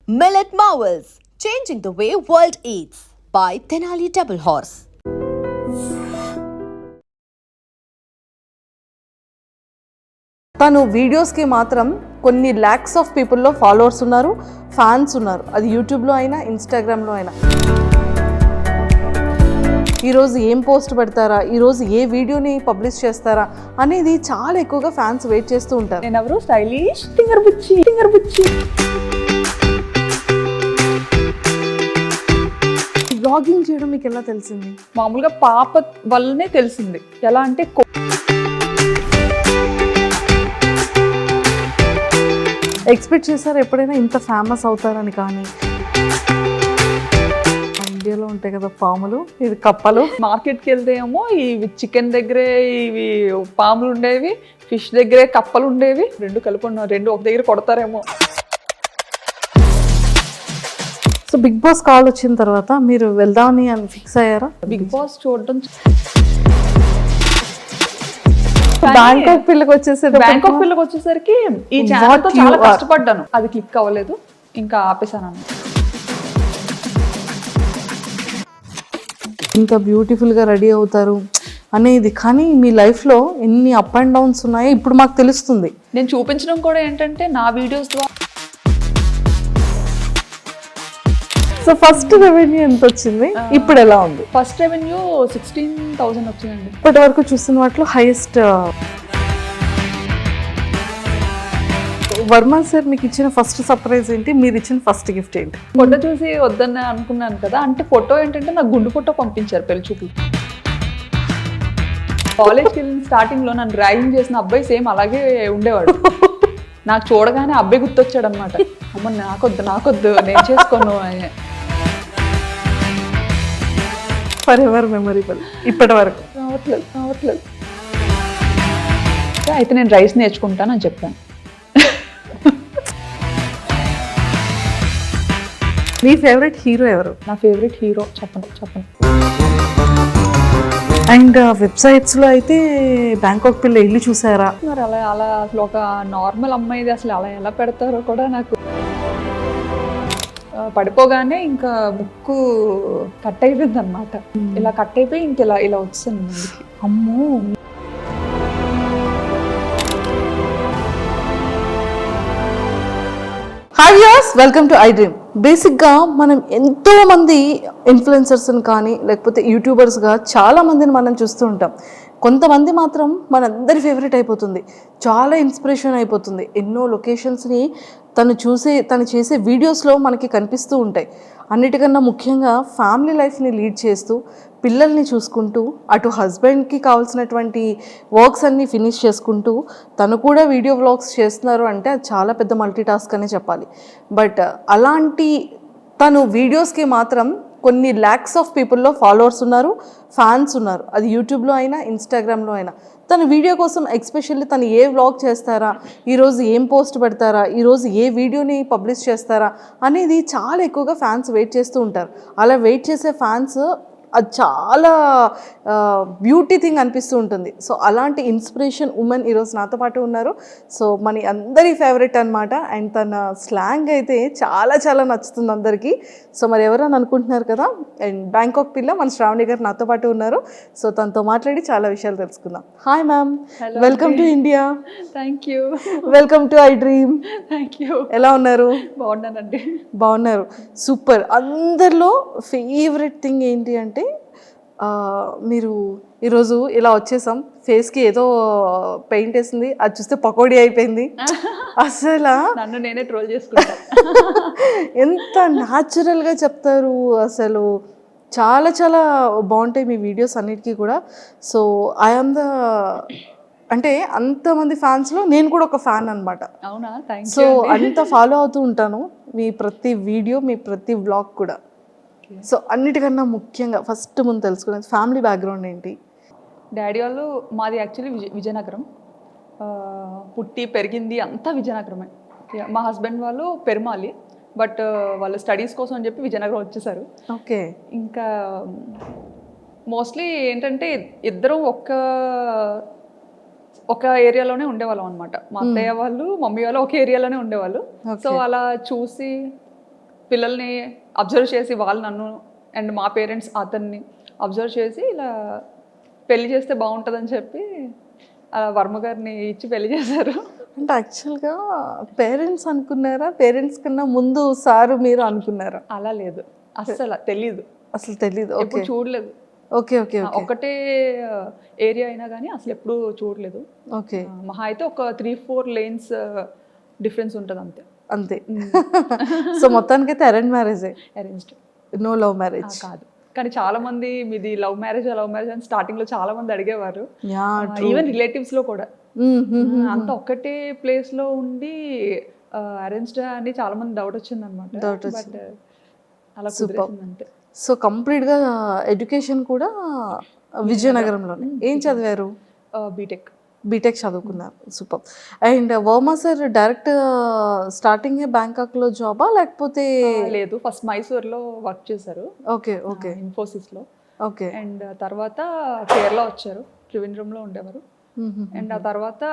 Millet Marvels, changing the way world eats by Tenali Double Horse. తను వీడియోస్కి మాత్రం కొన్ని ల్యాక్స్ ఆఫ్ పీపుల్లో ఫాలోవర్స్ ఉన్నారు, ఫ్యాన్స్ ఉన్నారు. అది యూట్యూబ్లో అయినా ఇన్స్టాగ్రామ్లో అయినా. ఈరోజు ఏం పోస్ట్ పెడతారా, ఈరోజు ఏ వీడియోని పబ్లిష్ చేస్తారా అనేది చాలా ఎక్కువగా ఫ్యాన్స్ వెయిట్ చేస్తూ ఉంటారు. నేను ఎవరు స్టైలిష్ ఫింగర్ బుచ్చి బ్లాగింగ్ చేయడం మీకు ఎలా తెలిసింది? మామూలుగా పాప వల్లనే తెలిసింది. ఎలా అంటే ఎక్స్పెక్ట్ చేశారు ఎప్పుడైనా ఇంత ఫేమస్ అవుతారని? కానీ ఇండియాలో ఉంటాయి కదా పాములు, ఇది కప్పలు. మార్కెట్కి వెళ్తే ఏమో ఇవి చికెన్ దగ్గరే ఇవి పాములు ఉండేవి, ఫిష్ దగ్గరే కప్పలు ఉండేవి. రెండు కలిపి రెండు ఒక దగ్గర కొడతారేమో. సో బిగ్ బాస్ కాల్ వచ్చిన తర్వాత మీరు వెళ్దామని ఫిక్స్ అయ్యారా? బిగ్ బాస్ చూడడం బ్యాంకాక్ పిల్లకి వచ్చేసరికి ఈ ఛానల్ తో చాలా కష్టపడ్డాను, అది క్లిక్ అవ్వలేదు, ఇంకా ఆపేసాను. ఇంత బ్యూటిఫుల్గా రెడీ అవుతారు అనేది, కానీ మీ లైఫ్లో ఎన్ని అప్ అండ్ డౌన్స్ ఉన్నాయో ఇప్పుడు మాకు తెలుస్తుంది. నేను చూపించడం కూడా ఏంటంటే నా వీడియోస్ ద్వారా. సో ఫస్ట్ రెవెన్యూ ఎంత వచ్చింది, ఇప్పుడు ఎలా ఉంది? ఫస్ట్ రెవెన్యూ 16,000 వచ్చిందండి. ఇప్పటి వరకు చూస్తున్న వాటిలో హైయెస్ట్. వర్మ సార్ మీకు ఇచ్చిన ఫస్ట్ సర్ప్రైజ్ ఏంటి, మీరు ఇచ్చిన ఫస్ట్ గిఫ్ట్ ఏంటి? ఫోటో చూసి వద్దని అనుకున్నాను కదా, అంటే ఫోటో ఏంటంటే నాకు గుండు ఫోటో పంపించారు పెళ్లి చూపులు. కాలేజ్కి వెళ్ళిన స్టార్టింగ్లో నన్ను ర్యాగింగ్ చేసిన అబ్బాయి సేమ్ అలాగే ఉండేవాడు. నాకు చూడగానే అబ్బాయి గుర్తొచ్చాడు అనమాట. అమ్మ నాకొద్దు నేను చేసుకోను. For ever memorable. ఇప్పటి వరకు రావట్లేదు. అయితే నేను రైస్ నేర్చుకుంటాను అని చెప్పాను. మీ ఫేవరెట్ హీరో ఎవరు? నా ఫేవరెట్ హీరో చెప్పండి. అండ్ వెబ్సైట్స్లో అయితే బ్యాంకాక్ పిల్ల ఇల్లు చూసారా? మరి అలా అసలు ఒక నార్మల్ అమ్మాయిది అసలు అలా ఎలా పెడతారో కూడా నాకు. పడిపోగానే ఇంకా ముక్కు కట్ అయిపోయింది అనమాట. ఇలా కట్ అయిపోయి ఇంక ఇలా వచ్చింది ముందుకి. అమ్మో. Hi viewers, welcome to I dream. బేసిక్గా మనం ఎంతో మంది ఇన్ఫ్లుయెన్సర్స్ని కానీ లేకపోతే యూట్యూబర్స్గా చాలా మందిని మనం చూస్తూ ఉంటాం. కొంతమంది మాత్రం మనందరి ఫేవరెట్ అయిపోతుంది, చాలా ఇన్స్పిరేషన్ అయిపోతుంది. ఎన్నో లొకేషన్స్ని తను చేసే వీడియోస్లో మనకి కనిపిస్తూ ఉంటాయి. అన్నిటికన్నా ముఖ్యంగా ఫ్యామిలీ లైఫ్ని లీడ్ చేస్తూ పిల్లల్ని చూసుకుంటూ అటు హస్బెండ్కి కావాల్సినటువంటి వర్క్స్ అన్నీ ఫినిష్ చేసుకుంటూ తను కూడా వీడియో వ్లాగ్స్ చేస్తున్నారు అంటే అది చాలా పెద్ద మల్టీ టాస్క్ అనే చెప్పాలి. బట్ అలాంటి తను వీడియోస్కి మాత్రం కొన్ని ల్యాక్స్ ఆఫ్ పీపుల్లో ఫాలోవర్స్ ఉన్నారు, ఫ్యాన్స్ ఉన్నారు. అది యూట్యూబ్లో అయినా ఇన్స్టాగ్రామ్లో అయినా. తన వీడియో కోసం ఎక్స్పెషల్లీ తను ఏ వ్లాగ్ చేస్తారా, ఈరోజు ఏం పోస్ట్ పెడతారా, ఈరోజు ఏ వీడియోని పబ్లిష్ చేస్తారా అనేది చాలా ఎక్కువగా ఫ్యాన్స్ వెయిట్ చేస్తూ ఉంటారు. అలా వెయిట్ చేసే ఫ్యాన్స్ అది చాలా బ్యూటీ థింగ్ అనిపిస్తూ ఉంటుంది. సో అలాంటి ఇన్స్పిరేషన్ ఉమెన్ ఈరోజు నాతో పాటు ఉన్నారు. సో మన అందరి ఫేవరెట్ అనమాట. అండ్ తన స్లాంగ్ అయితే చాలా నచ్చుతుంది అందరికీ. సో మరి ఎవరని అనుకుంటున్నారు కదా, అండ్ బ్యాంకాక్ పిల్ల మన శ్రావణి గారు నాతో పాటు ఉన్నారు. సో తనతో మాట్లాడి చాలా విషయాలు తెలుసుకుందాం. Hi ma'am, welcome to India. Thank you. Welcome to I dream. Thank you. ఎలా ఉన్నారు? బాగున్నానండి. బాగున్నారు, సూపర్. అందరిలో ఫేవరెట్ థింగ్ ఏంటి అంటే మీరు ఈరోజు ఇలా వచ్చేసాం, ఫేస్కి ఏదో పెయింట్ వేసింది, అది చూస్తే పకోడీ అయిపోయింది. అసలు నన్ను నేనే ట్రోల్ చేసుకుంటా. ఎంత న్యాచురల్గా చెప్తారు, అసలు చాలా బాగుంటాయి మీ వీడియోస్ అన్నిటికీ కూడా. సో ఐఎమ్ అంటే అంతమంది ఫ్యాన్స్లో నేను కూడా ఒక ఫ్యాన్ అనమాట. అవునా? Thank you. సో అంత ఫాలో అవుతూ ఉంటాను మీ ప్రతి వీడియో, మీ ప్రతి వ్లాగ్ కూడా. సో అన్నిటికన్నా ముఖ్యంగా ఫస్ట్ ముందు తెలుసుకునేది ఫ్యామిలీ బ్యాక్గ్రౌండ్ ఏంటి? డాడీ వాళ్ళు, మాది యాక్చువల్లీ విజయనగరం, పుట్టి పెరిగింది అంతా విజయనగరమే. మా హస్బెండ్ వాళ్ళు పెరుమాలి, బట్ వాళ్ళ స్టడీస్ కోసం అని చెప్పి విజయనగరం వచ్చేసారు. ఓకే. ఇంకా మోస్ట్లీ ఏంటంటే ఇద్దరం ఒక ఏరియాలోనే ఉండేవాళ్ళం అనమాట. మా అత్తయ్య వాళ్ళు మమ్మీ వాళ్ళు ఒక ఏరియాలోనే ఉండేవాళ్ళు. సో అలా చూసి పిల్లల్ని అబ్జర్వ్ చేసి వాళ్ళు నన్ను అండ్ మా పేరెంట్స్ అతన్ని అబ్జర్వ్ చేసి ఇలా పెళ్లి చేస్తే బాగుంటుందని చెప్పి వర్మ గారిని ఇచ్చి పెళ్లి చేశారు. అంటే యాక్చువల్గా పేరెంట్స్ అనుకున్నారా, పేరెంట్స్ కన్నా ముందు సారు మీరు అనుకున్నారా? అలా లేదు, అస్సలు తెలీదు, అసలు తెలీదు. ఎప్పుడు చూడలేదు. ఓకే ఓకే ఒకటే ఏరియా అయినా కానీ అసలు ఎప్పుడు చూడలేదు. ఓకే, మహా అయితే ఒక 3-4 lanes డిఫరెన్స్ ఉంటుంది అంతే. అంతే. సో మొత్తానికైతే అరేంజ్ మ్యారేజే, అరేంజ్డ్, నో లవ్ మ్యారేజ్ కాదు. కానీ చాలా మంది మీది లవ్ మ్యారేజ్ అని స్టార్టింగ్ లో చాలా మంది అడిగేవారు, యా ఈవెన్ రిలేటివ్స్ లో కూడా. అంత ఒక్కటే ప్లేస్ లో ఉండి అరేంజ్డ్ అని చాలా మంది డౌట్ వచ్చింది అనమాట. బట్ అలా కుదిరేసింది అంతే. సో కంప్లీట్గా ఎడ్యుకేషన్ కూడా విజయనగరంలోనే. ఏం చదివారు? బీటెక్. బీటెక్ చదువుకున్నారు, super. And Varma sir direct starting బ్యాంకాక్లో జాబా లేకపోతే? లేదు, ఫస్ట్ మైసూర్లో వర్క్ చేశారు. ఓకే ఓకే, ఇన్ఫోసిస్లో. ఓకే. అండ్ తర్వాత కేరళ వచ్చారు, త్రివేంద్రంలో ఉండేవారు. అండ్ ఆ తర్వాత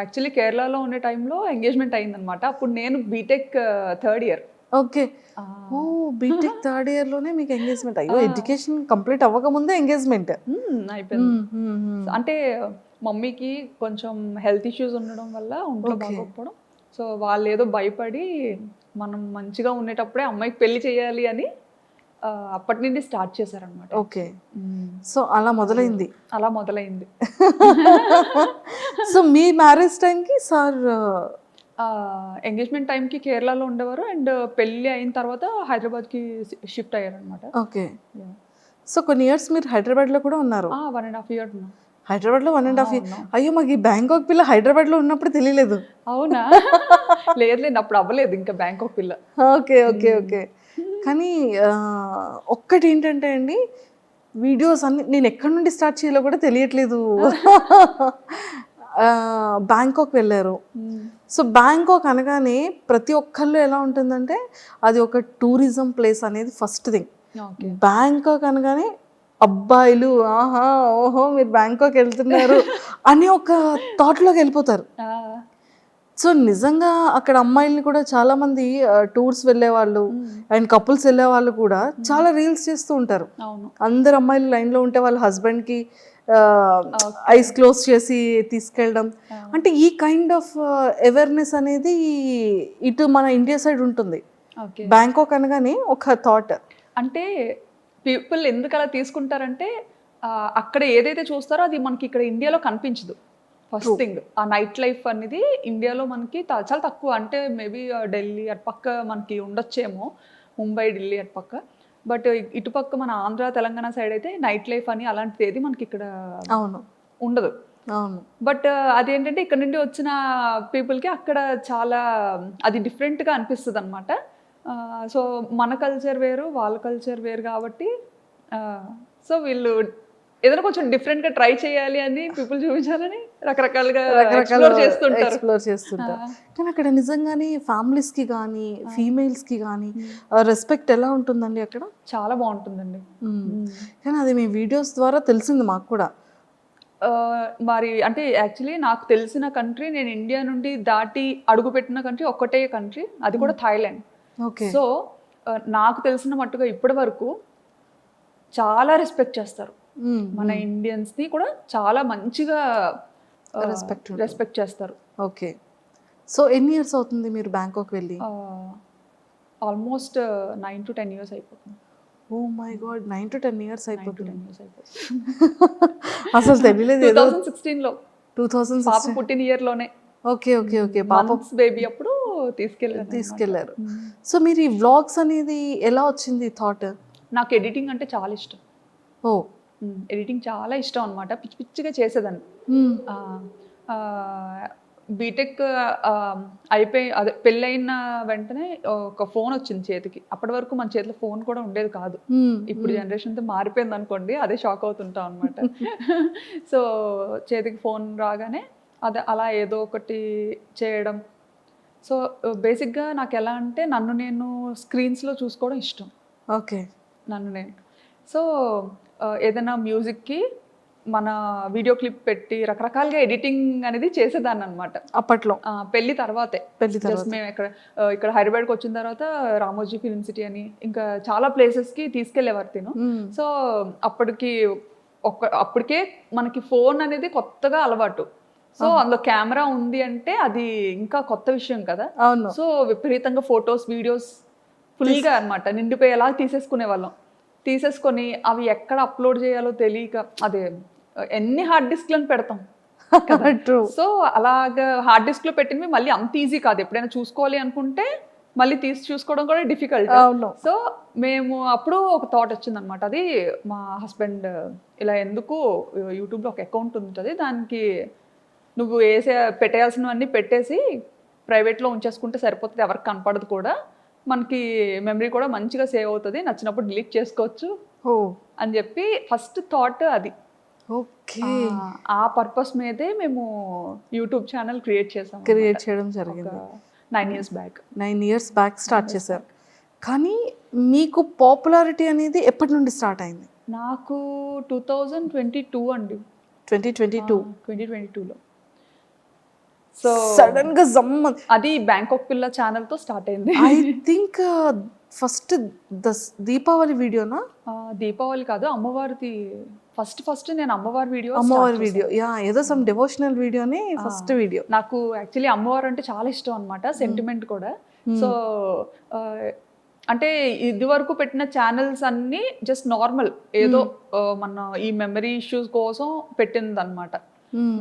యాక్చువల్లీ కేరళలో ఉండే టైంలో ఎంగేజ్మెంట్ అయిందనమాట. అప్పుడు నేను బీటెక్ 3rd year. ఓకే, ఓ బీటెక్ 3rd year లోనే మీకు ఎంగేజ్మెంట్. అయ్యో, ఎడ్యుకేషన్ కంప్లీట్ అవ్వకముందే ఎంగేజ్మెంట్ అయిపోయింది. అంటే మమ్మీకి కొంచెం హెల్త్ ఇష్యూస్ ఉండడం వల్ల ఒంట్లో బాగోకపోవడం, సో వాళ్ళు ఏదో భయపడి మనం మంచిగా ఉండేటప్పుడే అమ్మాయికి పెళ్లి చేయాలి అని అప్పటి నుండి స్టార్ట్ చేశారనమాట. ఓకే, సో అలా మొదలైంది. అలా మొదలైంది. సో మీ మ్యారేజ్ టైంకి సార్ ఎంగేజ్మెంట్ టైంకి కేరళలో ఉండేవారు, అండ్ పెళ్ళి అయిన తర్వాత హైదరాబాద్కి షిఫ్ట్ అయ్యారనమాట. ఓకే, సో కొన్ని ఇయర్స్ మీరు హైదరాబాద్లో కూడా ఉన్నారు? 1.5 years ఉన్నాం హైదరాబాద్లో. 1.5 years. అయ్యో, మాకు ఈ బ్యాంకాక్ పిల్ల హైదరాబాద్లో ఉన్నప్పుడు తెలియలేదు. అవునా? లేదు, అప్పుడు అవ్వలేదు ఇంకా బ్యాంకాక్ పిల్ల. Okay okay okay. కానీ ఒక్కటి ఏంటంటే అండి, వీడియోస్ అన్ని నేను ఎక్కడి నుండి స్టార్ట్ చేయాలో కూడా తెలియట్లేదు. బ్యాంకాక్ వెళ్ళారు. సో బ్యాంకాక్ అనగానే ప్రతి ఒక్కళ్ళు ఎలా ఉంటుందంటే అది ఒక టూరిజం ప్లేస్ అనేది ఫస్ట్ థింగ్. బ్యాంకాక్ అనగానే అబ్బాయిలు ఆహా ఓహో మీరు బ్యాంకాక్ వెళ్తున్నారు అని ఒక థాట్లోకి వెళ్ళిపోతారు. సో నిజంగా అక్కడ అమ్మాయిల్ని కూడా చాలా మంది టూర్స్ వెళ్ళే వాళ్ళు అండ్ కపుల్స్ వెళ్ళే వాళ్ళు కూడా చాలా రీల్స్ చేస్తూ ఉంటారు. అందరు అమ్మాయిలు లైన్లో ఉంటే వాళ్ళ హస్బెండ్కి ఐస్ క్లోజ్ చేసి తీసుకెళ్ళడం. అంటే ఈ కైండ్ ఆఫ్ అవేర్నెస్ అనేది ఇటు మన ఇండియా సైడ్ ఉంటుంది. బ్యాంకాక్ అనగానే ఒక థాట్. అంటే పీపుల్ ఎందుకు అలా తీసుకుంటారంటే అక్కడ ఏదైతే చూస్తారో అది మనకి ఇక్కడ ఇండియాలో కనిపించదు. ఫస్ట్ థింగ్, ఆ నైట్ లైఫ్ అనేది ఇండియాలో మనకి చాలా తక్కువ. అంటే మేబీ ఢిల్లీ అటు పక్క మనకి ఉండొచ్చేమో, ముంబై ఢిల్లీ అటు పక్క. బట్ ఇటుపక్క మన ఆంధ్ర తెలంగాణ సైడ్ అయితే నైట్ లైఫ్ అని అలాంటిది ఏది మనకి ఇక్కడ ఉండదు. బట్ అదేంటంటే ఇక్కడ నుండి వచ్చిన పీపుల్కి అక్కడ చాలా అది డిఫరెంట్గా అనిపిస్తుంది అనమాట. సో మన కల్చర్ వేరు, వాళ్ళ కల్చర్ వేరు కాబట్టి సో వీళ్ళు ఏదైనా కొంచెం డిఫరెంట్గా ట్రై చేయాలి అని పీపుల్ చూపించాలని రకరకాలుగా ఎక్స్ప్లోర్ చేస్తుంటారు. కానీ అక్కడ నిజంగానే ఫ్యామిలీస్కి కానీ ఫీమేల్స్కి కానీ రెస్పెక్ట్ ఎలా ఉంటుందండి అక్కడ? చాలా బాగుంటుందండి. కానీ అది మీ వీడియోస్ ద్వారా తెలిసింది మాకు కూడా. మరి అంటే యాక్చువల్లీ నాకు తెలిసిన కంట్రీ, నేను ఇండియా నుండి దాటి అడుగుపెట్టిన కంట్రీ ఒక్కటే కంట్రీ, అది కూడా థాయిలాండ్. సో నాకు తెలిసిన మట్టుగా ఇప్పటి వరకు చాలా రెస్పెక్ట్ చేస్తారు. మన ఇండియన్స్ని కూడా చాలా మంచిగా రెస్పెక్ట్ చేస్తారు. ఓకే, సో ఎన్ని ఇయర్స్ అవుతుంది మీరు బ్యాంకాక్ వెళ్ళి? ఆల్మోస్ట్ 9 to 10 years అయిపోతుంది. Oh my God, 9 to 10 years అయిపోతుంది. అసలు తెలియలేదు. 2016లో 2016 పాప పుట్టిన ఇయర్లోనే. ఓకే ఓకే ఓకే, పాప బేబీ అప్పుడు తీసుకెళ్లారు. సో మీరు ఈ వ్లాగ్స్ అనేది ఎలా వచ్చింది థాట్? నాకు ఎడిటింగ్ అంటే చాలా ఇష్టం. ఓ, ఎడిటింగ్ చాలా ఇష్టం అనమాట. పిచ్చి పిచ్చిగా చేసేదాన్ని. బీటెక్ అయిపోయి అదే పెళ్ళైన వెంటనే ఒక ఫోన్ వచ్చింది చేతికి. అప్పటి వరకు మన చేతిలో ఫోన్ కూడా ఉండేది కాదు. ఇప్పుడు జనరేషన్తో మారిపోయింది అనుకోండి, అదే షాక్ అవుతుంటాం అనమాట. సో చేతికి ఫోన్ రాగానే అదే అలా ఏదో ఒకటి చేయడం. సో బేసిక్గా నాకు ఎలా అంటే నన్ను నేను స్క్రీన్స్లో చూసుకోవడం ఇష్టం. ఓకే, నన్ను నేను. సో ఏదైనా మ్యూజిక్కి మన వీడియో క్లిప్ పెట్టి రకరకాలుగా ఎడిటింగ్ అనేది చేసేదాన్ని అనమాట అప్పట్లో పెళ్లి తర్వాతే. పెళ్లి జస్ట్ మేము ఇక్కడ హైదరాబాద్కి వచ్చిన తర్వాత రామోజీ ఫిల్మ్ సిటీ అని ఇంకా చాలా ప్లేసెస్కి తీసుకెళ్లేవారు తిను. సో అప్పటికే మనకి ఫోన్ అనేది కొత్తగా అలవాటు. సో అందులో కెమెరా ఉంది అంటే అది ఇంకా కొత్త విషయం కదా. అవును. సో విపరీతంగా ఫొటోస్ వీడియోస్ ఫుల్గా అనమాట నిండిపోయేలా తీసేసుకునే వాళ్ళం. తీసేసుకొని అవి ఎక్కడ అప్లోడ్ చేయాలో తెలియక అదే ఎన్ని హార్డ్ డిస్క్లను పెడతాం. సో అలాగా హార్డ్ డిస్క్ లో పెట్టినవి మళ్ళీ అంత ఈజీ కాదు. ఎప్పుడైనా చూసుకోవాలి అనుకుంటే మళ్ళీ తీసి చూసుకోవడం కూడా డిఫికల్ట్. సో మేము అప్పుడు ఒక థాట్ వచ్చింది అనమాట. అది మా హస్బెండ్ ఇలా ఎందుకు యూట్యూబ్లో ఒక అకౌంట్ ఉంటుంది, దానికి నువ్వు పెట్టేయాల్సినవన్నీ పెట్టేసి ప్రైవేట్లో ఉంచేసుకుంటే సరిపోతుంది, ఎవరికి కనపడదు కూడా, మనకి మెమరీ కూడా మంచిగా సేవ్ అవుతుంది, నచ్చినప్పుడు డిలీట్ చేసుకోవచ్చు అని చెప్పి ఫస్ట్ థాట్ అది. ఓకే. ఆ పర్పస్ మీదే మేము యూట్యూబ్ ఛానల్ క్రియేట్ చేయడం జరిగింది 9 years బ్యాక్ స్టార్ట్ చేశారు. కానీ మీకు పాపులారిటీ అనేది ఎప్పటి నుండి స్టార్ట్ అయింది? నాకు 2022 అండి. 2022లో. సో సడన్ గా అది బ్యాంకాక్ పిల్ల ఛానల్ తో స్టార్ట్ అయింది. ఐ థింక్ ఫస్ట్ దీపావళి వీడియోనా? దీపావళి కాదు, అమ్మవారిది ఫస్ట్ నేను అమ్మవారి వీడియో ఏదో సమ్ డివోషనల్ వీడియోని ఫస్ట్ వీడియో. నాకు యాక్చువల్లీ అమ్మవారు అంటే చాలా ఇష్టం అనమాట, సెంటిమెంట్ కూడా. సో అంటే ఇది వరకు పెట్టిన ఛానల్స్ అన్ని జస్ట్ నార్మల్ ఏదో మన ఈ మెమరీ ఇష్యూస్ కోసం పెట్టింది అనమాట.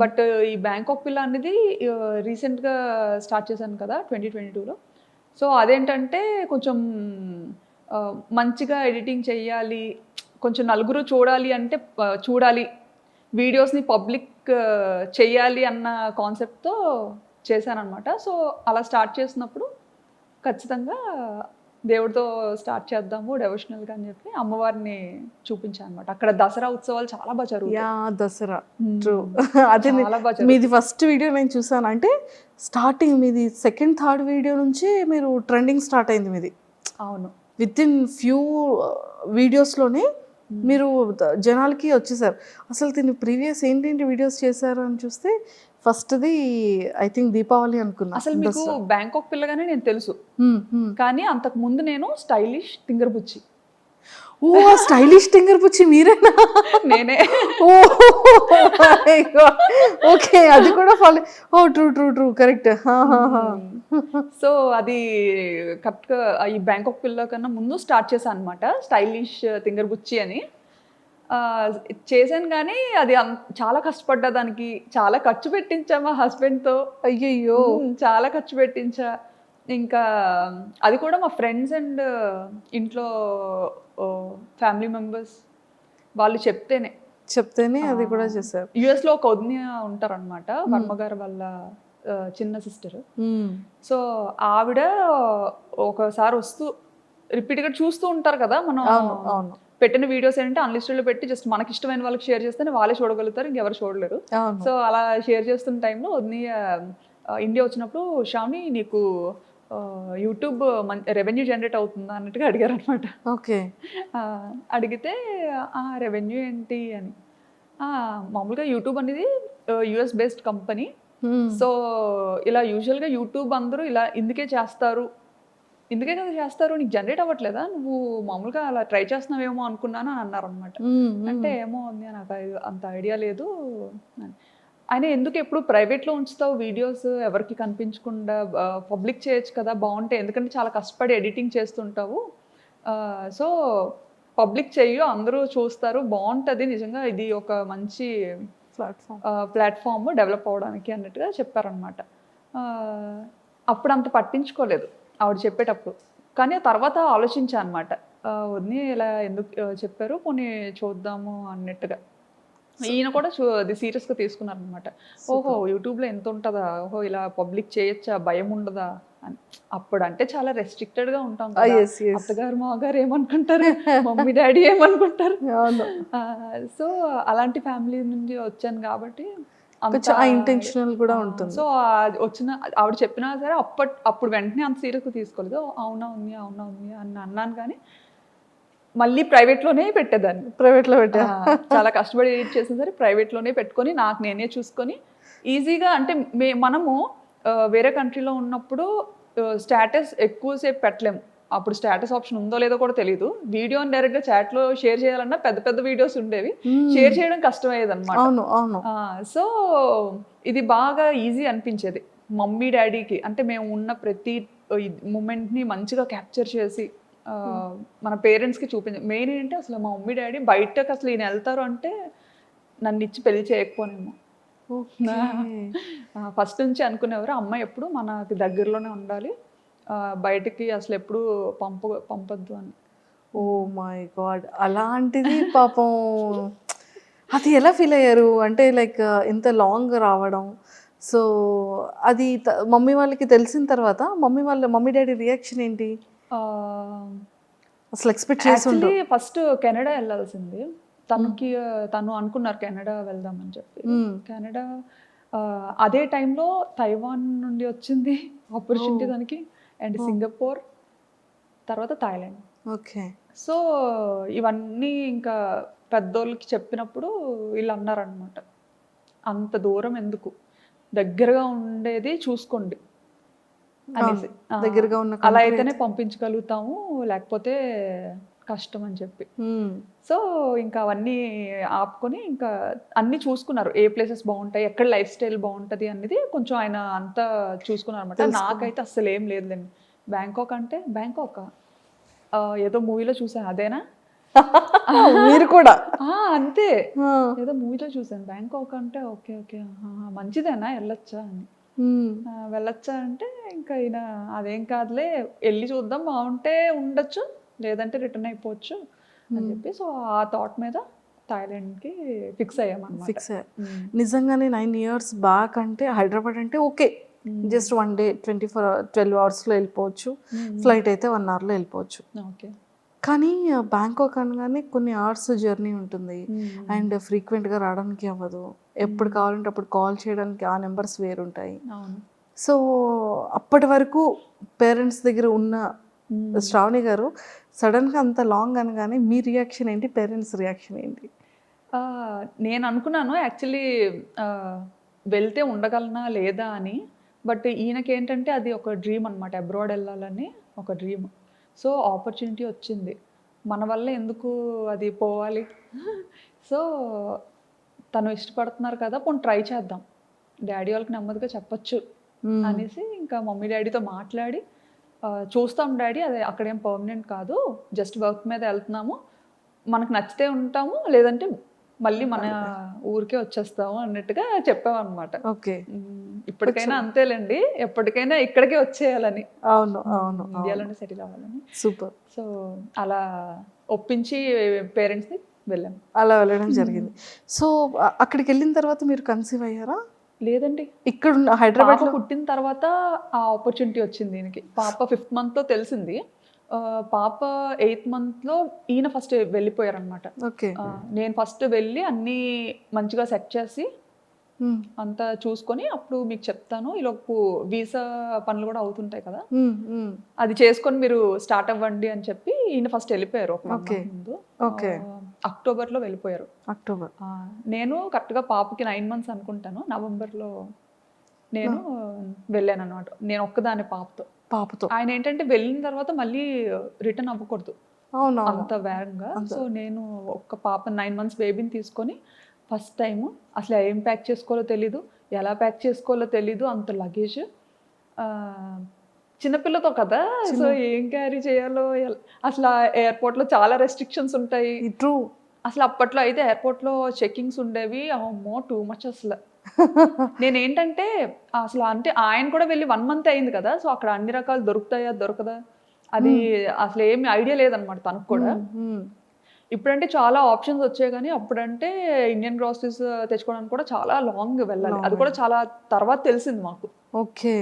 బట్ ఈ బ్యాంకాక్ పిల్ల అనేది రీసెంట్గా స్టార్ట్ చేశాను కదా 2022లో. సో అదేంటంటే కొంచెం మంచిగా ఎడిటింగ్ చెయ్యాలి, కొంచెం నలుగురు చూడాలి అంటే చూడాలి, వీడియోస్ని పబ్లిక్ చెయ్యాలి అన్న కాన్సెప్ట్తో చేశానమాట. సో అలా స్టార్ట్ చేసినప్పుడు ఖచ్చితంగా దేవుడితో స్టార్ట్ చేద్దాము డెవోషనల్గా అని చెప్పి అమ్మవారిని చూపించాను అనమాట. అక్కడ దసరా ఉత్సవాలు చాలా బాగా జరుగుతాయి. దసరా ట్రూ. అదే మీది ఫస్ట్ వీడియో నేను చూసాను. అంటే స్టార్టింగ్ మీది సెకండ్ థర్డ్ వీడియో నుంచి మీరు ట్రెండింగ్ స్టార్ట్ అయింది మీది. అవును. విత్ ఇన్ ఫ్యూ వీడియోస్లోనే మీరు జనాలకి వచ్చేసారు. అసలు దీన్ని ప్రీవియస్ ఏంటేంటి వీడియోస్ చేశారు అని చూస్తే ఫస్ట్ది ఐ థింక్ దీపావళి అనుకున్నా. అసలు మీకు బ్యాంకాక్ పిల్లగానే నేను తెలుసు, కానీ అంతకు ముందు నేను స్టైలిష్ తింగర్ బుచ్చి. ఓ స్టైలిష్ తింగర్ బుచ్చి మీరేనా? నేనే. ఓకే, అది కూడా ఫాలో. ఓ ట్రూ కరెక్ట్. సో అది కరెక్ట్గా ఈ బ్యాంకాక్ పిల్ల కన్నా ముందు స్టార్ట్ చేశాను అనమాట, స్టైలిష్ తింగర్ బుచ్చి అని చేశాను. కానీ అది చాలా కష్టపడ్డా, దానికి చాలా ఖర్చు పెట్టించా మా హస్బెండ్తో. అయ్యయ్యో, చాలా ఖర్చు పెట్టించా. ఇంకా అది కూడా మా ఫ్రెండ్స్ అండ్ ఇంట్లో ఫ్యామిలీ మెంబర్స్ వాళ్ళు చెప్తేనే అది కూడా చేశారు. యుఎస్లో ఒక వదిన ఉంటారనమాట, వర్మగారు వాళ్ళ చిన్న సిస్టర్. సో ఆవిడ ఒకసారి వస్తూ రిపీట్గా చూస్తూ ఉంటారు కదా మనం పెట్టిన వీడియోస్ ఏంటంటే అన్లిస్టెడ్లో పెట్టి జస్ట్ మనకి ఇష్టమైన వాళ్ళకి షేర్ చేస్తేనే వాళ్ళే చూడగలుగుతారు, ఇంకెవరు చూడలేరు. సో అలా షేర్ చేస్తున్న టైంలో వదిన ఇండియా వచ్చినప్పుడు శ్రావణి నీకు యూట్యూబ్ రెవెన్యూ జనరేట్ అవుతుందా అన్నట్టుగా అడిగారు అనమాట. ఓకే. అడిగితే రెవెన్యూ ఏంటి అని, మామూలుగా యూట్యూబ్ అనేది యుఎస్ బేస్డ్ కంపెనీ. సో ఇలా యూజువల్గా యూట్యూబ్ అందరూ ఇలా ఇందుకే కదా చేస్తారు, నీకు జనరేట్ అవ్వట్లేదా, నువ్వు మామూలుగా అలా ట్రై చేస్తున్నావేమో అనుకున్నాను అని అన్నారు అనమాట. అంటే ఏమో ఉంది నాకు అంత ఐడియా లేదు. ఆయన ఎందుకు ఎప్పుడు ప్రైవేట్లో ఉంచుతావు వీడియోస్, ఎవరికి కనిపించకుండా పబ్లిక్ చేయొచ్చు కదా, బాగుంటాయి, ఎందుకంటే చాలా కష్టపడి ఎడిటింగ్ చేస్తుంటావు, సో పబ్లిక్ చెయ్యు, అందరూ చూస్తారు, బాగుంటుంది, నిజంగా ఇది ఒక మంచి ప్లాట్ఫామ్ డెవలప్ అవ్వడానికి అన్నట్టుగా చెప్పారనమాట. అప్పుడు అంత పట్టించుకోలేదు ఆవిడ చెప్పేటప్పుడు, కానీ తర్వాత ఆలోచించాను అనమాట, వదిన ఇలా ఎందుకు చెప్పారు, పోనీ చూద్దాము అన్నట్టుగా. ఈయన కూడా అది సీరియస్గా తీసుకున్నారనమాట. ఓహో యూట్యూబ్లో ఎంత ఉంటుందా, ఓహో ఇలా పబ్లిక్ చేయొచ్చా, భయం ఉండదా అని. అప్పుడు అంటే చాలా రెస్ట్రిక్టెడ్గా ఉంటాం, అత్తగారు మాగారు ఏమనుకుంటారు, మమ్మీ డాడీ ఏమనుకుంటారు. సో అలాంటి ఫ్యామిలీ నుంచి వచ్చాను కాబట్టి ఇంటెన్షనల్ కూడా ఉంటుంది. సో వచ్చిన ఆవిడ చెప్పినా సరే అప్పుడు వెంటనే అంత సీరియస్గా తీసుకోలేదు. అవునా ఉంది అని అన్నాను, కానీ మళ్ళీ ప్రైవేట్లోనే పెట్టేదాన్ని. ప్రైవేట్లో పెట్టా. చాలా కష్టపడి ఎడిట్ చేసిన సరే ప్రైవేట్లోనే పెట్టుకొని నాకు నేనే చూసుకొని ఈజీగా అంటే మనము వేరే కంట్రీలో ఉన్నప్పుడు స్టేటస్ ఎక్కువసేపు పెట్టలేము. అప్పుడు స్టేటస్ ఆప్షన్ ఉందో లేదో కూడా తెలియదు. వీడియోని డైరెక్ట్గా చాట్లో షేర్ చేయాలన్నా పెద్ద పెద్ద వీడియోస్ ఉండేవి, షేర్ చేయడం కష్టమయ్యేది అనమాట. అవును అవును. సో ఇది బాగా ఈజీ అనిపించేది మమ్మీ డాడీకి. అంటే మేము ఉన్న ప్రతి మూమెంట్ని మంచిగా క్యాప్చర్ చేసి మన పేరెంట్స్కి చూపించాలి. మెయిన్ ఏంటంటే అసలు మా మమ్మీ డాడీ బయటకు అసలు ఈయన వెళ్తారు అంటే నన్ను ఇచ్చి పెళ్లి చేయకపోనేమో. ఫస్ట్ నుంచి అనుకునేవారు అమ్మాయి ఎప్పుడు మనకి దగ్గరలోనే ఉండాలి, బయటికి అసలు ఎప్పుడు పంపొద్దు అని. ఓ మై గాడ్, అలాంటిది పాపం అది ఎలా ఫీల్ అయ్యారు? అంటే లైక్ ఇంత లాంగ్ రావడం, సో అది మమ్మీ వాళ్ళకి తెలిసిన తర్వాత మమ్మీ డాడీ రియాక్షన్ ఏంటి అసలు? ఎక్స్పెక్ట్ చేస్తుండే ఫస్ట్ కెనడా వెళ్ళాల్సింది తను అనుకున్నారు కెనడా వెళ్దామని చెప్పి. కెనడా అదే టైంలో తైవాన్ నుండి వచ్చింది ఆపర్చునిటీ దానికి, అండ్ సింగపూర్, తర్వాత థాయిలాండ్. ఓకే. సో ఇవన్నీ ఇంకా పెద్దోళ్ళకి చెప్పినప్పుడు వీళ్ళు అన్నారనమాట, అంత దూరం ఎందుకు, దగ్గరగా ఉండేది చూసుకోండి అనేసి. దగ్గరగా ఉన్న అలా అయితేనే పంపించగలుగుతాము, లేకపోతే కష్టం అని చెప్పి. సో ఇంకా అవన్నీ ఆపుకొని ఇంకా అన్నీ చూసుకున్నారు, ఏ ప్లేసెస్ బాగుంటాయి, ఎక్కడ లైఫ్ స్టైల్ బాగుంటుంది అనేది కొంచెం ఆయన అంతా చూసుకున్నారు అనమాట. నాకైతే అస్సలు ఏం లేదులేండి. బ్యాంకాక్ అంటే బ్యాంకాక్ ఏదో మూవీలో చూసాను అదేనా మీరు కూడా? అంతే, ఏదో మూవీలో చూసాను బ్యాంకాక్ అంటే ఓకే ఓకే మంచిదేనా వెళ్ళొచ్చా అని. వెళ్ళొచ్చా అంటే ఇంకా ఈయన అదేం కాదులే వెళ్ళి చూద్దాం, బాగుంటే ఉండొచ్చు లేదంటే రిటర్న్ అయిపోవచ్చు అని చెప్పి. సో ఆ థాట్ మీద థాయిలాండ్కి ఫిక్స్ అయ్యామన్నమాట. ఫిక్స్ అయ్యా. నిజంగానే 9 years బ్యాక్ అంటే హైదరాబాద్ అంటే ఓకే, జస్ట్ 1 day 12 hours-లో వెళ్ళిపోవచ్చు, ఫ్లైట్ అయితే 1 hour-లో వెళ్ళిపోవచ్చు. ఓకే. కానీ బ్యాంకాక్ అనగానే కొన్ని అవర్స్ జర్నీ ఉంటుంది, అండ్ ఫ్రీక్వెంట్గా రావడానికి అవ్వదు, ఎప్పుడు కావాలంటే అప్పుడు కాల్ చేయడానికి ఆ నెంబర్స్ వేరుంటాయి. సో అప్పటి వరకు పేరెంట్స్ దగ్గర ఉన్న శ్రావణి గారు సడన్గా అంత లాంగ్ అనగానే మీ రియాక్షన్ ఏంటి, పేరెంట్స్ రియాక్షన్ ఏంటి? నేను అనుకున్నాను యాక్చువల్లీ వెళ్తే ఉండగలనా లేదా అని, బట్ ఈయనకి ఏంటంటే అది ఒక డ్రీమ్ అనమాట, అబ్రాడ్ వెళ్ళాలని ఒక డ్రీమ్. సో ఆపర్చునిటీ వచ్చింది, మన వల్ల ఎందుకు అది పోవాలి, సో తను ఇష్టపడుతున్నారు కదా పోనీ ట్రై చేద్దాం, డాడీ వాళ్ళకి నెమ్మదిగా చెప్పచ్చు అనేసి ఇంకా మమ్మీ డాడీతో మాట్లాడి చూస్తాం డాడీ, అదే అక్కడేం పర్మనెంట్ కాదు, జస్ట్ వర్క్ మీద వెళ్తున్నాము, మనకు నచ్చితే ఉంటాము లేదంటే మళ్ళీ మన ఊరికే వచ్చేస్తాము అన్నట్టుగా చెప్పామన్నమాట. ఓకే. ఇప్పటికైనా అంతేలేండి, ఎప్పటికైనా ఇక్కడికే వచ్చేయాలని, అవును అవును, ఇండియాలోనే సెటిల్ అవ్వాలని. సూపర్. సో అలా ఒప్పించి పేరెంట్స్ని వెళ్ళాము. అలా వెళ్ళడం జరిగింది. సో అక్కడికి వెళ్ళిన తర్వాత మీరు కన్సీవ్ అయ్యారా? లేదండి, ఇక్కడ హైదరాబాద్ పుట్టిన తర్వాత ఆ ఆపర్చునిటీ వచ్చింది దీనికి. పాప 5th month-లో తెలిసింది, పాప 8th month-లో ఈయన ఫస్ట్ వెళ్ళిపోయారనమాట. ఓకే. నేను ఫస్ట్ వెళ్ళి అన్నీ మంచిగా సెట్ చేసి అంతా చూసుకొని అప్పుడు మీకు చెప్తాను, ఈలోపు వీసా పనులు కూడా అవుతుంటాయి కదా, అది చేసుకొని మీరు స్టార్ట్ అవ్వండి అని చెప్పి ఈయన ఫస్ట్ వెళ్ళిపోయారు ఒక ముందు. అక్టోబర్లో వెళ్ళిపోయారు. అక్టోబర్. నేను కరెక్ట్గా పాపకి 9 months అనుకుంటాను, నవంబర్లో నేను వెళ్ళాను అనమాట. నేను ఒక్కదాని పాపతో. ఆయన ఏంటంటే వెళ్ళిన తర్వాత మళ్ళీ రిటర్న్ అవ్వకూడదు అంత వేగంగా. సో నేను ఒక్క పాప 9 months బేబీని తీసుకొని ఫస్ట్ టైము అసలు ఏం ప్యాక్ చేసుకోవాలో తెలీదు, ఎలా ప్యాక్ చేసుకోవాలో తెలీదు, అంత లగేజ్, చిన్నపిల్లతో కదా, సో ఏం క్యారీ చేయాలో అసలు ఎయిర్పోర్ట్లో చాలా రెస్ట్రిక్షన్స్ ఉంటాయి. ట్రూ. అసలు అప్పట్లో అయితే ఎయిర్పోర్ట్లో చెకింగ్స్ ఉండేవి, అమ్మో టూ మచ్ అసలు. నేనేంటంటే అసలు అంటే ఆయన కూడా వెళ్ళి 1 month అయింది కదా, సో అక్కడ అన్ని రకాలు దొరకదా అది అసలు ఏమి ఐడియా లేదనమాట తనకు కూడా. ఇప్పుడంటే చాలా ఆప్షన్స్ వచ్చాయి, కానీ అప్పుడంటే ఇండియన్ గ్రాసరీస్ తెచ్చుకోవడానికి కూడా చాలా లాంగ్ వెళ్ళాలి, అది కూడా చాలా తర్వాత తెలిసింది మాకు. ఓకే.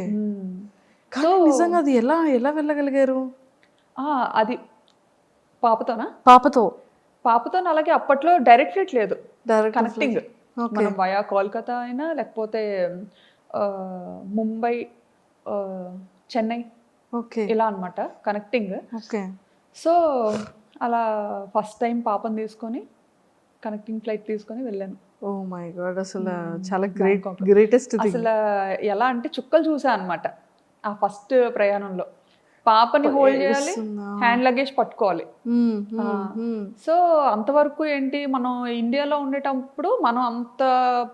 నిజంగా అది ఎలా వెళ్ళగలిగారు? అది పాపతో అలాగే అప్పట్లో డైరెక్ట్ ఫ్లైట్ లేదు, కనెక్టింగ్, మనం వయా కోల్కతా అయినా లేకపోతే ముంబై, చెన్నై, ఇలా అనమాట కనెక్టింగ్. ఓకే. సో అలా ఫస్ట్ టైం పాపని తీసుకొని కనెక్టింగ్ ఫ్లైట్ తీసుకొని వెళ్ళాను. ఓ మై గాడ్, అసలు చాలా బ్యాంకాక్. Greatest thing. అసలు ఎలా అంటే చుక్కలు చూసా అనమాట ఆ ఫస్ట్ ప్రయాణంలో. పాపని హోల్డ్ చేయాలి, హ్యాండ్ లగేజ్ పట్టుకోవాలి. సో అంతవరకు ఏంటి, మనం ఇండియాలో ఉండేటప్పుడు మనం అంత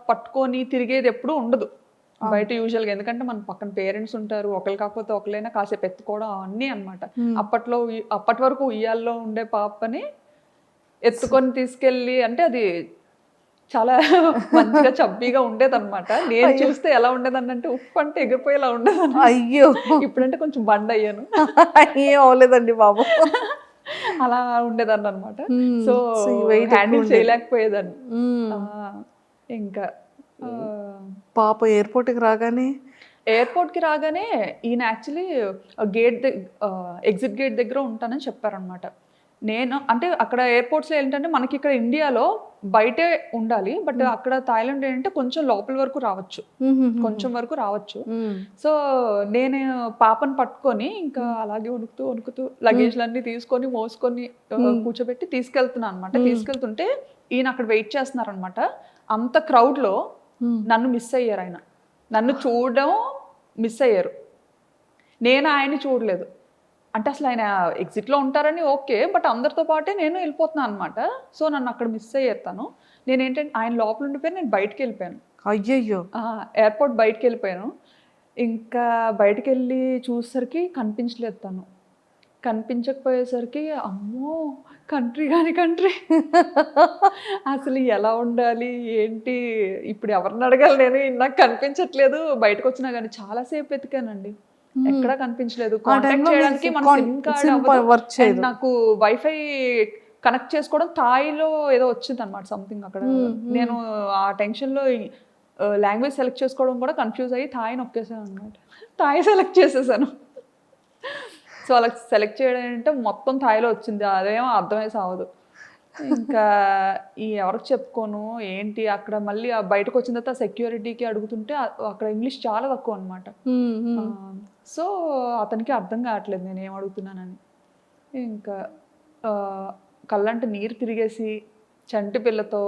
పట్టుకొని తిరిగేది ఎప్పుడు ఉండదు బయట యూజువల్గా. ఎందుకంటే మన పక్కన పేరెంట్స్ ఉంటారు, ఒకరు కాకపోతే ఒకరైనా కాసేపు ఎత్తుకోవడం అన్నీ అనమాట. అప్పటి వరకు ఉయ్యాల్లో ఉండే పాపని ఎత్తుకొని తీసుకెళ్ళి, అంటే అది చాలా మంచిగా చబ్బీగా ఉండేదన్నమాట. నేను చూస్తే ఎలా ఉండేదని అంటే ఉప్పు అంటే ఎగిరిపోయేలా ఉండేదని. అయ్యో, ఇప్పుడంటే కొంచెం బండ్ అయ్యాను. ఏం అవ్వలేదండి బాబు. అలా ఉండేదాన్ని అనమాట. సో హ్యాండిల్ చేయలేకపోయేదాన్ని. ఇంకా పాప ఎయిర్పోర్ట్కి రాగానే ఈయన యాక్చువల్లీ ఎగ్జిట్ గేట్ దగ్గర ఉంటానని చెప్పారనమాట. నేను అంటే అక్కడ ఎయిర్పోర్ట్స్లో ఏంటంటే మనకి ఇక్కడ ఇండియాలో బయటే ఉండాలి, బట్ అక్కడ థాయిలాండ్ ఏంటంటే కొంచెం లోపల వరకు రావచ్చు. సో నేను పాపను పట్టుకొని ఇంకా అలాగే వణుకుతూ లగేజ్లన్నీ తీసుకొని మోసుకొని కూర్చోబెట్టి తీసుకెళ్తున్నాను అనమాట. తీసుకెళ్తుంటే ఈయన అక్కడ వెయిట్ చేస్తున్నారనమాట. అంత క్రౌడ్లో నన్ను మిస్ అయ్యారు. ఆయన నన్ను చూడడం మిస్ అయ్యారు, నేను ఆయన్ని చూడలేదు. అంటే అసలు ఆయన ఎగ్జిట్లో ఉంటారని ఓకే, బట్ అందరితో పాటే నేను వెళ్ళిపోతున్నాను అనమాట. సో నన్ను అక్కడ మిస్ అయ్యేస్తాను. నేను ఏంటంటే ఆయన లోపల ఉండిపోయి నేను బయటకు వెళ్ళిపోయాను. అయ్యయ్యో, ఎయిర్పోర్ట్ బయటకు వెళ్ళిపోయాను. ఇంకా బయటకు వెళ్ళి చూసేసరికి కనిపించలేదు తను. కనిపించకపోయేసరికి అమ్మో కంట్రీ అసలు ఎలా ఉండాలి ఏంటి, ఇప్పుడు ఎవరిని అడగాలి, నేను నాకు కనిపించట్లేదు. బయటకు వచ్చినా కానీ చాలాసేపు వెతికానండి, ఎక్కడా కనిపించలేదు. కాంటాక్ట్ చేయడానికి మన సిమ్ కార్డ్ నాకు వైఫై కనెక్ట్ చేసుకోవడం థాయిలో ఏదో వచ్చింది అనమాట సంథింగ్ అక్కడ. నేను ఆ టెన్షన్లో లాంగ్వేజ్ సెలెక్ట్ చేసుకోవడం కూడా కన్ఫ్యూజ్ అయ్యి థాయ్ నొక్కేసాను అనమాట. థాయ్ సెలెక్ట్ చేసేసాను. సో అలా సెలెక్ట్ చేయడం అంటే మొత్తం థాయిలో వచ్చింది, అదేమో అర్థమై సావదు. ఇంకా ఎవరికి చెప్పుకోను ఏంటి. అక్కడ మళ్ళీ బయటకు వచ్చిన తర్వాత సెక్యూరిటీకి అడుగుతుంటే అక్కడ ఇంగ్లీష్ చాలా తక్కువ అనమాట. సో అతనికి అర్థం కావట్లేదు నేను ఏం అడుగుతున్నానని. ఇంకా కళ్ళంటే నీరు తిరిగేసి చంటి పిల్లతో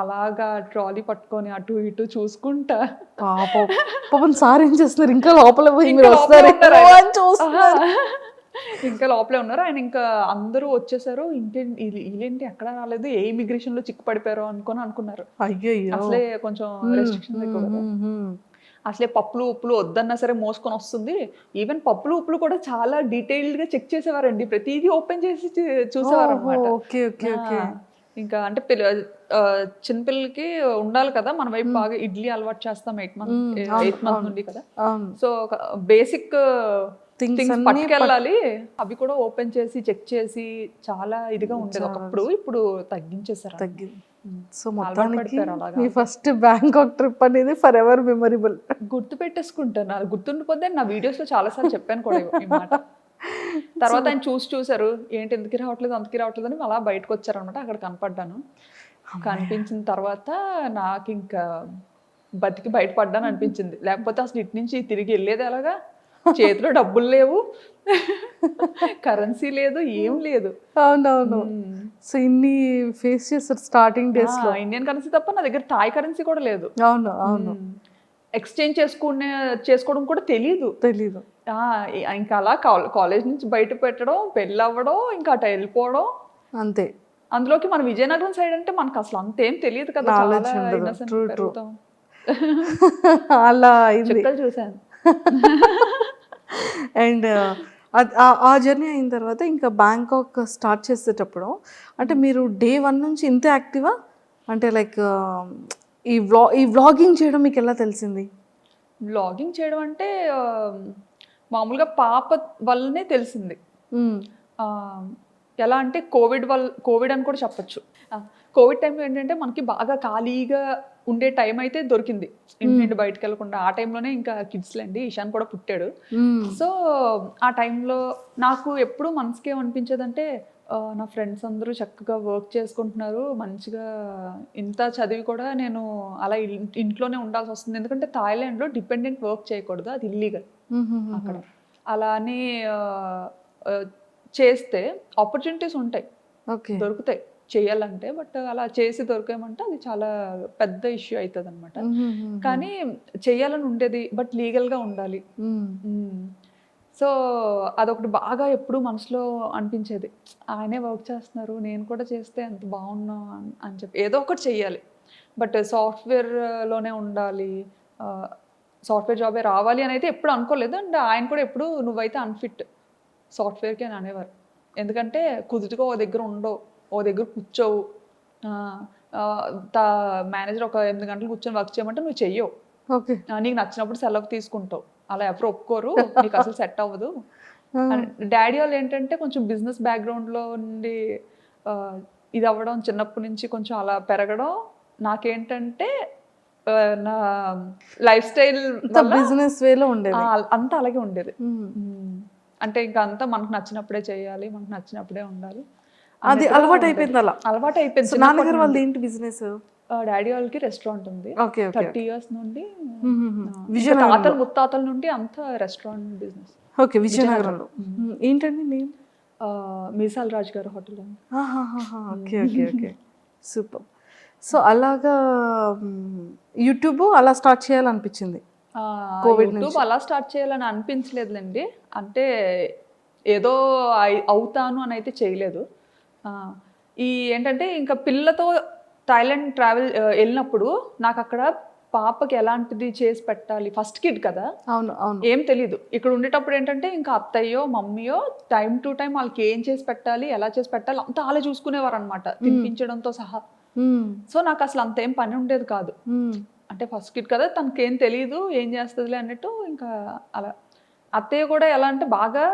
అలాగా ట్రాలీ పట్టుకొని అటు ఇటు చూసుకుంటా. పాపం సార్ ఏం చేస్తున్నారు, ఇంకా లోపల ఇంకా లోపలే ఉన్నారు ఆయన. ఇంకా అందరూ వచ్చేసారు, వీళ్ళేంటి ఎక్కడ రాలేదు, ఏ ఇమిగ్రేషన్ లో చిక్కు పడిపోయారో అనుకున్నారు. అయ్యో, అసలే కొంచెం రెస్ట్రిక్షన్స్ ఎక్కువ కదా. అసలే పప్పులు ఉప్పులు వద్దన్నా సరే మోసుకొని వస్తుంది. ఈవెన్ పప్పులు ఉప్పులు కూడా చాలా డీటెయిల్డ్ గా చెక్ చేసేవారండి, ప్రతిదీ ఓపెన్ చేసి చూసేవారు అనమాట. ఇంకా అంటే చిన్నపిల్లలకి ఉండాలి కదా మన వైపు, బాగా ఇడ్లీ అలవాటు చేస్తాం 8 months నుండి కదా. సో బేసిక్ థింగ్స్ పట్టుకెళ్ళాలి, అవి కూడా ఓపెన్ చేసి చెక్ చేసి చాలా ఇదిగా ఉండేది ఒకప్పుడు. ఇప్పుడు తగ్గించేసారు. సో మొత్తానికి మీ ఫస్ట్ బ్యాంకాక్ ట్రిప్ అనేది ఫర్ ఎవర్ మెమరబుల్. గుర్తు పెట్టేసుకుంటాను, అది గుర్తుండిపోతే నా వీడియోస్ లో చాలా సార్లు చెప్పాను కూడా ఈ మాట. తర్వాత ఆయన చూసారు, ఏంటి ఎందుకు రావట్లేదు అని అలా బయటకు వచ్చారనమాట. అక్కడ కనపడ్డాను. కనిపించిన తర్వాత నాకు ఇంకా బతికి బయటపడ్డాను అనిపించింది. లేకపోతే అసలు ఇటు నుంచి తిరిగి వెళ్ళేది ఎలాగా, చేతిలో డబ్బులు లేవు, కరెన్సీ లేదు, ఏం లేదు. అవునవును. సో ఇన్ని ఫేస్ చేస్తారు స్టార్టింగ్ డేస్ లో. ఇండియన్ కరెన్సీ తప్ప నా దగ్గర థాయ్ కరెన్సీ కూడా లేదు. అవును. ఎక్స్చేంజ్ చేసుకోవడం కూడా తెలీదు. ఇంకా అలా కాలేజ్ నుంచి బయట పెట్టడం, పెళ్ళి అవ్వడం, ఇంకా అటు వెళ్ళిపోవడం అంతే. అందులోకి మన విజయనగరం సైడ్ అంటే మనకు అసలు అంతేం తెలియదు కదా, అలా చూసాను. అండ్ ఆ జర్నీ అయిన తర్వాత ఇంకా బ్యాంకాక్ స్టార్ట్ చేసేటప్పుడు అంటే మీరు డే 1 నుంచి ఇంత యాక్టివా? అంటే లైక్ ఈ వ్లాగింగ్ చేయడం మీకు ఎలా తెలిసింది? వ్లాగింగ్ చేయడం అంటే మామూలుగా పాప వల్లనే తెలిసింది. ఎలా అంటే కోవిడ్ అని కూడా చెప్పచ్చు. కోవిడ్ టైంలో ఏంటంటే మనకి బాగా ఖాళీగా ఉండే టైం అయితే దొరికింది, ఇంటి బయటకు వెళ్ళకుండా. ఆ టైంలోనే ఇంకా కిడ్స్లేండి, ఇషాన్ కూడా పుట్టాడు. సో ఆ టైంలో నాకు ఎప్పుడు మనసుకి ఏమనిపించేదంటే, నా ఫ్రెండ్స్ అందరూ చక్కగా వర్క్ చేసుకుంటున్నారు మంచిగా, ఇంత చదివి కూడా నేను అలా ఇంట్లోనే ఉండాల్సి వస్తుంది. ఎందుకంటే థాయిలాండ్లో డిపెండెంట్ వర్క్ చేయకూడదు, అది ఇల్లీగల్ అక్కడ. అలా అని చేస్తే ఆపర్చునిటీస్ ఉంటాయి, ఓకే. దొరుకుతాయి చేయాలంటే. బట్ అలా చేసి దొరికామంటే అది చాలా పెద్ద ఇష్యూ అవుతుంది అనమాట. కానీ చేయాలని ఉండేది, బట్ లీగల్గా ఉండాలి. సో అదొకటి బాగా ఎప్పుడు మనసులో అనిపించేది, ఆయనే వర్క్ చేస్తున్నారు, నేను కూడా చేస్తే ఎంత బాగున్నా అని చెప్పి ఏదో ఒకటి చెయ్యాలి. బట్ సాఫ్ట్వేర్లోనే ఉండాలి, సాఫ్ట్వేర్ జాబే రావాలి అని అయితే ఎప్పుడు అనుకోలేదు. అండ్ ఆయన కూడా ఎప్పుడు నువ్వైతే అన్ఫిట్ సాఫ్ట్వేర్కి అని అనేవారు. ఎందుకంటే కుదుటిగా ఓ దగ్గర ఉండవు, ఓ దగ్గర కూర్చోవు. మేనేజర్ ఒక 8 గంటలు కూర్చొని వర్క్ చేయమంటే నువ్వు చెయ్యవు, ఓకే. నీకు నచ్చినప్పుడు సెలవు తీసుకుంటావు, అలా ఎవరు ఒప్పుకోరు, నీకు అసలు సెట్ అవ్వదు. డాడీ వాళ్ళు ఏంటంటే కొంచెం బిజినెస్ బ్యాక్గ్రౌండ్లో నుండి ఇది అవ్వడం, చిన్నప్పటి నుంచి కొంచెం అలా పెరగడం, నాకేంటంటే నా లైఫ్ స్టైల్ బిజినెస్ వేలో ఉండేది, అంతా అలాగే ఉండేది. అంటే ఇంకా అంతా మనకు నచ్చినప్పుడే చేయాలి, మనకు నచ్చినప్పుడే ఉండాలి, అది అలవాటు అయిపోయింది. అలా అలవాటు అయిపోయింది. నాన్నగారు వాళ్ళు ఏంటి బిజినెస్? డాడీ వాళ్ళకి రెస్టారెంట్ ఉంది, 30 years నుండి. తాతలు ముత్తాతల నుండి అంతా రెస్టారెంట్ బిజినెస్. ఓకే, విజయనగరంలో. ఏంటండి నేమ్? మీసాల్ రాజ్ గారు hotel. Okay okay okay, super. So అలాగా యూట్యూబ్ అలా స్టార్ట్ చేయాలనిపించింది. యూట్యూబ్ అలా స్టార్ట్ చేయాలని అనిపించలేదులేండి, అంటే ఏదో అవుతాను అని అయితే చేయలేదు. ఈ ఏంటంటే ఇంకా పిల్లతో థాయిలాండ్ ట్రావెల్ వెళ్ళినప్పుడు నాకు అక్కడ పాపకి ఎలాంటిది చేసి పెట్టాలి, ఫస్ట్ కిడ్ కదా, అవును అవును, ఏం తెలీదు. ఇక్కడ ఉండేటప్పుడు ఏంటంటే ఇంకా అత్తయ్యో మమ్మీయో టైం టు టైం వాళ్ళకి ఏం చేసి పెట్టాలి, ఎలా చేసి పెట్టాలి అంతా అలా చూసుకునేవారు అనమాట, తినిపించడంతో సహా. సో నాకు అసలు అంత ఏం పని ఉండేది కాదు, అంటే ఫస్ట్ కిడ్ కదా, తనకేం తెలియదు, ఏం చేస్తుందిలే అన్నట్టు. ఇంకా అలా అత్తయ్య కూడా ఎలా అంటే బాగా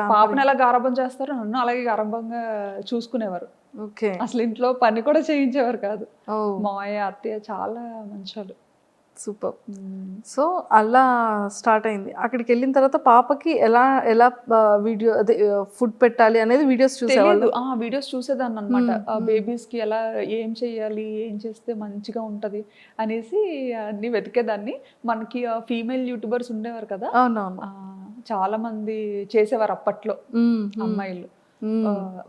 పాపను ఎలా గారాబం చేస్తారో నన్ను అలాగే గారాబంగా చూసుకునేవారు. ఓకే, అసలు ఇంట్లో పని కూడా చేయించేవారు కాదు. మావయ్య అత్తయ్య చాలా మంచోళ్ళు. సూపర్. సో అలా స్టార్ట్ అయింది. అక్కడికి వెళ్ళిన తర్వాత పాపకి ఎలా ఎలా వీడియో అదే ఫుడ్ పెట్టాలి అనేది వీడియోస్ చూసేవాళ్ళు. వీడియోస్ చూసేదాన్ని అనమాట, బేబీస్కి ఎలా ఏం చేయాలి, ఏం చేస్తే మంచిగా ఉంటుంది అనేసి అన్ని వెతికేదాన్ని. మనకి ఫీమేల్ యూట్యూబర్స్ ఉండేవారు కదా, అవునవును, చాలా మంది చేసేవారు అప్పట్లో అమ్మాయిలు,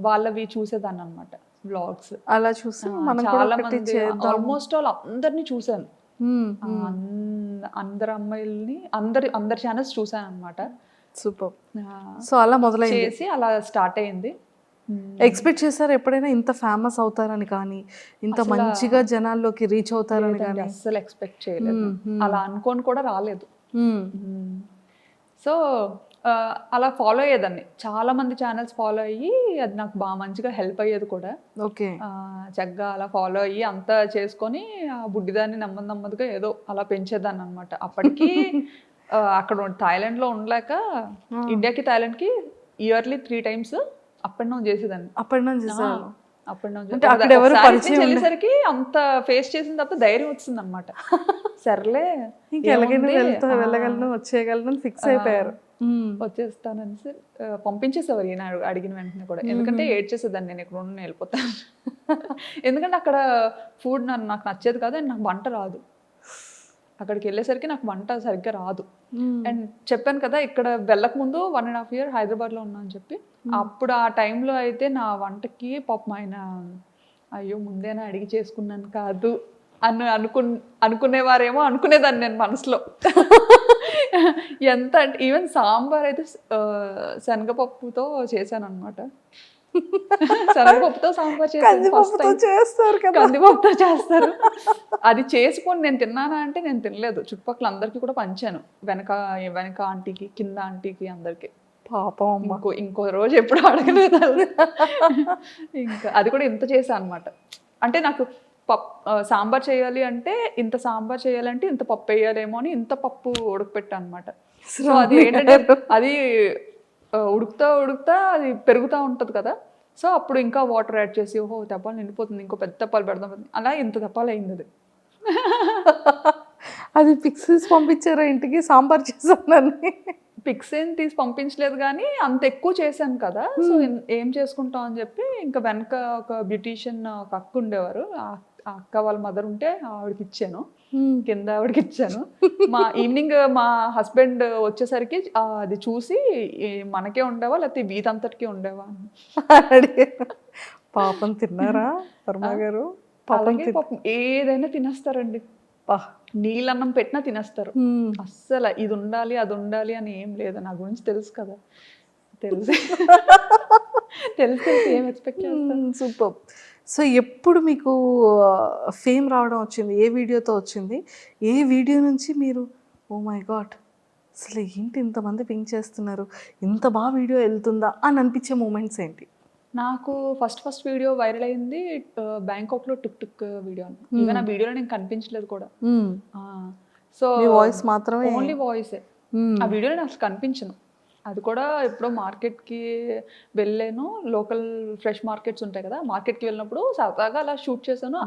వాళ్ళవి చూసేదాన్ని అనమాట వ్లాగ్స్. అలా చూసి చాలా మంది ఆల్మోస్ట్ ఆల్ అందరినీ చూసాను, అందరు అమ్మాయిల్ని అందరి ఛానల్స్ చూసాను అనమాట. సూపర్. సో అలా మొదలైంది, చేసి అలా స్టార్ట్ అయింది. ఎక్స్పెక్ట్ చేశారు ఎప్పుడైనా ఇంత ఫేమస్ అవుతారని కానీ, ఇంత మంచిగా జనాల్లోకి రీచ్ అవుతారని కానీ? అస్సలు ఎక్స్పెక్ట్ చేయలేదు, అలా అనుకోని కూడా రాలేదు. సో అలా ఫాలో అయ్యేదాన్ని, చాలా మంది ఛానల్స్ ఫాలో అయ్యి అది నాకు బాగా మంచిగా హెల్ప్ అయ్యేది కూడా. ఓకే, చక్కగా అలా ఫాలో అయ్యి అంతా చేసుకొని ఆ బుడ్డిదాన్ని నెమ్మదిగా ఏదో అలా పెంచేదాన్ని అనమాట. అప్పటికి అక్కడ థాయిలాండ్లో ఉండలేక ఇండియాకి థాయిలాండ్కి yearly 3 times up and down చేసేదాన్ని. అప్ అండ్ డౌన్ చేసేదాన్ని. అప్ అండ్ డౌన్ వెళ్ళేసరికి అంత ఫేస్ చేసిన తప్ప ధైర్యం వచ్చింది అనమాట. సర్లే వెళ్ళగలను వచ్చేయగలను ఫిక్స్ అయిపోయారు. వచ్చేస్తానని పంపించేసేవారు ఈయన అడిగిన వెంటనే కూడా. ఎందుకంటే ఏడ్చేసేదాన్ని, నేను ఇక్కడ ఉండి వెళ్ళిపోతాను. ఎందుకంటే అక్కడ ఫుడ్ నాకు నచ్చేది కాదు, అండ్ నాకు వంట రాదు. అక్కడికి వెళ్ళేసరికి నాకు వంట సరిగ్గా రాదు. అండ్ చెప్పాను కదా, ఇక్కడ వెళ్ళక ముందు 1.5 years హైదరాబాద్లో ఉన్నా అని చెప్పి. అప్పుడు ఆ టైంలో అయితే నా వంటకి పాపం ఆయన అయ్యో ముందేనా అడిగి చేసుకున్నాను కాదు అనుకునేవారేమో అనుకునేదాన్ని నేను మనసులో. ఎంత అంటే ఈవెన్ సాంబార్ అయితే శనగపప్పుతో చేశాను అనమాట. శనగపప్పుతో సాంబార్ చేస్తారు, కందిపప్పుతో చేస్తారు. అది చేసుకొని నేను తిన్నానా అంటే నేను తినలేదు, చుట్టుపక్కల అందరికీ కూడా పంచాను, వెనక ఆంటీకి, కింద ఆంటీకి, అందరికి. పాపం ఇంకో రోజు ఎప్పుడు అడగలేదు. ఇంకా అది కూడా ఇంత చేశాను అనమాట. అంటే నాకు సాంబార్ చేయాలి అంటే ఇంత సాంబార్ చేయాలంటే ఇంత పప్పు వేయాలేమో అని ఇంత పప్పు ఉడకపెట్టా అనమాట. సో అది ఏంటంటే అది ఉడుకుతా అది పెరుగుతూ ఉంటుంది కదా, సో అప్పుడు ఇంకా వాటర్ యాడ్ చేసి ఓహో తెప్పాలు నిండిపోతుంది, ఇంకో పెద్ద తెప్పాలు పెడదాం, అలా ఇంత తెప్పాలు అయింది అది. అది పిక్స్ పంపించారా ఇంటికి సాంబార్ చేశానని? పిక్స్ ఏం తీసి పంపించలేదు కానీ అంత ఎక్కువ చేశాను కదా, సో ఏం చేసుకుంటాం అని చెప్పి ఇంకా వెనక ఒక బ్యూటీషియన్ ఒక అక్క ఉండేవారు, అక్క వాళ్ళ మదర్ ఉంటే ఆవిడకి ఇచ్చాను, కింద ఆవిడకి ఇచ్చాను. ఈవినింగ్ మా హస్బెండ్ వచ్చేసరికి అది చూసి మనకే ఉండేవా లేకపోతే వీధంతటికి ఉండేవా అని అడిగారు. పాపం తిన్నారా వర్మ గారు? అలాగే పాపం ఏదైనా తినేస్తారండి. నీళ్ళన్నం పెట్టినా తినేస్తారు. అస్సలు ఇది ఉండాలి అది ఉండాలి అని ఏం లేదు. నా గురించి తెలుసు కదా, తెలుసు తెలుసు ఏం ఎక్స్పెక్ట్ చేస్తాను. సూపర్. సో ఎప్పుడు మీకు ఫేమ్ రావడం వచ్చింది? ఏ వీడియోతో వచ్చింది? ఏ వీడియో నుంచి మీరు ఓ మై గాడ్ అసలు ఏంటి ఇంతమంది పింక్ చేస్తున్నారు, ఇంత బాగా వీడియో వెళ్తుందా అని అనిపించే మూమెంట్స్ ఏంటి? నాకు ఫస్ట్ వీడియో వైరల్ అయింది బ్యాంకాక్లో టుక్ టుక్ వీడియో అని. ఈవెన్ ఆ వీడియోలో నేను కనిపించలేదు కూడా. సో వాయిస్ మాత్రమే, ఓన్లీ వాయిసే. ఆ వీడియోలో నేను అసలు కనిపించను. అది కూడా ఎప్పుడో మార్కెట్కి వెళ్ళాను. లోకల్ ఫ్రెష్ మార్కెట్స్ ఉంటాయి కదా, మార్కెట్కి వెళ్ళినప్పుడు సరదాగా అలా షూట్ చేశాను.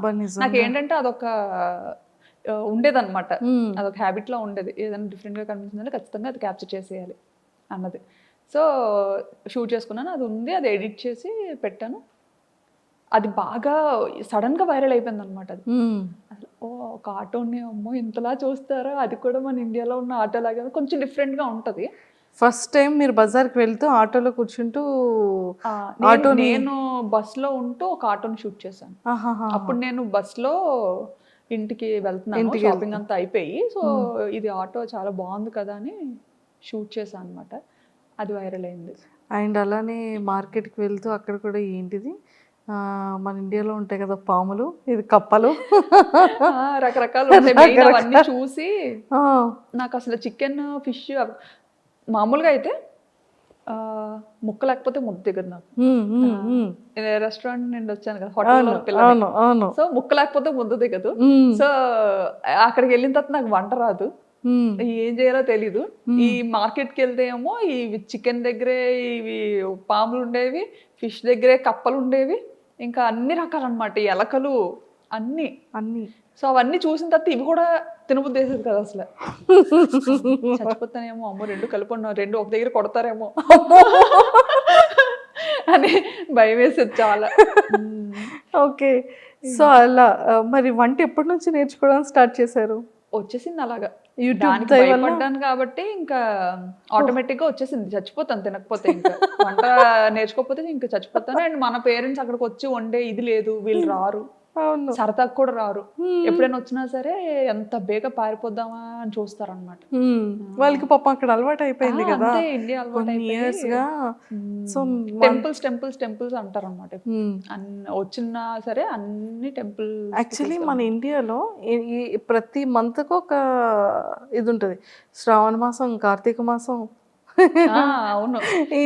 నాకు ఏంటంటే అదొక ఉండేదన్నమాట, అదొక హ్యాబిట్లో ఉండేది. ఏదైనా డిఫరెంట్గా కనిపించిందంటే ఖచ్చితంగా అది క్యాప్చర్ చేసేయాలి అన్నది. సో షూట్ చేసుకున్నాను, అది ఉంది, అది ఎడిట్ చేసి పెట్టాను. అది బాగా సడన్గా వైరల్ అయిపోయింది అనమాట. అది అసలు ఒక ఆటోని అమ్మో ఇంతలా చూస్తారా, అది కూడా మన ఇండియాలో ఉన్న ఆటో లాగా కొంచెం డిఫరెంట్గా ఉంటుంది. ఫస్ట్ టైం మీరు బజార్కి వెళ్తూ ఆటోలో కూర్చుంటూ నేను బస్లో ఉంటూ ఒక ఆటోని షూట్ చేశాను. అప్పుడు నేను బస్లో ఇంటికి వెళ్తున్నాను, షాపింగ్ అంతా అయిపోయి. సో ఇది ఆటో చాలా బాగుంది కదా అని షూట్ చేశాను అనమాట. అది వైరల్ అయింది. అండ్ అలానే మార్కెట్కి వెళ్తూ అక్కడ కూడా ఏంటిది మన ఇండియాలో ఉంటాయి కదా పాములు, ఇది కప్పలు, రకరకాలు ఉంటాయి. అవన్నీ చూసి నాకు అసలు చికెన్ ఫిష్ మామూలుగా అయితే ముక్క లేకపోతే ముద్ద దిగదు నాకు. రెస్టారెంట్ నుండి వచ్చాను కదా, హోటల్లో పిల్లలు, సో ముక్క లేకపోతే ముద్ద దిగదు. సో అక్కడికి వెళ్ళిన తర్వాత నాకు వంట రాదు, ఏం చేయాలో తెలీదు. ఈ మార్కెట్కి వెళ్తే ఏమో ఈ చికెన్ దగ్గరే ఇవి పాములు ఉండేవి, ఫిష్ దగ్గరే కప్పలు ఉండేవి, ఇంకా అన్ని రకాలు అనమాట, ఎలకలు అన్ని. సో అవన్నీ చూసిన తర్వాత ఇవి కూడా తినబుద్ధి వేసేది కదా అసలు. చచ్చిపోతానేమో, అమ్మో రెండు కలిపి ఉన్నా, రెండు ఒక దగ్గర కొడతారేమో అని భయం వేసేది చాలా. ఓకే. సో అలా మరి వంట ఎప్పటి నుంచి నేర్చుకోవడానికి స్టార్ట్ చేశారు? వచ్చేసింది అలాగా, యూట్యూబ్ భయపడ్డాను కాబట్టి ఇంకా ఆటోమేటిక్గా వచ్చేసింది. చచ్చిపోతాను తినకపోతే, ఇంకా వంట నేర్చుకోకపోతే ఇంకా చచ్చిపోతాను. అండ్ మన పేరెంట్స్ అక్కడికి వచ్చి వండే ఇది లేదు, వీళ్ళు రారు, సరదాకు కూడా రారు. ఎప్పుడైనా వచ్చినా సరే ఎంత బేగా పారిపోద్దామా అని చూస్తారనమాట. వాళ్ళకి పాపం అక్కడ అలవాటు అయిపోయింది కదా, ఇండియా అలవాటు ఇయర్స్ గా. సో టెంపుల్స్ అంటారు అనమాట. వచ్చినా సరే అన్ని టెంపుల్. యాక్చువల్లీ మన ఇండియాలో ప్రతి మంత్ కు ఒక ఇది ఉంటది, శ్రావణ మాసం, కార్తీక మాసం. అవును,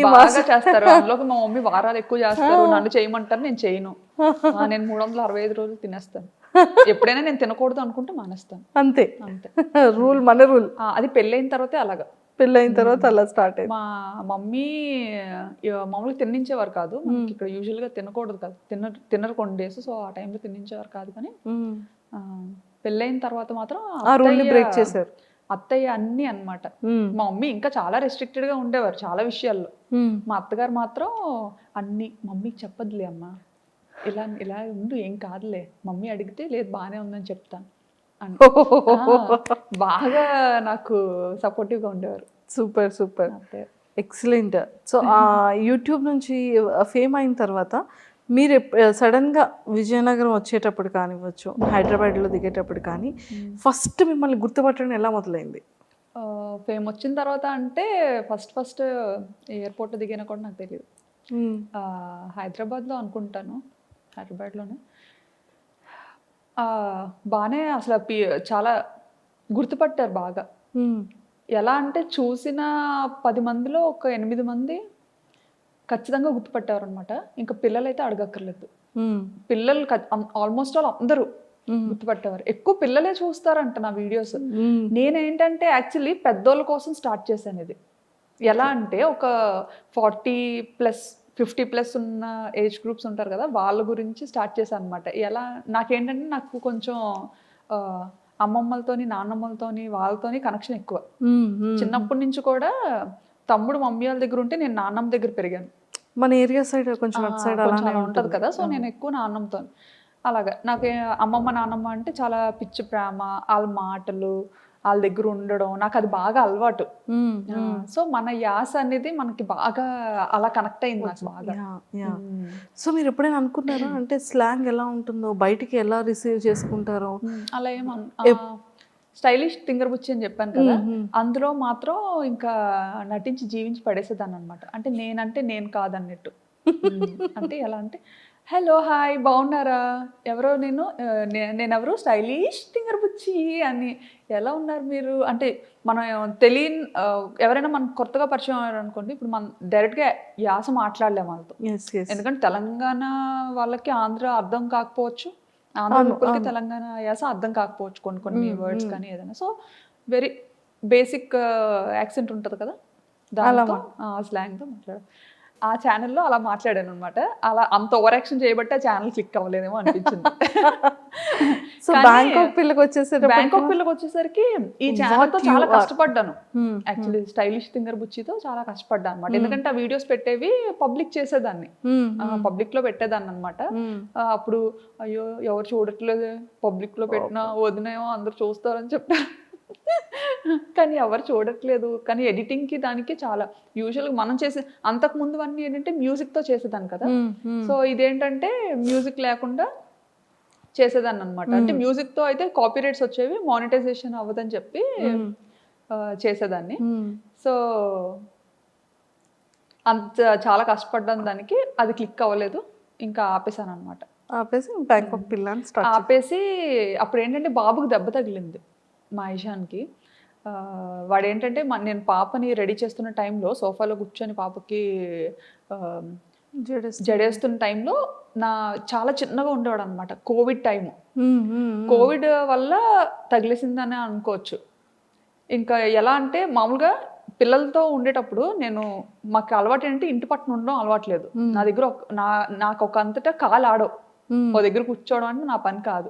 బాగా చేస్తారు. అందులోకి మా మమ్మీ వారాలు ఎక్కువ చేస్తారు. నన్ను చేయమంటారు, నేను చేయను. నేను 365 రోజులు తినేస్తాను. ఎప్పుడైనా నేను తినకూడదు అనుకుంటే మానేస్తాను, అంతే. రూల్, మన రూల్. అది పెళ్ళైన తర్వాతే అలాగా, పెళ్ళైన తర్వాత అలా స్టార్ట్ అయింది. మా మమ్మీ మామూలుగా తిన్నించేవారు కాదు. మనకి ఇక్కడ యూజువల్గా తినకూడదు కాదు, తినరు కొన్ని డేస్. సో ఆ టైంలో తిన్నించేవారు కాదు. కానీ పెళ్ళైన తర్వాత మాత్రం బ్రేక్ చేశారు అత్తయ్య అన్ని అన్నమాట. మా మమ్మీ ఇంకా చాలా రెస్ట్రిక్టెడ్ గా ఉండేవారు చాలా విషయాల్లో. మా అత్తగారు మాత్రం అన్ని, మమ్మీకి చెప్పదులే అమ్మా, ఇలా ఇలా ఉండు, ఏం కాదులే, మమ్మీ అడిగితే లేదు బాగానే ఉందని చెప్తాను అని బాగా నాకు సపోర్టివ్ గా ఉండేవారు. Super super, excellent. సో ఆ యూట్యూబ్ నుంచి ఫేమ్ అయిన తర్వాత మీరు సడన్గా విజయనగరం వచ్చేటప్పుడు కానివ్వచ్చు, హైదరాబాద్లో దిగేటప్పుడు కానీ ఫస్ట్ మిమ్మల్ని గుర్తుపట్టడం ఎలా మొదలైంది? ఫేమ్ వచ్చిన తర్వాత అంటే ఫస్ట్ ఎయిర్పోర్ట్లో దిగినా కూడా నాకు తెలియదు. హైదరాబాద్లో అనుకుంటాను, హైదరాబాద్లోనే బాగానే అసలు చాలా గుర్తుపట్టారు బాగా. ఎలా అంటే చూసిన 10 మందిలో ఒక 8 మంది ఖచ్చితంగా గుర్తుపట్టారు అనమాట. ఇంకా పిల్లలు అయితే అడగక్కర్లేదు, పిల్లలు ఆల్మోస్ట్ ఆల్ అందరూ గుర్తుపట్టేవారు. ఎక్కువ పిల్లలే చూస్తారంట నా వీడియోస్. నేనేంటంటే యాక్చువల్లీ పెద్దోళ్ళ కోసం స్టార్ట్ చేశాను ఇది. ఎలా అంటే ఒక 40+ 50+ ఉన్న ఏజ్ గ్రూప్స్ ఉంటారు కదా, వాళ్ళ గురించి స్టార్ట్ చేశాను అనమాట. ఎలా నాకేంటంటే నాకు కొంచెం అమ్మమ్మలతోని, నాన్నమ్మలతోని, వాళ్ళతోని కనెక్షన్ ఎక్కువ. చిన్నప్పటి నుంచి కూడా తమ్ముడు మమ్మీ వాళ్ళ దగ్గర ఉంటే నేను నాన్నమ్మ దగ్గర పెరిగాను. మన ఏరియా సైడ్ కొంచెం అలా ఉంటుంది కదా, సో నేను ఎక్కువ నాన్నమ్మతో. అలాగా నాకు అమ్మమ్మ నాన్నమ్మ అంటే చాలా పిచ్చి ప్రేమ, వాళ్ళ మాటలు, వాళ్ళ దగ్గర ఉండడం నాకు అది బాగా అలవాటు. సో మన యాస అనేది మనకి బాగా అలా కనెక్ట్ అయింది నాకు బాగా. సో మీరు ఎప్పుడైనా అనుకున్నారా అంటే స్లాంగ్ ఎలా ఉంటుందో, బయటికి ఎలా రిసీవ్ చేసుకుంటారో? అలా స్టైలిష్ తింగర్ బుచ్చి అని చెప్పాను కదా, అందులో మాత్రం ఇంకా నటించి జీవించి పడేసేదాన్ని అనమాట. అంటే నేనంటే నేను కాదన్నట్టు. అంటే ఎలా అంటే, హలో హాయ్ బాగున్నారా, ఎవరో నేనెవరు స్టైలిష్ తింగర్ బుచ్చి అని, ఎలా ఉన్నారు మీరు అంటే మనం తెలియని ఎవరైనా మనకు కొత్తగా పరిచయం అయ్యారు అనుకోండి, ఇప్పుడు మనం డైరెక్ట్గా యాస మాట్లాడలేము వాళ్ళతో. ఎందుకంటే తెలంగాణ వాళ్ళకి ఆంధ్ర అర్థం కాకపోవచ్చు, ఆంధ్ర పీపుల్కి తెలంగాణ యాస అర్థం కాకపోవచ్చు కొన్ని వర్డ్స్ కానీ ఏదైనా. సో వెరీ బేసిక్ యాక్సెంట్ ఉంటుంది కదా, దాంతో స్లాంగ్తో మాట్లాడారు. ఆ ఛానల్లో అలా మాట్లాడాను అనమాట. అలా అంత ఓవర్ యాక్షన్ చేయబట్టి ఆ ఛానల్ క్లిక్ అవ్వలేదేమో అనిపించింది. సో బ్యాంకాక్ పిల్లకి వచ్చేసరికి ఈ ఛానల్తో చాలా కష్టపడ్డాను. యాక్చువల్లీ స్టైలిష్ తింగర్ బుచ్చితో చాలా కష్టపడ్డాను అనమాట. ఎందుకంటే ఆ వీడియోస్ పెట్టేవి పబ్లిక్ చేసేదాన్ని, పబ్లిక్ లో పెట్టేదాన్ని అనమాట. అప్పుడు అయ్యో ఎవరు చూడట్లేదు, పబ్లిక్ లో పెట్టినా వదినేమో అందరు చూస్తారని చెప్పారు. కానీ ఎవరు చూడట్లేదు. కానీ ఎడిటింగ్ కి దానికి చాలా యూజువల్గా మనం చేసే అంతకు ముందు అన్నీ ఏంటంటే మ్యూజిక్ తో చేసేదాన్ని కదా. సో ఇదేంటంటే మ్యూజిక్ లేకుండా చేసేదాన్ని అనమాట. అంటే మ్యూజిక్ తో అయితే కాపీ రైట్స్ వచ్చేవి, మానిటైజేషన్ అవ్వదని చెప్పి చేసేదాన్ని. సో అంత చాలా కష్టపడ్డాను దానికి, అది క్లిక్ అవ్వలేదు, ఇంకా ఆపేసాను అనమాట. ఆపేసి బ్యాంకాక్ పిల్ల ఆపేసి అప్పుడు ఏంటంటే బాబుకి దెబ్బ తగిలింది మా ఇషాన్కి. వాడు ఏంటంటే నేను పాపని రెడీ చేస్తున్న టైంలో సోఫాలో కూర్చొని పాపకి జడేస్తున్న టైంలో చాలా చిన్నగా ఉండేవాడు అనమాట. కోవిడ్ టైము, కోవిడ్ వల్ల తగిలేసిందని అనుకోవచ్చు. ఇంకా ఎలా అంటే మామూలుగా పిల్లలతో ఉండేటప్పుడు మాకు అలవాటు ఏంటంటే ఇంటి పట్టున ఉండడం అలవాట్లేదు. నా దగ్గర నాకు ఒక అంతటా కాలు ఆడవు, ఓ దగ్గర కూర్చోవడం అంటే నా పని కాదు.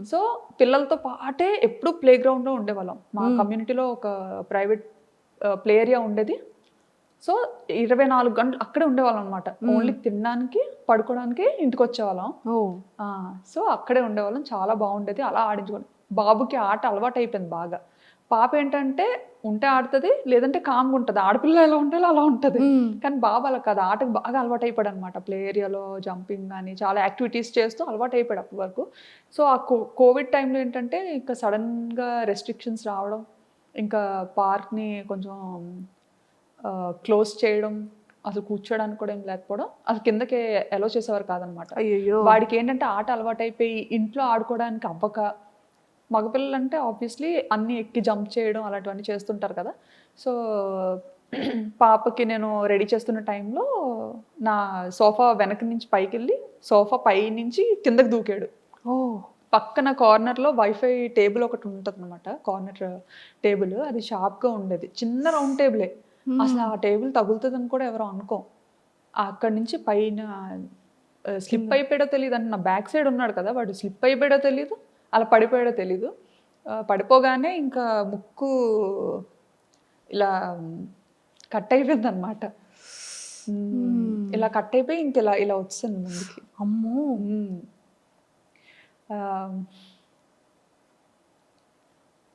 సో పిల్లలతో పాటే ఎప్పుడు ప్లే గ్రౌండ్ లో ఉండేవాళ్ళం. మా కమ్యూనిటీలో ఒక ప్రైవేట్ ప్లే ఏరియా ఉండేది. సో 24 గంటలు అక్కడే ఉండేవాళ్ళం అనమాట. ఓన్లీ తినడానికి పడుకోవడానికి ఇంటికి వచ్చేవాళ్ళం. సో అక్కడే ఉండేవాళ్ళం, చాలా బాగుండేది. అలా ఆడించుకోండి. బాబుకి ఆట అలవాటు అయిపోయింది బాగా. పాప ఏంటంటే ఉంటే ఆడుతుంది, లేదంటే కామ్గా ఉంటుంది. ఆడపిల్ల ఎలా ఉండాలో అలా ఉంటుంది. కానీ బాబు అలా కాదు, ఆటకు బాగా అలవాటు అయిపోయాడు అనమాట. ప్లే ఏరియాలో జంపింగ్ కానీ చాలా యాక్టివిటీస్ చేస్తూ అలవాటు అయిపోయాడు అప్పటి వరకు. సో ఆ కోవిడ్ టైంలో ఏంటంటే ఇంకా సడన్గా రెస్ట్రిక్షన్స్ రావడం, ఇంకా పార్క్ని కొంచెం క్లోజ్ చేయడం, అసలు కూర్చోడానికి కూడా ఏం లేకపోవడం, అసలు కిందకి అలో చేసేవారు కాదనమాట. వాడికి ఏంటంటే ఆట అలవాటు అయిపోయి ఇంట్లో ఆడుకోవడానికి అవ్వక, మగపిల్లలు అంటే ఆబ్వియస్లీ అన్నీ ఎక్కి జంప్ చేయడం అలాంటివన్నీ చేస్తుంటారు కదా. సో పాపకి నేను రెడీ చేస్తున్న టైంలో నా సోఫా వెనక నుంచి పైకి వెళ్ళి సోఫా పై నుంచి కిందకి దూకాడు. పక్కన కార్నర్లో వైఫై టేబుల్ ఒకటి ఉంటుంది అనమాట, కార్నర్ టేబుల్. అది షార్ప్గా ఉండేది, చిన్న రౌండ్ టేబులే. అసలు ఆ టేబుల్ తగులుతుందని కూడా ఎవరో అనుకోం. అక్కడి నుంచి పైన స్లిప్ అయిపోయాడో తెలియదు. అంటే నా బ్యాక్ సైడ్ ఉన్నాడు కదా, వాడు స్లిప్ అయిపోయాడో తెలియదు, అలా పడిపోయాడో తెలీదు. పడిపోగానే ఇంకా ముక్కు ఇలా కట్ అయిపోయింది అనమాట. ఇలా కట్ అయిపోయి ఇంక ఇలా వచ్చింది ముందుకి. అమ్మో.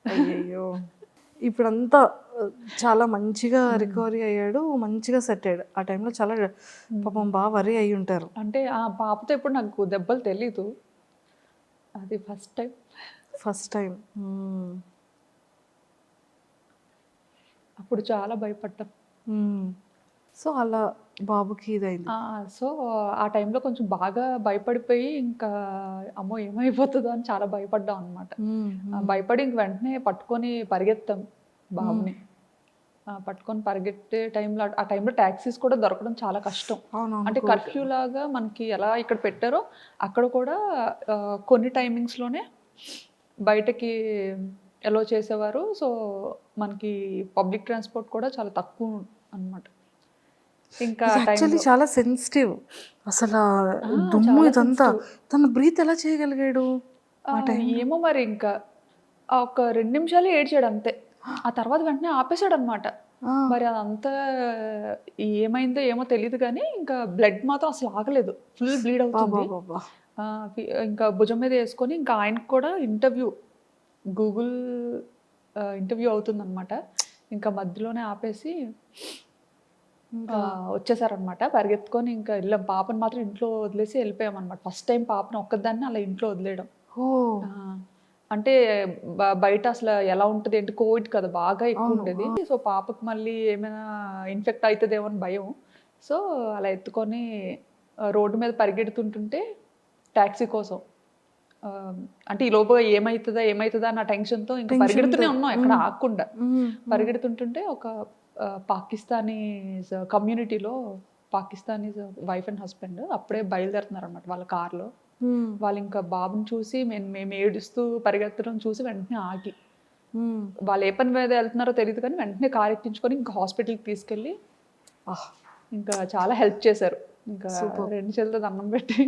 అయ్యో. ఇప్పుడంతా చాలా మంచిగా రికవరీ అయ్యాడు, మంచిగా సెట్ అయ్యాడు. ఆ టైంలో చాలా పాపం బాగా వరీ అయ్యి ఉంటారు. అంటే ఆ పాపతో ఎప్పుడు నాకు దెబ్బలు తెలీదు, అది ఫస్ట్ టైం. అప్పుడు చాలా భయపడ్డాం. సో అలా బాబుకి ఇదైంది. సో ఆ టైంలో కొంచెం బాగా భయపడిపోయి ఇంకా అమ్మో ఏమైపోతుందో అని చాలా భయపడ్డాం అనమాట. భయపడి ఇంక వెంటనే పట్టుకొని పరిగెత్తాం బాబుని. పట్టుకొని పరిగెట్టే టైంలో, ఆ టైంలో ట్యాక్సీస్ కూడా దొరకడం చాలా కష్టం. అంటే కర్ఫ్యూ లాగా మనకి ఎలా ఇక్కడ పెట్టారో అక్కడ కూడా కొన్ని టైమింగ్స్లోనే బయటకి ఎలో చేసేవారు. సో మనకి పబ్లిక్ ట్రాన్స్పోర్ట్ కూడా చాలా తక్కువ అన్నమాట. ఇంకా యాక్చువల్లీ చాలా సెన్సిటివ్ అసలు దుమ్ము ఇదంతా. తన బ్రీత్ ఎలా చేయగలిగాడు? ఏమో మరి, ఇంకా ఒక 2 నిమిషాలు ఏడ్చాడు అంతే. ఆ తర్వాత వెంటనే ఆపేశాడు అనమాట. మరి అదంతా ఏమైందో ఏమో తెలియదు కానీ ఇంకా బ్లడ్ మాత్రం అసలు ఆగలేదు, ఫుల్ బ్లీడ్ అవుతుంది. ఇంకా భుజం మీద వేసుకొని ఇంకా ఆయనకు కూడా గూగుల్ ఇంటర్వ్యూ అవుతుందన్నమాట. ఇంకా మధ్యలోనే ఆపేసి వచ్చేసారనమాట. పరిగెత్తుకొని ఇంకా వెళ్ళాం. పాపను మాత్రం ఇంట్లో వదిలేసి వెళ్ళిపోయాం అనమాట. ఫస్ట్ టైం పాపను ఒక్కదాన్ని అలా ఇంట్లో వదిలేయడం. అంటే బయట అసలు ఎలా ఉంటుంది అంటే కోవిడ్ కదా బాగా ఎక్కువ ఉండేది. సో పాపకు మళ్ళీ ఏమైనా ఇన్ఫెక్ట్ అవుతుందేమో అని భయం. సో అలా ఎత్తుకొని రోడ్డు మీద పరిగెడుతుంటుంటే ట్యాక్సీ కోసం అంటే ఈ లోపు ఏమవుతుందా నా టెన్షన్తో ఇంకా పరిగెడుతూనే ఉన్నాం ఎక్కడ ఆగకుండా. పరిగెడుతుంటుంటే ఒక పాకిస్తానీస్ కమ్యూనిటీలో పాకిస్తానీస్ వైఫ్ అండ్ హస్బెండ్ అప్పుడే బయలుదేరుతున్నారు అనమాట వాళ్ళ కార్లో. వాళ్ళు ఇంకా బాబుని చూసి మేము ఏడుస్తూ పరిగెత్తడం చూసి వెంటనే ఆగి వాళ్ళు ఏ పని మీద వెళ్తున్నారో తెలియదు కానీ వెంటనే కార్ ఎక్కించుకొని ఇంకా హాస్పిటల్కి తీసుకెళ్ళి ఇంకా చాలా హెల్ప్ చేశారు. ఇంకా 2 చేతులతో దండం పెట్టి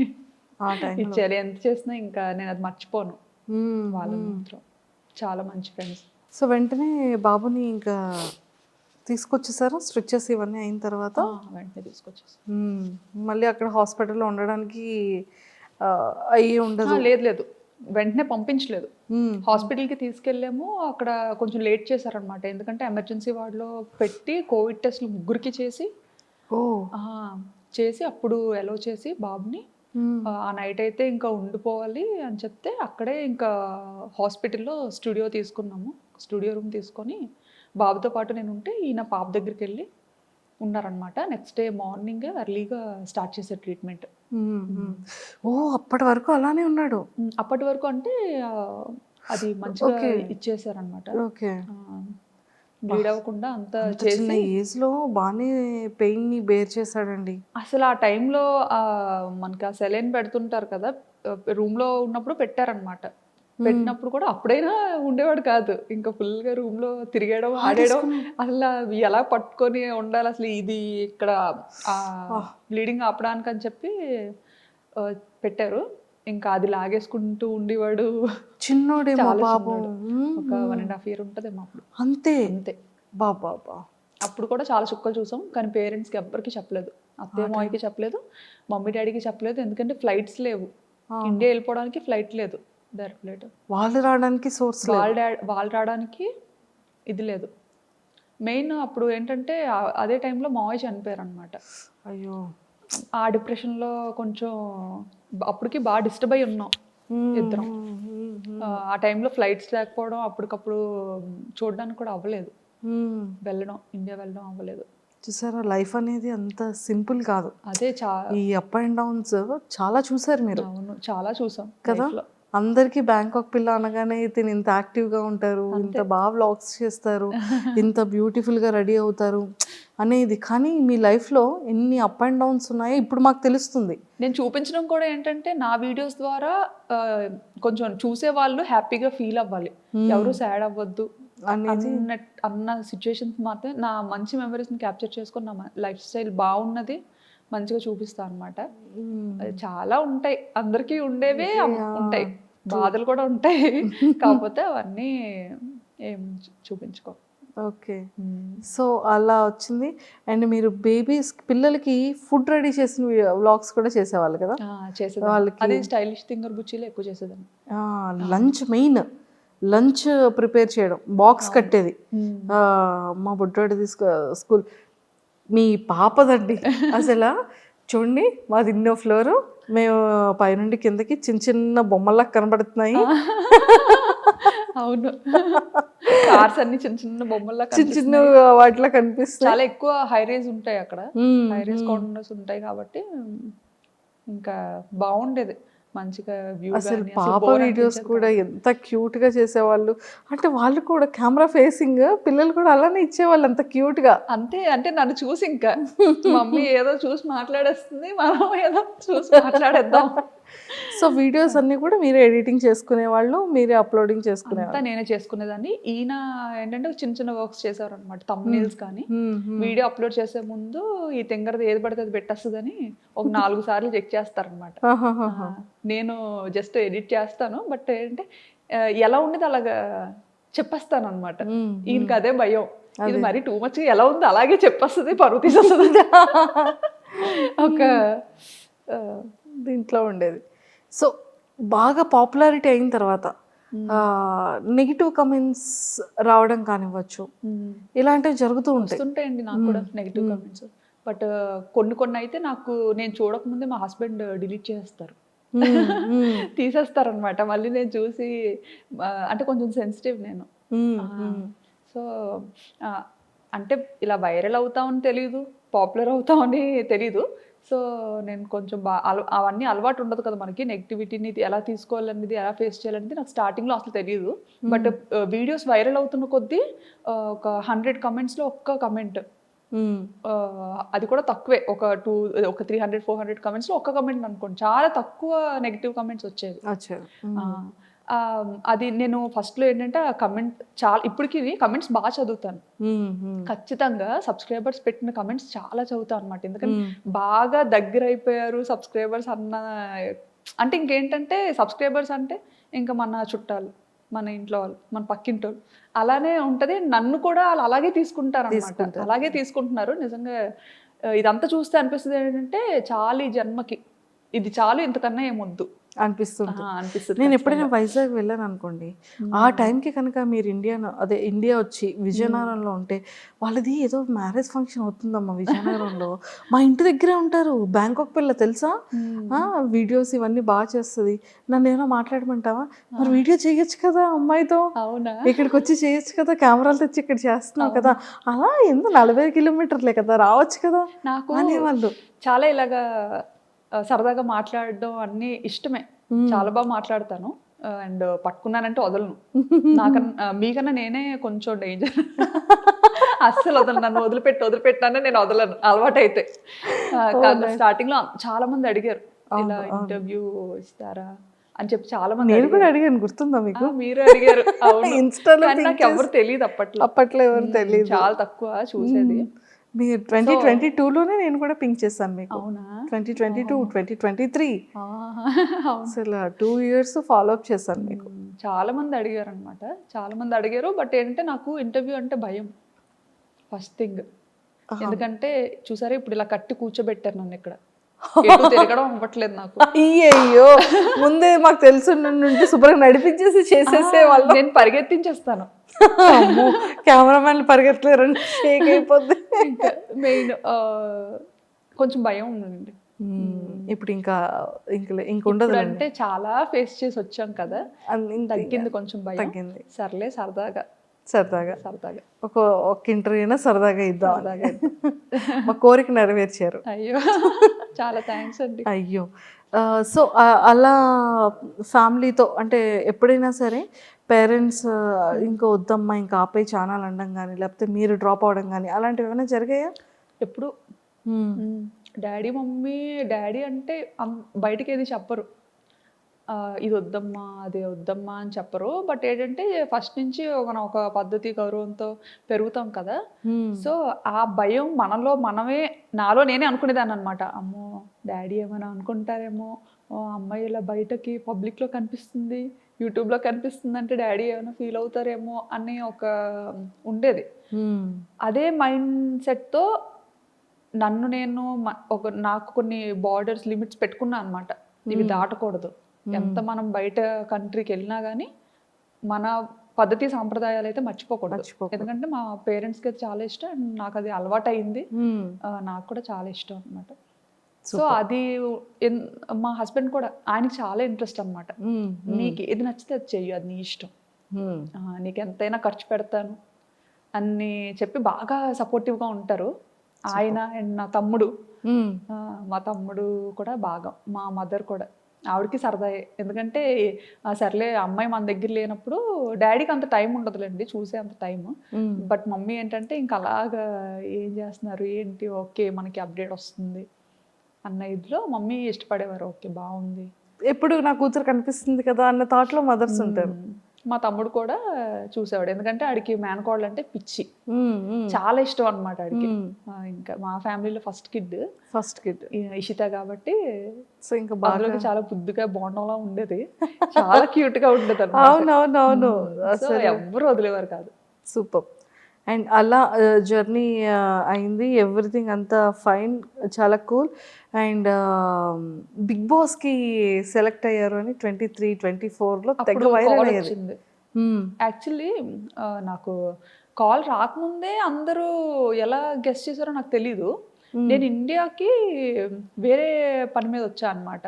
ఇచ్చారు. ఎంత చేసినా ఇంకా నేను అది మర్చిపోను. వాళ్ళు మాత్రం చాలా మంచి ఫ్రెండ్స్. సో వెంటనే బాబుని ఇంకా తీసుకొచ్చేసారా స్ట్రిచెస్ ఇవన్నీ అయిన తర్వాత? వెంటనే తీసుకొచ్చేసారు. మళ్ళీ అక్కడ హాస్పిటల్లో ఉండడానికి అయ్యి ఉండదు? లేదు, వెంటనే పంపించలేదు. హాస్పిటల్కి తీసుకెళ్ళాము. అక్కడ కొంచెం లేట్ చేశారనమాట. ఎందుకంటే ఎమర్జెన్సీ వార్డులో పెట్టి కోవిడ్ టెస్ట్లు 3కి చేసి అప్పుడు ఎలో చేసి బాబుని ఆ నైట్ అయితే ఇంకా ఉండిపోవాలి అని చెప్తే అక్కడే ఇంకా హాస్పిటల్లో స్టూడియో రూమ్ తీసుకొని బాబుతో పాటు నేను ఉంటే ఈయన పాప దగ్గరికి వెళ్ళి ఉన్నారనమాట. నెక్స్ట్ డే మార్నింగ్ ఎర్లీగా స్టార్ట్ చేసే ట్రీట్మెంట్. అప్పటి వరకు అలానే ఉన్నాడు? అప్పటి వరకు అంటే అది మంచిగా ఇచ్చేసారనమాట. బ్లీడ్ అవ్వకుండా అంతా చిన్న ఏజ్ లో బాగానే పెయిన్ ని బేర్ చేశాడండి. అసలు ఆ టైంలో మనకి ఆ సెలైన్ పెడుతుంటారు కదా, రూమ్ లో ఉన్నప్పుడు పెట్టారనమాట. పెట్టినప్పుడు కూడా అప్పుడైనా ఉండేవాడు కాదు. ఇంకా ఫుల్ గా రూమ్ లో తిరిగేయడం ఆడేయడం అసలు ఎలా పట్టుకొని ఉండాలి అసలు ఇది ఇక్కడ బ్లీడింగ్ ఆపడానికి అని చెప్పి పెట్టారు. ఇంకా అది లాగేసుకుంటూ ఉండేవాడు. చిన్నోడేమో బాబు. ఒక 1.5 year ఉంటుందేమో అప్పుడు. అంతే బాబా. అప్పుడు కూడా చాలా చుక్కలు చూసాం కానీ పేరెంట్స్కి ఎవ్వరికి చెప్పలేదు. అత్తయ్య మామయ్యకి చెప్పలేదు, మమ్మీ డాడీకి చెప్పలేదు. ఎందుకంటే ఫ్లైట్స్ లేవు, ఇండియా వెళ్ళిపోవడానికి ఫ్లైట్ లేదు, డైరెక్ట్ ఫ్లైట్. వాళ్ళు రావడానికి సోర్స్, వాళ్ళు రావడానికి ఇది లేదు. మెయిన్ అప్పుడు ఏంటంటే అదే టైంలో మావయ్య చనిపోయారు అనమాట. అయ్యో. ఆ డిప్రెషన్లో కొంచెం అప్పటికి బాగా డిస్టర్బ్ అయి ఉన్నాం ఇద్దరం. ఆ టైంలో ఫ్లైట్స్ లేకపోవడం అప్పటికప్పుడు చూడడానికి కూడా అవ్వలేదు. ఇండియా వెళ్ళడం అవ్వలేదు. చూసారా, లైఫ్ అనేది అంత సింపుల్ కాదు. అదే ఈ అప్ అండ్ డౌన్స్ చాలా చూసారు మీరు. అవును, చాలా చూసాం కదా. అందరికీ బ్యాంకాక్ పిల్ల అనగానే తిని ఇంత యాక్టివ్గా ఉంటారు, ఇంత బాగా వ్లాగ్స్ చేస్తారు, ఇంత బ్యూటిఫుల్గా రెడీ అవుతారు అనేది. కానీ మీ లైఫ్లో ఎన్ని అప్ అండ్ డౌన్స్ ఉన్నాయో ఇప్పుడు మాకు తెలుస్తుంది. నేను చూపించడం కూడా ఏంటంటే నా వీడియోస్ ద్వారా కొంచెం చూసే వాళ్ళు హ్యాపీగా ఫీల్ అవ్వాలి, ఎవరు సాడ్ అవ్వద్దు అన్న సిచ్యువేషన్స్ మాత్రం నా మంచి మెమరీస్ని క్యాప్చర్ చేసుకొని నా లైఫ్ స్టైల్ బాగున్నది మంచిగా చూపిస్తా అనమాట. చాలా ఉంటాయి, అందరికీ ఉండేవే ఉంటాయి, బాధలు కూడా ఉంటాయి. కాకపోతే అవన్నీ ఏం చూపించుకో. ఓకే. సో అలా వచ్చింది. అండ్ మీరు పిల్లలకి ఫుడ్ రెడీ చేసిన వ్లాగ్స్ కూడా చేసేవాళ్ళు కదా? చేసేదాన్ని. అది స్టైలిష్ థింగర్ బుచ్చిలో ఎక్కువ చేసేదాన్ని. లంచ్, మెయిన్ లంచ్ ప్రిపేర్ చేయడం, బాక్స్ కట్టేది. మా బుడ్డోడి స్కూల్. మీ పాపదండి అసలు చూడండి, మాది 2వ ఫ్లోరు, మేము పైనుండి కిందకి చిన్న చిన్న బొమ్మల్లా కనబడుతున్నాయి. అవును, కార్స్ అన్ని చిన్న చిన్న బొమ్మల్లా చిన్న వాటిలో కనిపిస్తాయి. చాలా ఎక్కువ హై రేజ్ ఉంటాయి అక్కడ, హై రేజ్ కార్నర్స్ ఉంటాయి కాబట్టి ఇంకా బాగుండేది మంచిగా వ్యూ. అసలు పాప వీడియోస్ కూడా ఎంత క్యూట్ గా చేసేవాళ్ళు. అంటే వాళ్ళు కూడా కెమెరా ఫేసింగ్, పిల్లలు కూడా అలానే ఇచ్చేవాళ్ళు అంత క్యూట్ గా. అంతే, అంటే నన్ను చూసి ఇంకా మమ్మీ ఏదో చూసి మాట్లాడేస్తుంది, మనం ఏదో చూసి మాట్లాడేద్దాం. సో వీడియోస్ అన్ని కూడా మీరే ఎడిటింగ్ చేసుకునే వాళ్ళు, మీరే అప్లోడింగ్ చేసుకునేవాళ్ళు? అంతా నేనే చేసుకునేదాన్ని. ఈయన ఏంటంటే చిన్న చిన్న వర్క్స్ చేసేవారు అనమాట, థంబ్నెయిల్స్ కానీ. వీడియో అప్లోడ్ చేసే ముందు ఈ తింగరది ఏది పడితే అది పెట్టేస్తుందని ఒక 4 సార్లు చెక్ చేస్తారనమాట. నేను జస్ట్ ఎడిట్ చేస్తాను, బట్ ఏంటంటే ఎలా ఉండేది అలాగా చెప్పేస్తాను అనమాట. ఈయనకి అదే భయం, ఇది మరి టూ మచ్ ఎలా ఉంది అలాగే చెప్పేస్తుంది, పరువు తీసేస్తుంది ఒక దీంట్లో ఉండేది. సో బాగా పాపులారిటీ అయిన తర్వాత నెగిటివ్ కమెంట్స్ రావడం కానివ్వచ్చు, ఇలాంటివి జరుగుతూ ఉంటాయి. వస్తుంటాయండి నాకు కూడా నెగిటివ్ కామెంట్స్. బట్ కొన్ని అయితే నాకు నేను చూడకముందే మా హస్బెండ్ డిలీట్ చేస్తారు, తీసేస్తారనమాట. మళ్ళీ నేను చూసి అంటే కొంచెం సెన్సిటివ్ నేను. సో అంటే ఇలా వైరల్ అవుతామని తెలీదు, పాపులర్ అవుతామని తెలీదు. సో నేను కొంచెం అవన్నీ అలవాటు ఉండదు కదా మనకి, నెగిటివిటీని ఎలా తీసుకోవాలనేది, ఎలా ఫేస్ చేయాలనేది నాకు స్టార్టింగ్లో అసలు తెలియదు. బట్ వీడియోస్ వైరల్ అవుతున్న కొద్దీ ఒక 100 కమెంట్స్లో ఒక్క కమెంట్, అది కూడా తక్కువే, ఒక 300-400 కమెంట్స్లో ఒక్క కమెంట్ అనుకోండి, చాలా తక్కువ నెగిటివ్ కమెంట్స్ వచ్చేవి. అది నేను ఫస్ట్లో ఏంటంటే ఆ కమెంట్ చాలా, ఇప్పటికి కమెంట్స్ బాగా చదువుతాను. ఖచ్చితంగా సబ్స్క్రైబర్స్ పెట్టిన కమెంట్స్ చాలా చదువుతాను అనమాట. ఎందుకంటే బాగా దగ్గర అయిపోయారు సబ్స్క్రైబర్స్ అన్న, అంటే ఇంకేంటంటే సబ్స్క్రైబర్స్ అంటే ఇంకా మన చుట్టాలు, మన ఇంట్లో వాళ్ళు, మన పక్కింటి వాళ్ళు, అలానే ఉంటుంది. నన్ను కూడా వాళ్ళు అలాగే తీసుకుంటారు అనమాట, అలాగే తీసుకుంటున్నారు. నిజంగా ఇదంతా చూస్తే అనిపిస్తుంది ఏంటంటే చాలు ఈ జన్మకి, ఇది చాలు, ఇంతకన్నా ఏమొద్దు అనిపిస్తుంది. అనిపిస్తుంది. నేను ఎప్పుడైనా వైజాగ్ వెళ్ళాను అనుకోండి, ఆ టైంకి కనుక మీరు ఇండియా వచ్చి విజయనగరంలో ఉంటే, వాళ్ళది ఏదో మ్యారేజ్ ఫంక్షన్ అవుతుందమ్మా విజయనగరంలో, మా ఇంటి దగ్గరే ఉంటారు, బ్యాంకాక్ పిల్ల తెలుసా, వీడియోస్ ఇవన్నీ బాగా చేస్తుంది, నన్ను ఏమైనా మాట్లాడమంటావా, మరి వీడియో చేయొచ్చు కదా అమ్మాయితో, అవునా, ఇక్కడికి వచ్చి చేయొచ్చు కదా, కెమెరాలు తెచ్చి ఇక్కడ చేస్తున్నావు కదా, అలా ఎందుకు 40 కిలోమీటర్లే కదా, రావచ్చు కదా నాకు అనేవాళ్ళు. చాలా ఇలాగా సరదాగా మాట్లాడడం అన్నీ ఇష్టమే, చాలా బాగా మాట్లాడతాను. అండ్ పట్టుకున్నానంటే వదలను, నాకన్నా మీకన్నా నేనే కొంచెం డేంజర్, అస్సలు వదలను, నన్ను వదిలిపెట్టానే నేను వదలను అలవాటు అయితే. స్టార్టింగ్లో చాలా మంది అడిగారు ఇలా ఇంటర్వ్యూ ఇస్తారా అని చెప్పి, చాలా మంది. నేను కూడా అడిగాను, గుర్తుందా మీకు? మీరు అడిగారు, నాకు ఎవరు తెలియదు అప్పట్లో ఎవరు తెలియదు, చాలా తక్కువ చూసేది. మీరు 2022లోనే నేను కూడా పింక్ చేశాను మీకు. అవునా? 2022, 2023 అసలు 2 years ఫాలో అప్ చేశాను మీకు. చాలా మంది అడిగారు అనమాట, చాలా మంది అడిగారు. బట్ ఏంటంటే నాకు ఇంటర్వ్యూ అంటే భయం ఫస్ట్ థింగ్. ఎందుకంటే చూసారా ఇప్పుడు ఇలా కట్టి కూర్చోబెట్టారు నన్ను ఇక్కడ, తిరగడం అవ్వట్లేదు నాకు. అయ్యో, ముందే మాకు తెలుసు నుండి శుభ్రంగా నడిపించేసి చేసేసే వాళ్ళు, నేను పరిగెత్తించేస్తాను. కెమెరామెన్లు పరిగెత్తలేరండి, షేక్ అయిపోద్ది. మెయిన్ కొంచెం భయం ఉందండి. ఇప్పుడు ఇంకా ఉండదు అంటే చాలా ఫేస్ చేసి వచ్చాం కదా, తగ్గింది కొంచెం భయం, తగ్గింది. సర్లే సరదాగా ఒక ఇంటర్వ్యూ అయినా సరదాగా ఇద్దాం, మా కోరిక నెరవేర్చారు. అయ్యో, చాలా థ్యాంక్స్ అండి. అయ్యో, సో అలా ఫ్యామిలీతో అంటే ఎప్పుడైనా సరే పేరెంట్స్ ఇంకా వద్దమ్మా ఇంకా ఆపే ఛానల్ అనడం కానీ, లేకపోతే మీరు డ్రాప్ అవడం కానీ, అలాంటివి ఏమైనా జరిగాయా? ఎప్పుడు డాడీ అంటే బయటకి ఏది చెప్పరు, ఇది వద్దమ్మా అది వద్దమ్మా అని చెప్పరు. బట్ ఏంటంటే ఫస్ట్ నుంచి మనం ఒక పద్ధతి గౌరవంతో పెరుగుతాం కదా, సో ఆ భయం నాలో నేనే అనుకునేదాన్ని అనమాట. అమ్మో డాడీ ఏమైనా అనుకుంటారేమో, అమ్మాయి ఇలా బయటకి పబ్లిక్లో కనిపిస్తుంది, యూట్యూబ్లో కనిపిస్తుంది అంటే డాడీ ఏమైనా ఫీల్ అవుతారేమో అని ఒక ఉండేది. అదే మైండ్ సెట్తో నేను నాకు కొన్ని బార్డర్స్, లిమిట్స్ పెట్టుకున్నా అనమాట. ఇవి దాటకూడదు, ఎంత మనం బయట కంట్రీకి వెళ్ళినా కానీ మన పద్ధతి సాంప్రదాయాలు అయితే మర్చిపోకూడదు. ఎందుకంటే మా పేరెంట్స్కి అయితే చాలా ఇష్టం, అండ్ నాకు అది అలవాటు అయింది, నాకు కూడా చాలా ఇష్టం అనమాట. సో అది మా హస్బెండ్ కూడా, ఆయనకి చాలా ఇంట్రెస్ట్ అనమాట. నీకు ఏది నచ్చితే అది చెయ్యి, అది నీ ఇష్టం, నీకు ఎంతైనా ఖర్చు పెడతాను అని చెప్పి బాగా సపోర్టివ్గా ఉంటారు ఆయన. అండ్ నా తమ్ముడు, మా తమ్ముడు కూడా బాగా, మా మదర్ కూడా, ఆవిడకి సరదాయే. ఎందుకంటే సర్లే అమ్మాయి మన దగ్గర లేనప్పుడు డాడీకి అంత టైం ఉండదులేండి చూసే అంత టైం. బట్ మమ్మీ ఏంటంటే ఇంకా అలాగా ఏం చేస్తున్నారు ఏంటి, ఓకే మనకి అప్డేట్ వస్తుంది అన్న ఇదిలో మమ్మీ ఇష్టపడేవారు. ఓకే బాగుంది, ఎప్పుడు నా కూతురు కనిపిస్తుంది కదా అన్న థాట్లో మదర్స్ ఉంటారు. మా తమ్ముడు కూడా చూసేవాడు, ఎందుకంటే ఆడికి మేనకోడలు అంటే పిచ్చి, చాలా ఇష్టం అనమాట ఆడికి. ఇంకా మా ఫ్యామిలీలో ఫస్ట్ కిడ్ ఇషిత కాబట్టి, సో ఇంకా బాగా చాలా బుద్ధిగా బోండంలా ఉండేది, చాలా క్యూట్ గా ఉండేది. అవునవునవును, ఎవరు వదిలేవారు కాదు. సూపర్. అండ్ అలా జర్నీ అయింది, ఎవ్రీథింగ్ అంతా ఫైన్, చాలా కూల్. అండ్ బిగ్ బాస్కి సెలెక్ట్ అయ్యారు అని 23-24లో తెగ అప్పుడు వైరల్ కాల్ అయ్యేది. వచ్చింది. యాక్చువల్లీ నాకు కాల్ రాకముందే అందరూ ఎలా గెస్ట్ చేశారో నాకు తెలీదు. నేను ఇండియాకి వేరే పని మీద వచ్చా అనమాట.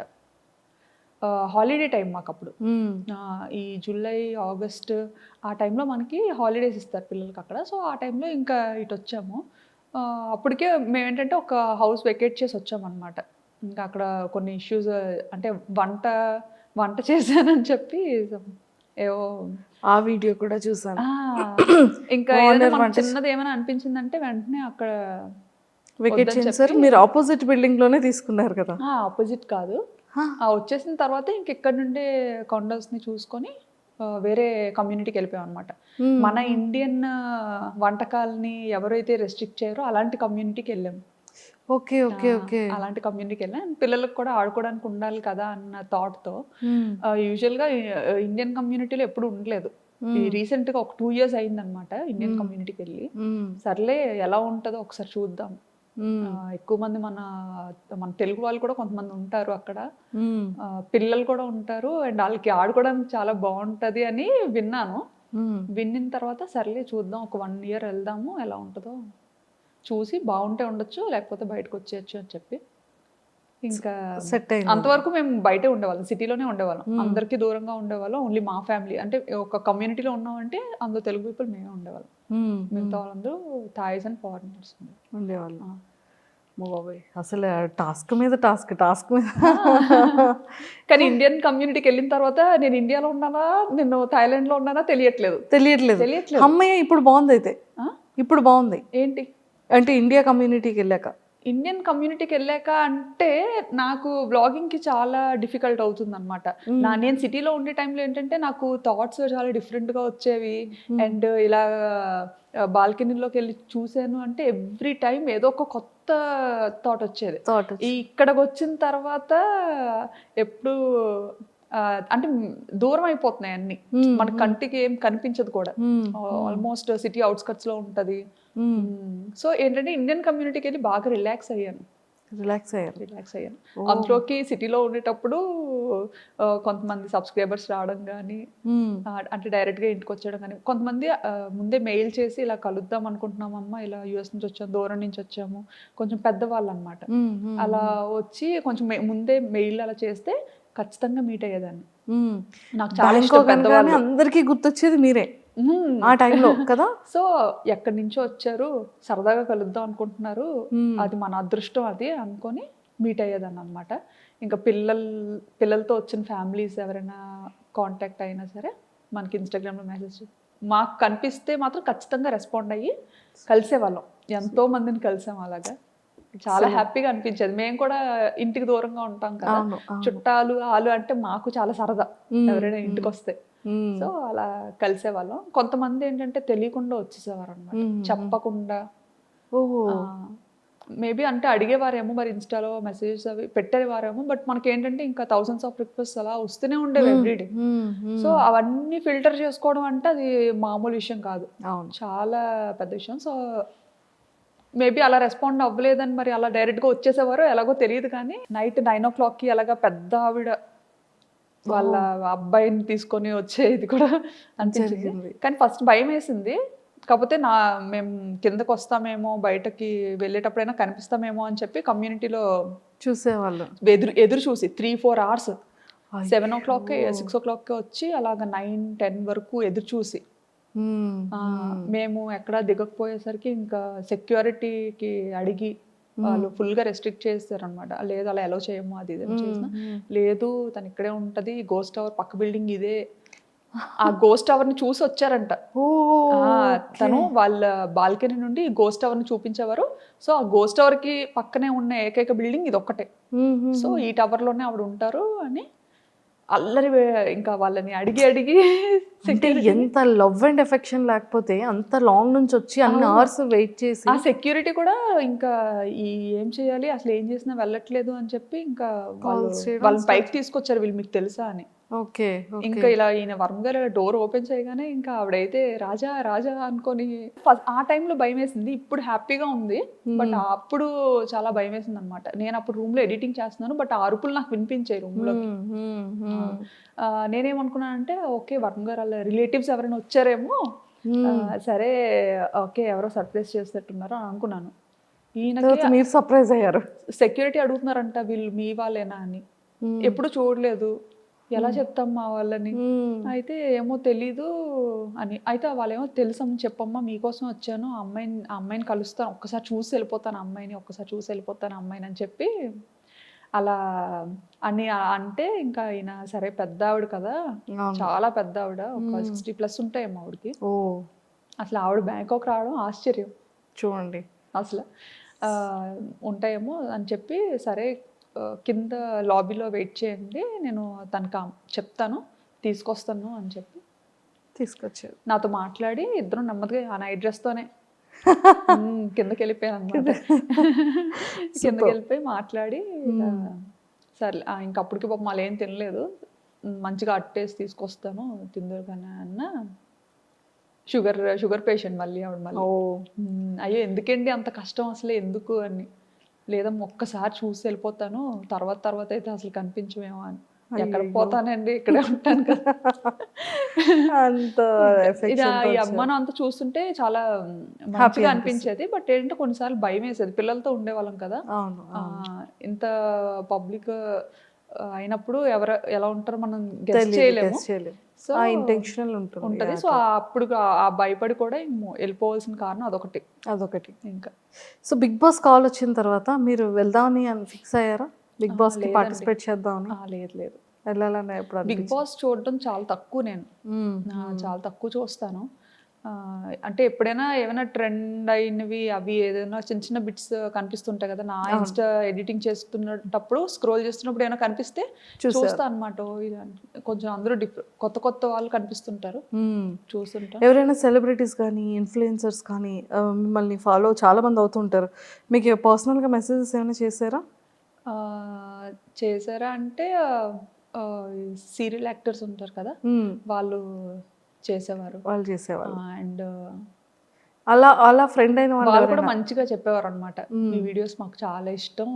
హాలిడే టైం మాకు అప్పుడు. ఈ జూలై ఆగస్ట్ ఆ టైంలో మనకి హాలిడేస్ ఇస్తారు పిల్లలకి అక్కడ. సో ఆ టైంలో ఇంకా ఇటు వచ్చాము. అప్పటికే మేము ఏంటంటే ఒక హౌస్ వెకేట్ చేసి వచ్చామన్నమాట. ఇంకా అక్కడ కొన్ని ఇష్యూస్, అంటే వంట చేశానని చెప్పి ఏవో ఆ వీడియో కూడా చూసాను. ఇంకా ఏదైనా మనకు చిన్నది ఏమైనా అనిపించిందంటే వెంటనే అక్కడ వెకేట్ చేశారు. మీరు ఆపోజిట్ బిల్డింగ్ లోనే తీసుకున్నారు కదా? ఆపోజిట్ కాదు, వచ్చేసిన తర్వాత ఇంక ఇక్కడ నుండే కాండోస్ని చూసుకొని వేరే కమ్యూనిటీకి వెళ్ళిపోయాం అనమాట. మన ఇండియన్ వంటకాలని ఎవరైతే రెస్ట్రిక్ట్ చేయరో అలాంటి కమ్యూనిటీకి వెళ్ళాము. Okay okay okay. అలాంటి కమ్యూనిటీకి వెళ్ళాం. పిల్లలకు కూడా ఆడుకోవడానికి ఉండాలి కదా అన్న థాట్తో. యూజువల్గా ఇండియన్ కమ్యూనిటీలో ఎప్పుడు ఉండలేదు. రీసెంట్గా ఒక 2 years అయిందనమాట ఇండియన్ కమ్యూనిటీకి వెళ్ళి. సర్లే ఎలా ఉంటుందో ఒకసారి చూద్దాం. ఎక్కువ మంది మన తెలుగు వాళ్ళు కూడా కొంతమంది ఉంటారు అక్కడ, పిల్లలు కూడా ఉంటారు, అండ్ వాళ్ళకి ఆడుకోవడానికి చాలా బాగుంటది అని విన్నాను. విన్న తర్వాత సర్లే చూద్దాం, ఒక 1 year వెళ్దాము, ఎలా ఉంటుందో చూసి బాగుంటే ఉండొచ్చు, లేకపోతే బయటకు వచ్చేయచ్చు అని చెప్పి ఇంకా సెట్ అయింది. అంతవరకు మేము బయటే ఉండేవాళ్ళం, సిటీలోనే ఉండేవాళ్ళం, అందరికీ దూరంగా ఉండేవాళ్ళం. ఓన్లీ మా ఫ్యామిలీ, అంటే ఒక కమ్యూనిటీలో ఉన్నామంటే అందులో తెలుగు పీపుల్ మేమే ఉండేవాళ్ళం. మిగతా వాళ్ళందరూ థాయిస్ అండ్ ఫారినర్స్ ఉండేవాళ్ళు. అసలు టాస్క్ మీద టాస్క్ మీద. కానీ ఇండియన్ కమ్యూనిటీకి వెళ్ళిన తర్వాత నేను ఇండియాలో ఉన్నానా, నేను థాయిలాండ్లో ఉన్నానా తెలియట్లేదు. అమ్మయ్య, ఇప్పుడు బాగుంది. అయితే ఇప్పుడు బాగుంది ఏంటి అంటే ఇండియా కమ్యూనిటీకి వెళ్ళాక, ఇండియన్ కమ్యూనిటీకి వెళ్ళాక అంటే నాకు వ్లాగింగ్కి చాలా డిఫికల్ట్ అవుతుంది అనమాట. నేను సిటీలో ఉండే టైంలో ఏంటంటే నాకు థాట్స్ చాలా డిఫరెంట్గా వచ్చేవి. అండ్ ఇలా బాల్కనీలోకి వెళ్ళి చూసాను అంటే ఎవ్రీ టైం ఏదో ఒక కొత్త థాట్ వచ్చేది. ఇక్కడికి వచ్చిన తర్వాత ఎప్పుడు అంటే దూరం అయిపోతున్నాయి అన్ని, మన కంటికి ఏం కనిపించదు కూడా. ఆల్మోస్ట్ సిటీ అవుట్స్కట్స్ లో ఉంటది. సో ఏంటంటే ఇండియన్ కమ్యూనిటీకి వెళ్ళి బాగా రిలాక్స్ అయ్యాను. అందులోకి సిటీలో ఉండేటప్పుడు కొంతమంది సబ్స్క్రైబర్స్ రావడం కానీ, అంటే డైరెక్ట్గా ఇంటికి వచ్చేయడం కానీ, కొంతమంది ముందే మెయిల్ చేసి ఇలా కలుద్దాం అనుకుంటున్నామమ్మా, ఇలా యూఎస్ నుంచి వచ్చాము, దూరం నుంచి వచ్చాము, కొంచెం పెద్దవాళ్ళు అనమాట. అలా వచ్చి కొంచెం ముందే మెయిల్ అలా చేస్తే ఖచ్చితంగా మీట్ అయ్యేదాన్ని. నాకు చాలా ఇష్టం పెద్దవాళ్ళు. అందరికీ గుర్తొచ్చేది మీరే ఆ టైంలో కదా. సో ఎక్కడి నుంచో వచ్చారు, సరదాగా కలుద్దాం అనుకుంటున్నారు, అది మన అదృష్టం అది అనుకొని మీట్ అయ్యేదాన్ని అనమాట. ఇంకా పిల్లలతో వచ్చిన ఫ్యామిలీస్ ఎవరైనా కాంటాక్ట్ అయినా సరే మనకి ఇన్స్టాగ్రామ్లో మెసేజ్ మాకు కనిపిస్తే మాత్రం ఖచ్చితంగా రెస్పాండ్ అయ్యి కలిసేవాళ్ళం. ఎంతో మందిని కలిసాం అలాగా. చాలా హ్యాపీగా అనిపించేది. మేము కూడా ఇంటికి దూరంగా ఉంటాం కదా, చుట్టాలు ఆలు అంటే మాకు చాలా సరదా ఎవరైనా ఇంటికి వస్తే. సో అలా కలిసేవాళ్ళం. కొంతమంది ఏంటంటే తెలియకుండా వచ్చేసేవారు అనమాట, చెప్పకుండా. మేబీ అంటే అడిగేవారేమో, మరి ఇన్స్టాలో మెసేజెస్ అవి పెట్టేవారేమో, బట్ మనకి ఏంటంటే ఇంకా థౌసండ్స్ ఆఫ్ రిక్వెస్ట్ అలా వస్తూనే ఉండేవి ఎవ్రీడే. సో అవన్నీ ఫిల్టర్ చేసుకోవడం అంటే అది మామూలు విషయం కాదు, చాలా పెద్ద విషయం. సో మేబీ అలా రెస్పాండ్ అవ్వలేదని మరి అలా డైరెక్ట్గా వచ్చేసేవారు, ఎలాగో తెలియదు. కానీ నైట్ 9 o'clockకి అలాగా పెద్ద ఆవిడ వాళ్ళ అబ్బాయిని తీసుకొని వచ్చేది కూడా అనిపించింది. కానీ ఫస్ట్ భయం వేసింది. కాకపోతే మేము కిందకు వస్తామేమో, బయటకి వెళ్ళేటప్పుడైనా కనిపిస్తామేమో అని చెప్పి కమ్యూనిటీలో చూసేవాళ్ళు. ఎదురు చూసి 3-4 hours, 7 o'clock 6 o'clock వచ్చి అలాగ 9-10 వరకు ఎదురు చూసి, మేము ఎక్కడ దిగకపోయేసరికి ఇంకా సెక్యూరిటీకి అడిగి వాళ్ళు ఫుల్గా రెస్ట్రిక్ట్ చేస్తారు అనమాట. లేదు అలా ఎలా చేయము, అది ఇది చేసిన లేదు, తను ఇక్కడే ఉంటది, గోస్ట్ టవర్ పక్క బిల్డింగ్ ఇదే. ఆ గోస్ట్ టవర్ ని చూసి వచ్చారంట తను. వాళ్ళ బాల్కనీ నుండి గోస్ట్ టవర్ ని చూపించేవారు. సో ఆ గోస్ట్ టవర్ కి పక్కనే ఉన్న ఏకైక బిల్డింగ్ ఇది ఒక్కటే. సో ఈ టవర్ లోనే ఆవిడ ఉంటారు అని అల్లరి. ఇంకా వాళ్ళని అడిగి అంటే ఎంత లవ్ అండ్ ఎఫెక్షన్ లేకపోతే అంత లాంగ్ నుంచి వచ్చి అన్ని అవర్స్ వెయిట్ చేసి ఆ సెక్యూరిటీ కూడా ఇంకా ఏం చేయాలి అసలు ఏం చేసినా వెళ్ళట్లేదు అని చెప్పి ఇంకా వాళ్ళని పైకి తీసుకొచ్చారు, వీళ్ళు మీకు తెలుసా అని. ఓకే ఇంకా ఇలా ఈయన వరుణ్ గారు డోర్ ఓపెన్ చేయగానే ఇంకా ఆవిడైతే రాజా రాజా అనుకొని ఆ టైంలో భయం వేసింది. ఇప్పుడు హ్యాపీగా ఉంది, బట్ అప్పుడు చాలా భయం వేసింది అనమాట. నేను అప్పుడు రూమ్ లో ఎడిటింగ్ చేస్తున్నాను, బట్ ఆ అరుపులు నాకు వినిపించాయి రూమ్ లో. నేనేమనుకున్నానంటే ఓకే వరుణ్ గారు వాళ్ళ రిలేటివ్స్ ఎవరైనా వచ్చారేమో, సరే ఓకే ఎవరో సర్ప్రైజ్ చేసేటట్టున్నారు అని అనుకున్నాను. ఈయనకి మీరు సర్ప్రైజ్ అయ్యారు. సెక్యూరిటీ అడుగుతున్నారంట వీళ్ళు మీ వాళ్ళేనా అని, ఎప్పుడు చూడలేదు, ఎలా చెప్తాం మా వాళ్ళని. అయితే ఏమో తెలీదు అని. అయితే వాళ్ళేమో తెలుసమ్మా చెప్పమ్మా మీకోసం వచ్చాను, ఆ అమ్మాయిని కలుస్తాను, ఒక్కసారి చూసి వెళ్ళిపోతాను అమ్మాయిని, ఒక్కసారి చూసి వెళ్ళిపోతాను అమ్మాయిని అని చెప్పి అలా అని అంటే ఇంకా ఆయన సరే పెద్ద ఆవిడ కదా, చాలా పెద్ద ఆవిడ, ఒక 60+ ఉంటాయేమో ఆవిడకి. అసలు ఆవిడ బ్యాంకాక్ రావడం ఆశ్చర్యం చూడండి అసలు. ఉంటాయేమో అని చెప్పి సరే కింద లాబీలో వెయిట్ చేయండి, నేను తనకు చెప్తాను తీసుకొస్తాను అని చెప్పి తీసుకొచ్చారు. నాతో మాట్లాడి ఇద్దరం నెమ్మదిగా ఆ నైట్ డ్రెస్తోనే కిందకి వెళ్ళిపోయాను అనమాట. కిందకి వెళ్ళిపోయి మాట్లాడి సరే ఇంకప్పటికి పాపం మళ్ళీ ఏం తినలేదు, మంచిగా అట్టేసి తీసుకొస్తాను తిందరు కానీ అన్న. షుగర్ పేషెంట్ మళ్ళీ ఆవిడ మళ్ళీ. అయ్యో ఎందుకండి అంత కష్టం అసలు ఎందుకు అని. లేదమ్మా ఒక్కసారి చూసి వెళ్ళిపోతాను, తర్వాత అయితే అసలు కనిపించమేమో అని. ఎక్కడ పోతానండి ఇక్కడే ఉంటాను కదా. అంత ఈ అమ్మాను అంతా చూస్తుంటే చాలా మంచిగా అనిపించేది, బట్ ఏంటంటే కొన్నిసార్లు భయం వేసేది. పిల్లలతో ఉండేవాళ్ళం కదా, ఇంత పబ్లిక్ అయినప్పుడు ఎవరు ఎలా ఉంటారో మనం గెస్ చేయలేము. సో ఇంటెన్షనల్ ఉంటుంది. సో అప్పుడు ఆ భయపడి కూడా వెళ్ళిపోవాల్సిన కారణం అదొకటి ఇంకా. సో బిగ్ బాస్ కాల్ వచ్చిన తర్వాత మీరు వెళ్దామని ఫిక్స్ అయ్యారా? బిగ్ బాస్ కి పార్టిసిపేట్ చేద్దామని? లేదు వెళ్ళాలని ఎప్పుడు? బిగ్ బాస్ చూడడం చాలా తక్కువ, నేను చాలా తక్కువ చూస్తాను. అంటే ఎప్పుడైనా ఏమైనా ట్రెండ్ అయినవి అవి ఏదైనా చిన్న చిన్న బిట్స్ కనిపిస్తుంటాయి కదా, నా ఇన్స్టా ఎడిటింగ్ చేస్తున్నప్పుడు స్క్రోల్ చేస్తున్నప్పుడు ఏమైనా కనిపిస్తే చూస్తా అనమాట. కొంచెం అందరూ కొత్త వాళ్ళు కనిపిస్తుంటారు, చూస్తుంటారు. ఎవరైనా సెలబ్రిటీస్ కానీ ఇన్ఫ్లుయెన్సర్స్ కానీ మిమ్మల్ని ఫాలో చాలా మంది అవుతుంటారు, మీకు పర్సనల్గా మెసేజెస్ ఏమైనా చేశారా అంటే సీరియల్ యాక్టర్స్ ఉంటారు కదా, వాళ్ళు చేసేవారు. అండ్ అలా ఫ్రెండ్ అయిన వాళ్ళు కూడా మంచిగా చెప్పేవారు అనమాట. మీ వీడియోస్ మాకు చాలా ఇష్టం,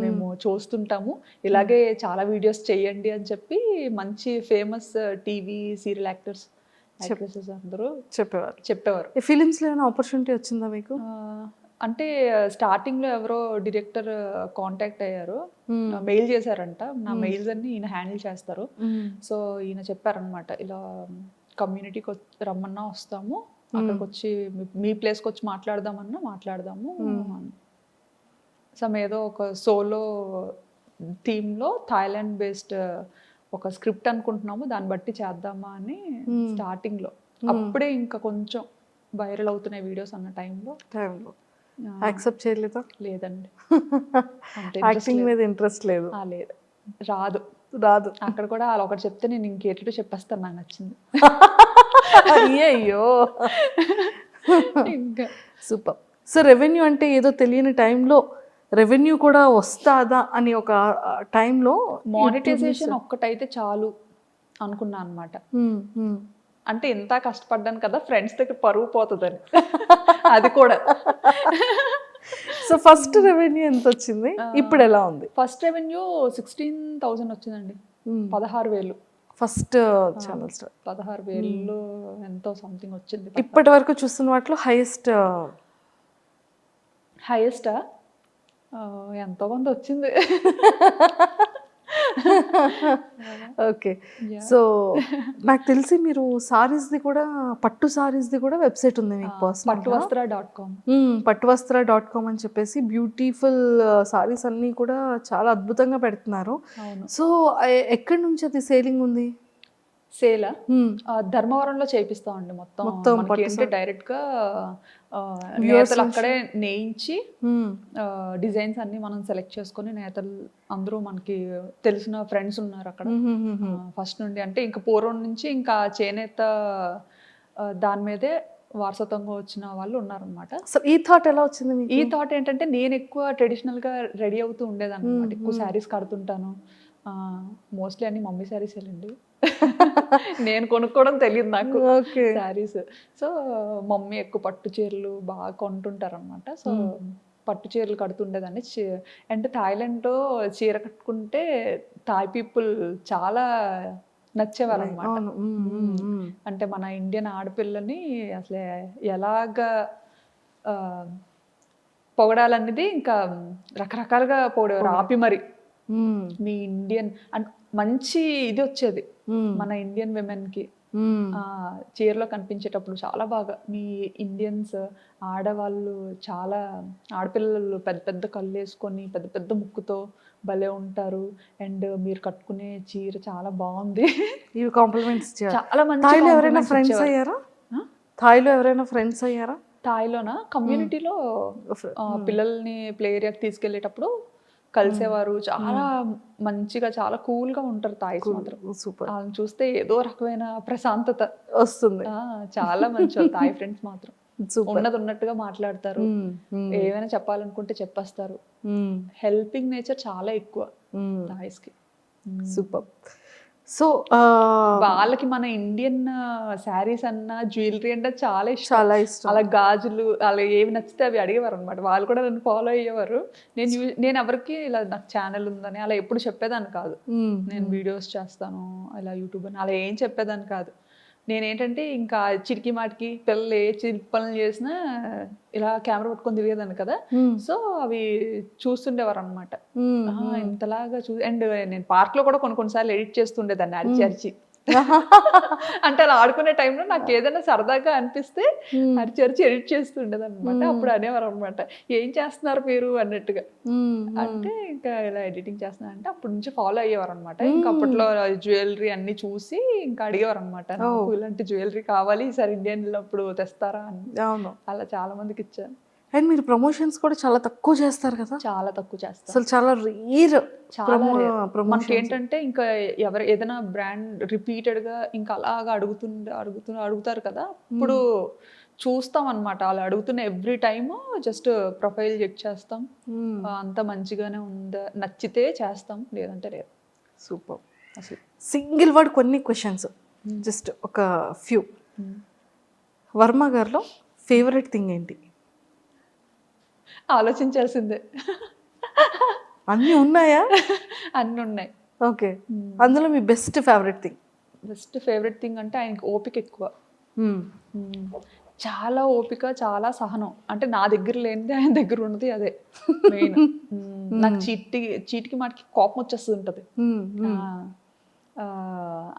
మేము చూస్తుంటాము, ఇలాగే చాలా వీడియోస్ చేయండి అని చెప్పి మంచి ఫేమస్ టీవీ సీరియల్ యాక్టర్స్ అందరూ చెప్పేవారు. ఫిలిమ్స్ లో ఏమైనా ఆపర్చునిటీ వచ్చిందా మీకు? అంటే స్టార్టింగ్ లో ఎవరో డైరెక్టర్ కాంటాక్ట్ అయ్యారు, మెయిల్ చేశారంట. నా మెయిల్స్ అన్ని ఈయన హ్యాండిల్ చేస్తారు. సో ఈయన చెప్పారనమాట, ఇలా కమ్యూనిటీకి రమ్మన్నా వస్తాము, అక్కడికి వచ్చి మీ ప్లేస్కి వచ్చి మాట్లాడదాము సమ్ ఏదో ఒక సోలో థీమ్లో థాయిలాండ్ బేస్డ్ ఒక స్క్రిప్ట్ అనుకుంటున్నాము, దాన్ని బట్టి చేద్దామా అని స్టార్టింగ్లో. అప్పుడే ఇంకా కొంచెం వైరల్ అవుతున్నాయి వీడియోస్ అన్న టైంలో యాక్సెప్ట్ చేయలేదా? లేదండి, యాక్టింగ్ మీద ఇంట్రెస్ట్ లేదు? లేదు, రాదు. అక్కడ కూడా వాళ్ళు ఒకటి చెప్తే నేను ఇంకేటో చెప్పేస్తాను, నాకు నచ్చింది. అయ్యో ఇంకా సూపర్. సో రెవెన్యూ అంటే ఏదో తెలియని టైంలో రెవెన్యూ కూడా వస్తుందా అని ఒక టైంలో మానిటైజేషన్ ఒక్కటైతే చాలు అనుకున్నా అనమాట. అంటే ఎంత కష్టపడ్డాను కదా, ఫ్రెండ్స్ దగ్గర పరువు పోతుందని. అది కూడా. సో ఫస్ట్ రెవెన్యూ ఎంత వచ్చింది, ఇప్పుడు ఎలా ఉంది? ఫస్ట్ రెవెన్యూ 16,000 వచ్చిందండి, 16,000 ఫస్ట్ ఛానల్ స్టార్. 16,000 ఎంతో సంథింగ్ వచ్చింది. ఇప్పటి వరకు చూస్తున్న వాటిలో హైయెస్టా ఎంతో కొంత వచ్చింది. ఓకే. సో నాకు తెలిసి మీరు సారీస్ది కూడా పట్టు సారీస్ది కూడా వెబ్సైట్ ఉంది మీకు పర్సనల్? పట్టువస్త్ర.com అని చెప్పేసి బ్యూటిఫుల్ సారీస్ అన్నీ కూడా చాలా అద్భుతంగా పెడుతున్నారు. సో ఎక్కడి నుంచి అది సేలింగ్ ఉంది? ధర్మవరంలో చేపిస్తామండి మొత్తం. డైరెక్ట్ గా నేతలు అక్కడే నేయించి డిజైన్స్ అన్ని మనం సెలెక్ట్ చేసుకొని నేతలు అందరూ మనకి తెలిసిన ఫ్రెండ్స్ ఉన్నారు అక్కడ ఫస్ట్ నుండి. అంటే ఇంకా పూర్వం నుంచి ఇంకా చేనేత దాని మీదే వారసత్వంగా వచ్చిన వాళ్ళు ఉన్నారనమాట. అసలు ఈ థాట్ ఎలా వచ్చింది మీకు? ఈ థాట్ ఏంటంటే నేను ఎక్కువ ట్రెడిషనల్గా రెడీ అవుతూ ఉండేదాన్ని అనమాట. ఎక్కువ శారీస్ కడుతుంటాను. మోస్ట్లీ అన్ని మమ్మీ శారీస్ వెళ్ళండి. నేను కొనుక్కోవడం తెలియదు నాకు శారీస్. సో మమ్మీ ఎక్కువ పట్టు చీరలు బాగా కొంటుంటారు అనమాట. సో పట్టు చీరలు కడుతుండేదాన్ని. అండ్ థాయిలాండ్లో చీర కట్టుకుంటే థాయ్ పీపుల్ చాలా నచ్చేవారు అనమాట. అంటే మన ఇండియన్ ఆడపిల్లని అసలు ఎలాగా పొగడాలనేది ఇంకా రకరకాలుగా పొగడేవారు. ఆపి మరి మీ ఇండియన్ అండ్ మంచి ఇది వచ్చేది మన ఇండియన్ విమెన్కి చీరలో కనిపించేటప్పుడు చాలా బాగా. మీ ఇండియన్స్ ఆడవాళ్ళు చాలా ఆడపిల్లలు పెద్ద పెద్ద కళ్ళు వేసుకొని పెద్ద పెద్ద ముక్కుతో భలే ఉంటారు. అండ్ మీరు కట్టుకునే చీర చాలా బాగుంది. ఇవి కాంప్లిమెంట్స్ చాలా మంచి. థాయిలో ఎవరైనా ఫ్రెండ్స్ అయ్యారా? థాయిలో ఎవరైనా ఫ్రెండ్స్ అయ్యారా? థాయిలోనా కమ్యూనిటీలో పిల్లల్ని ప్లే ఏరియాకి తీసుకెళ్లేటప్పుడు కలిసేవారు. చాలా మంచిగా చాలా కూల్ గా ఉంటారు థాయిస్ మాత్రం. సూపర్. వాళ్ళని చూస్తే ఏదో రకమైన ప్రశాంతత వస్తుంది. చాలా మంచి థాయ్ ఫ్రెండ్స్ మాత్రం. ఉన్నది ఉన్నట్టుగా మాట్లాడతారు. ఏమైనా చెప్పాలనుకుంటే చెప్పేస్తారు. హెల్పింగ్ నేచర్ చాలా ఎక్కువ థాయిస్ కి. సూపర్. సో వాళ్ళకి మన ఇండియన్ శారీస్ అన్న జ్యువెలరీ అంటే చాలా ఇష్టం. చాలా ఇష్టం. అలా గాజులు అలా ఏవి నచ్చితే అవి అడిగేవారు అనమాట. వాళ్ళు కూడా నన్ను ఫాలో అయ్యేవారు. నేను ఎవరికి ఇలా నాకు ఛానల్ ఉందని అలా ఎప్పుడు చెప్పేదాన్ని కాదు. నేను వీడియోస్ చేస్తాను ఇలా యూట్యూబ్ అని అలా ఏం చెప్పేదాన్ని కాదు. నేనేంటంటే ఇంకా చిరికి మాటికి పిల్లలు ఏ చిరికి పనులు చేసినా ఇలా కెమెరా పట్టుకొని తిరిగేదాన్ని కదా. సో అవి చూస్తుండేవారు అనమాట. ఇంతలాగా అండ్ నేను పార్క్ లో కూడా కొన్నిసార్లు ఎడిట్ చేస్తుండేదాన్ని అరిచి అరిచి. అంటే అలా ఆడుకునే టైంలో నాకు ఏదైనా సరదాగా అనిపిస్తే అరిచి అరిచి ఎడిట్ చేస్తుండేది అనమాట. అప్పుడు అనేవారు అనమాట, ఏం చేస్తున్నారు మీరు అన్నట్టుగా. అంటే ఇంకా ఇలా ఎడిటింగ్ చేస్తున్నా అంటే అప్పటి నుంచి ఫాలో అయ్యేవారు అనమాట. ఇంకా అప్పట్లో జ్యువెలరీ అన్ని చూసి ఇంకా అడిగేవారు అనమాట, నాకు ఇలాంటి జ్యువెలరీ కావాలి, ఈసారి ఇండియన్ అప్పుడు తెస్తారా అని. అలా చాలా మందికి ఇచ్చాను. అండ్ మీరు ప్రమోషన్స్ కూడా చాలా తక్కువ చేస్తారు కదా? చాలా తక్కువ చేస్తారు. అసలు చాలా రేర్. మనకి ఏంటంటే ఇంకా ఎవరు ఏదైనా బ్రాండ్ రిపీటెడ్గా ఇంకా అలాగా అడుగుతారు కదా, ఇప్పుడు చూస్తాం అనమాట. అలా అడుగుతున్న every time just profile check చేస్తాం, అంత మంచిగానే ఉందా, నచ్చితే చేస్తాం, లేదంటే లేదు. సూపర్. అసలు సింగిల్ వర్డ్ కొన్ని క్వశ్చన్స్, జస్ట్ ఒక ఫ్యూ. వర్మ గారిలో ఫేవరెట్ థింగ్ ఏంటి? ఆలోచించాల్సిందే. అన్నీ ఉన్నాయా? అన్నీ ఉన్నాయి. ఓకే. అందులో మీ best favourite thing? Best favourite thing అంటే ఆయనకి ఓపిక ఎక్కువ. చాలా ఓపిక, చాలా సహనం. అంటే నా దగ్గర లేనిది ఆయన దగ్గర ఉన్నది అదే మెయిన్. నాకు చీటికి మాటికి కోపం వచ్చేస్తూ ఉంటుంది.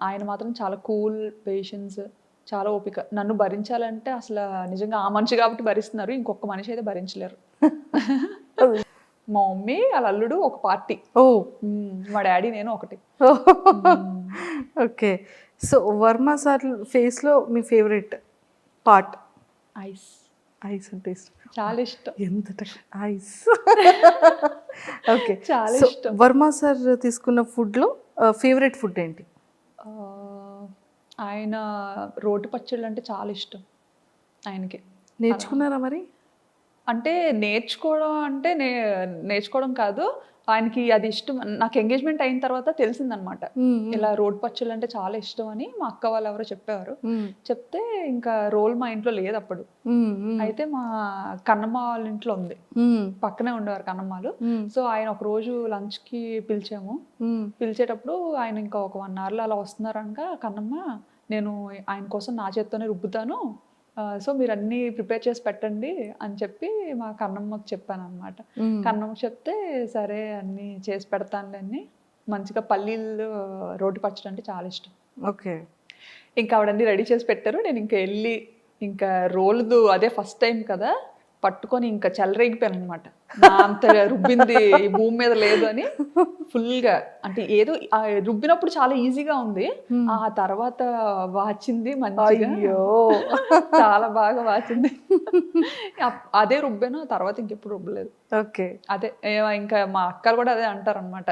ఆయన మాత్రం చాలా కూల్, పేషెన్స్, చాలా ఓపిక. నన్ను భరించాలంటే అసలు నిజంగా ఆ మనిషి కాబట్టి భరిస్తున్నారు, ఇంకొక మనిషి అయితే భరించలేరు. మా మమ్మీ వాళ్ళ అల్లుడు ఒక పార్టీ, మా డాడీ నేను ఒకటి. ఓకే. సో వర్మ సార్ ఫేస్లో మీ ఫేవరెట్ పార్ట్? ఐస్. ఐస్ అంటే ఇష్టం, చాలా ఇష్టం. ఎంత ఐస్. ఓకే, చాలా ఇష్టం. వర్మ సార్ తీసుకున్న ఫుడ్లో ఫేవరెట్ ఫుడ్ ఏంటి? ఆయన రోటి పచ్చళ్ళు అంటే చాలా ఇష్టం ఆయనకి. నేర్చుకున్నారా మరి? అంటే నేర్చుకోవడం అంటే నేర్చుకోవడం కాదు, ఆయనకి అది ఇష్టం. నాకు ఎంగేజ్మెంట్ అయిన తర్వాత తెలిసిందనమాట, ఇలా రోడ్ పచ్చళ్ళు అంటే చాలా ఇష్టం అని. మా అక్క వాళ్ళు ఎవరో చెప్పేవారు. చెప్తే ఇంకా రోల్ మా ఇంట్లో లేదు అప్పుడు. అయితే మా కన్నమ్మ వాళ్ళ ఇంట్లో ఉంది, పక్కనే ఉండేవారు కన్నమ్మలు. సో ఆయన ఒక రోజు లంచ్కి పిలిచాము. పిలిచేటప్పుడు ఆయన ఇంకా ఒక 1 hourలో అలా వస్తున్నారు అనగా, కన్నమ్మ నేను ఆయన కోసం నా చేత్తోనే రుబ్బుతాను, సో మీరు అన్నీ ప్రిపేర్ చేసి పెట్టండి అని చెప్పి మా కన్నమ్మకి చెప్పాను అనమాట. కన్నమ్మకి చెప్తే సరే అన్నీ చేసి పెడతానులే అని. మంచిగా పల్లీలు రోటి పచ్చడి అంటే చాలా ఇష్టం. ఓకే. ఇంకా ఆవిడన్నీ రెడీ చేసి పెట్టారు. నేను ఇంకా వెళ్ళి ఇంకా రోల్దు అదే ఫస్ట్ టైం కదా, పట్టుకొని ఇంకా చెలరేగిపోయాను అనమాట. అంత రుబ్బింది ఈ భూమి మీద లేదు అని ఫుల్గా. అంటే ఏదో రుబ్బినప్పుడు చాలా ఈజీగా ఉంది, ఆ తర్వాత వాచింది మంచిగా. అయ్యో చాలా బాగా వాచింది. అదే రుబ్బాను, తర్వాత ఇంకెప్పుడు రుబ్బలేదు. ఓకే. అదే ఇంకా మా అక్కలు కూడా అదే అంటారనమాట,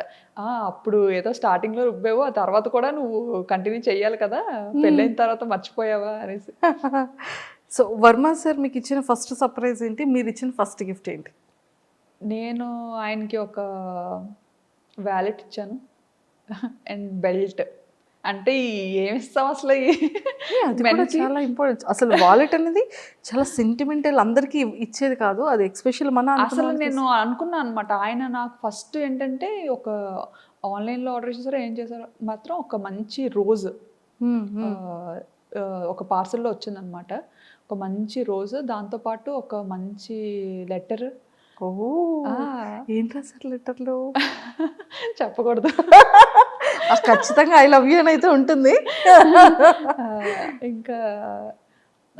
అప్పుడు ఏదో స్టార్టింగ్ లో రుబ్బావు, ఆ తర్వాత కూడా నువ్వు కంటిన్యూ చెయ్యాలి కదా, పెళ్ళైన తర్వాత మర్చిపోయావా అనేసి. సో వర్మ సార్ మీకు ఇచ్చిన ఫస్ట్ సర్ప్రైజ్ ఏంటి, మీరు ఇచ్చిన ఫస్ట్ గిఫ్ట్ ఏంటి? నేను ఆయనకి ఒక వ్యాలెట్ ఇచ్చాను అండ్ బెల్ట్. అంటే ఏమిస్తాం అసలు అది కూడా చాలా ఇంపార్టెంట్. అసలు వాలెట్ అనేది చాలా సెంటిమెంటల్, అందరికి ఇచ్చేది కాదు అది, ఎక్స్పెషల్ మన అసలు నేను అనుకున్నాను అనమాట. ఆయన నాకు ఫస్ట్ ఏంటంటే ఒక ఆన్లైన్లో ఆర్డర్ చేశారో ఏం చేశారో మాత్రం ఒక మంచి రోజు ఒక పార్సల్లో వచ్చిందనమాట. ఒక మంచి రోజు, దాంతోపాటు ఒక మంచి లెటర్. ఓ ఏంటి రాశారు లెటర్లో? చెప్పకూడదు. ఖచ్చితంగా ఐ లవ్ యూ అని అయితే ఉంటుంది. ఇంకా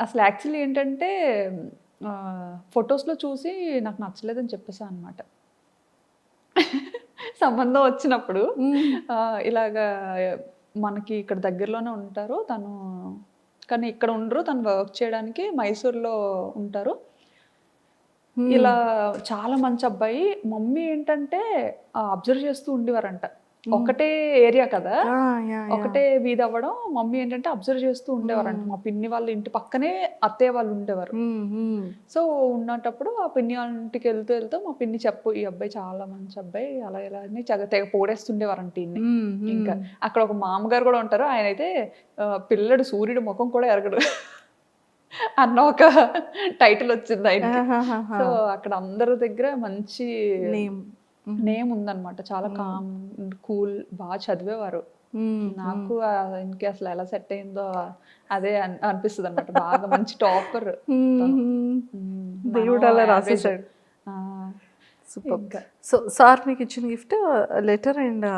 అసలు యాక్చువల్లీ ఏంటంటే ఫొటోస్లో చూసి నాకు నచ్చలేదని చెప్పేసాను అనమాట. సంబంధం వచ్చినప్పుడు ఇలాగా మనకి ఇక్కడ దగ్గరలోనే ఉంటారు తను, కానీ ఇక్కడ ఉండరు, తను వర్క్ చేయడానికి మైసూర్లో ఉంటారు. ఇలా చాలా మంచి అబ్బాయి. మమ్మీ ఏంటంటే అబ్జర్వ్ చేస్తూ ఉండేవారంట. ఒకటే ఏరియా కదా, ఒకటే వీధి అవ్వడం, మమ్మీ ఏంటంటే అబ్జర్వ్ చేస్తూ ఉండేవారంట. మా పిన్ని వాళ్ళ ఇంటి పక్కనే అత్తయ్య వాళ్ళు ఉండేవారు. సో ఉన్నప్పుడు ఆ పిన్ని వాళ్ళ ఇంటికి వెళ్తూ మా పిన్ని ఈ అబ్బాయి చాలా మంచి అబ్బాయి అలా ఇలా అని తెగ పోడేస్తుండేవారంట ఇన్ని. ఇంకా అక్కడ ఒక మామగారు కూడా ఉంటారు, ఆయన అయితే పిల్లడు సూర్యుడు ముఖం కూడా ఎరగడు అన్న ఒక టైటిల్ వచ్చింది ఆయనకి. సో అక్కడ అందరి దగ్గర మంచి నేమ్ ఉందన్నమాట. చాలా కామ్ కూల్, బాగా చదివేవారు. నాకు ఆయనకి అసలు ఎలా సెట్ అయిందో అదే అనిపిస్తుంది అనమాట. బాగా మంచి టాపర్. దేవుడు అలా రాసేసాడు. సో సార్ మీకు ఇచ్చిన గిఫ్ట్ లెటర్ అండ్